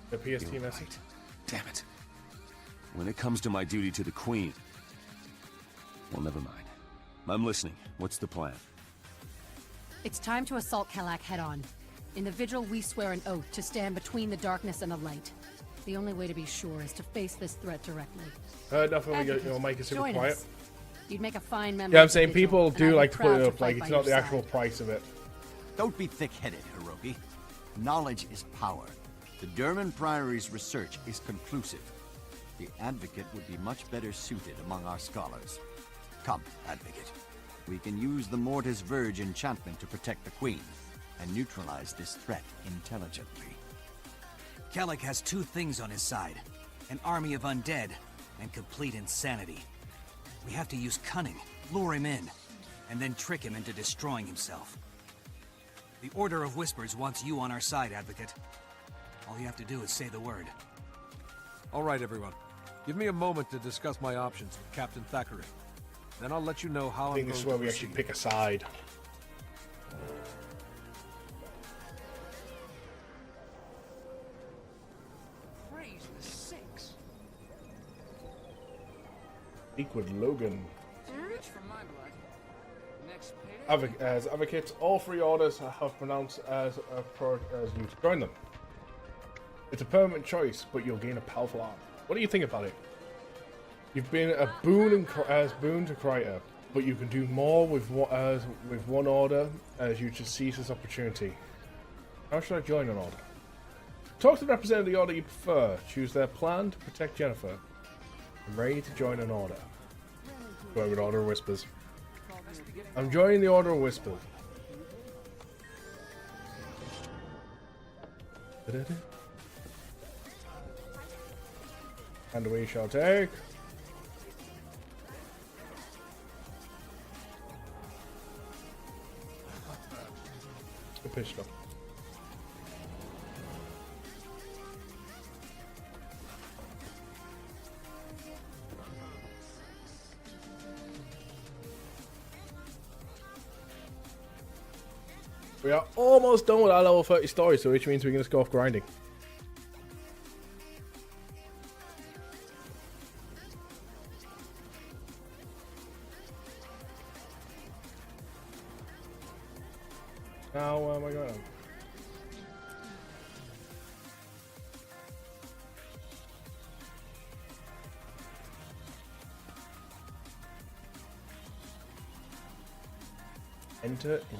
The PST message.
Damn it. When it comes to my duty to the Queen... well, never mind. I'm listening. What's the plan?
It's time to assault Kellock head-on. In the Vigil, we swear an oath to stand between the darkness and the light. The only way to be sure is to face this threat directly.
Nothing we get, make it super
Join
quiet.
us. You'd make a fine member.
Yeah, I'm
of the
saying
Vigil,
people
and
do
I'd be
like to put
proud
it up,
fight
like
by
it's not
your
the actual
side.
price of it.
Don't be thick-headed, Hiroki. Knowledge is power. The Durman Priory's research is conclusive. The Advocate would be much better suited among our scholars. Come, Advocate. We can use the Mortis Verge enchantment to protect the Queen and neutralize this threat intelligently.
Kellick has two things on his side. An army of undead and complete insanity. We have to use cunning, lure him in, and then trick him into destroying himself. The Order of Whispers wants you on our side, Advocate. All you have to do is say the word.
All right, everyone. Give me a moment to discuss my options with Captain Thackeray. Then I'll let you know how
I think
I'm
this is
going
where
to
we
proceed.
actually pick a side.
Praise the six.
Speak with Logan.
Rich from my blood. Next payday.
As advocates, all three orders have pronounced as you to join them. It's a permanent choice, but you'll gain a powerful arm. What do you think about it? You've been a boon to Kryta, but you can do more with one order as you just seize this opportunity. How should I join an order? Talk to the representative of the order you prefer. Choose their plan to protect Jennifer. I'm ready to join an order. Join with Order of Whispers. I'm joining the Order of Whispers. And we shall take... the pistol. We are almost done with our level 30 story, so which means we can just go off grinding. Now, where am I going? Enter in.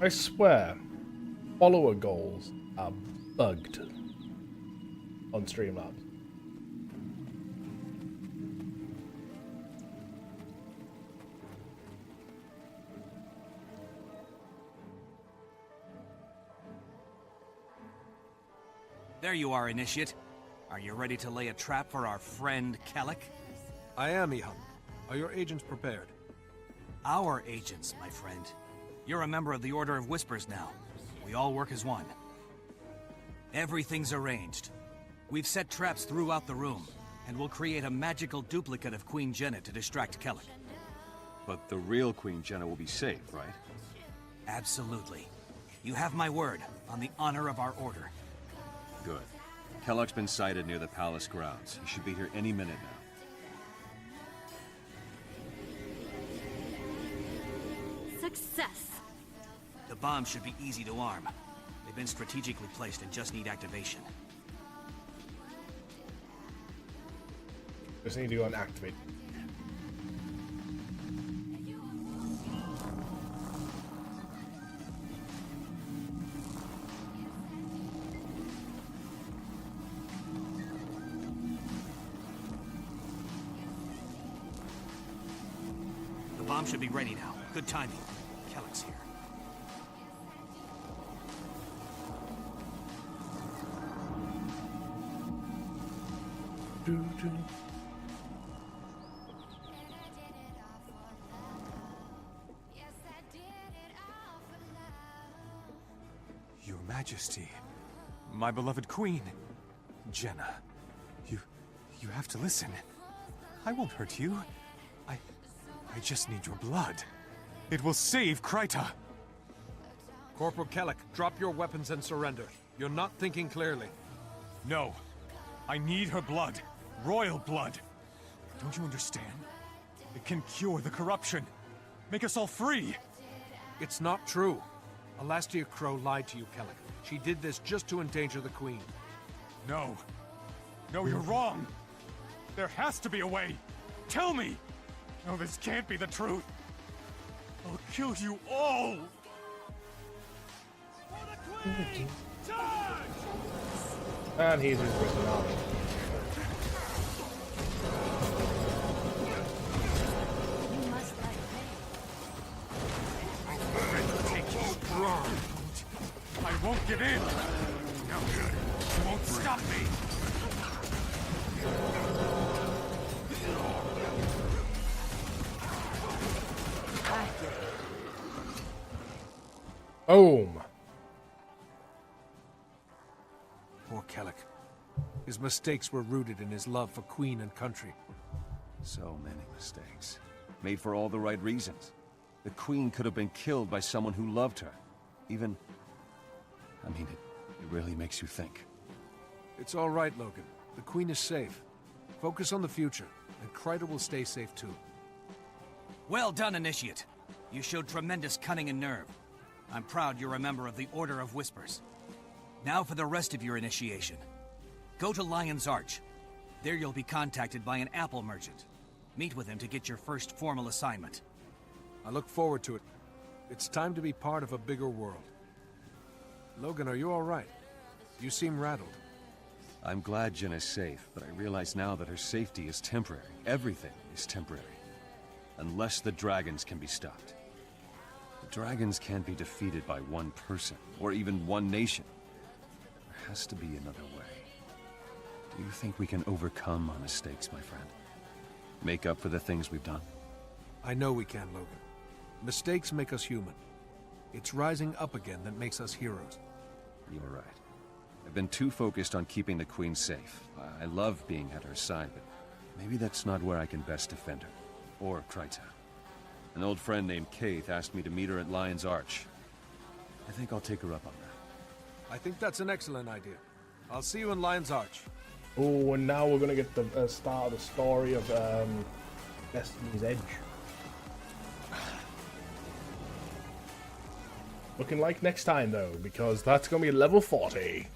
I swear, follower goals are bugged on Streamlabs.
There you are, Initiate. Are you ready to lay a trap for our friend Kellic?
I am, Ihan. Are your agents prepared?
Our agents, my friend. You're a member of the Order of Whispers now. We all work as one. Everything's arranged. We've set traps throughout the room, and we'll create a magical duplicate of Queen Jenna to distract Kellic.
But the real Queen Jenna will be safe, right?
Absolutely. You have my word on the honor of our order.
Good. Kellic's been sighted near the palace grounds. He should be here any minute now.
Success!
The bombs should be easy to arm. They've been strategically placed and just need activation.
Just need to go and activate.
The bomb should be ready now. Good timing. Kellic's here.
Your Majesty, my beloved Queen, Jenna, you have to listen. I won't hurt you. I just need your blood. It will save Kryta.
Corporal Kellic, drop your weapons and surrender. You're not thinking clearly.
No. I need her blood. Royal blood. Don't you understand? It can cure the corruption. Make us all free.
It's not true. Alastia Crow lied to you, Kellic. She did this just to endanger the Queen.
No. No, you're wrong. There has to be a way. Tell me. No, this can't be the truth. I'll kill you all.
And he's his personality.
Strong. I won't give in. No, you won't stop me.
Boom.
Poor Kellic. His mistakes were rooted in his love for Queen and country.
So many mistakes. Made for all the right reasons. The Queen could have been killed by someone who loved her. Even... I mean, it really makes you think.
It's all right, Logan. The Queen is safe. Focus on the future, and Kryta will stay safe too.
Well done, Initiate. You showed tremendous cunning and nerve. I'm proud you're a member of the Order of Whispers. Now for the rest of your initiation. Go to Lion's Arch. There you'll be contacted by an apple merchant. Meet with him to get your first formal assignment.
I look forward to it. It's time to be part of a bigger world. Logan, are you all right? You seem rattled.
I'm glad Jenna's safe, but I realize now that her safety is temporary. Everything is temporary. Unless the dragons can be stopped. The dragons can't be defeated by one person, or even one nation. There has to be another way. Do you think we can overcome our mistakes, my friend? Make up for the things we've done?
I know we can, Logan. Mistakes make us human. It's rising up again that makes us heroes.
You're right. I've been too focused on keeping the Queen safe. I love being at her side, but maybe that's not where I can best defend her. Or Kryta. An old friend named Kaith asked me to meet her at Lion's Arch. I think I'll take her up on that.
I think that's an excellent idea. I'll see you in Lion's Arch.
Oh, and now we're gonna get the start of the story of Destiny's Edge. Looking like next time though, because that's gonna be level 40.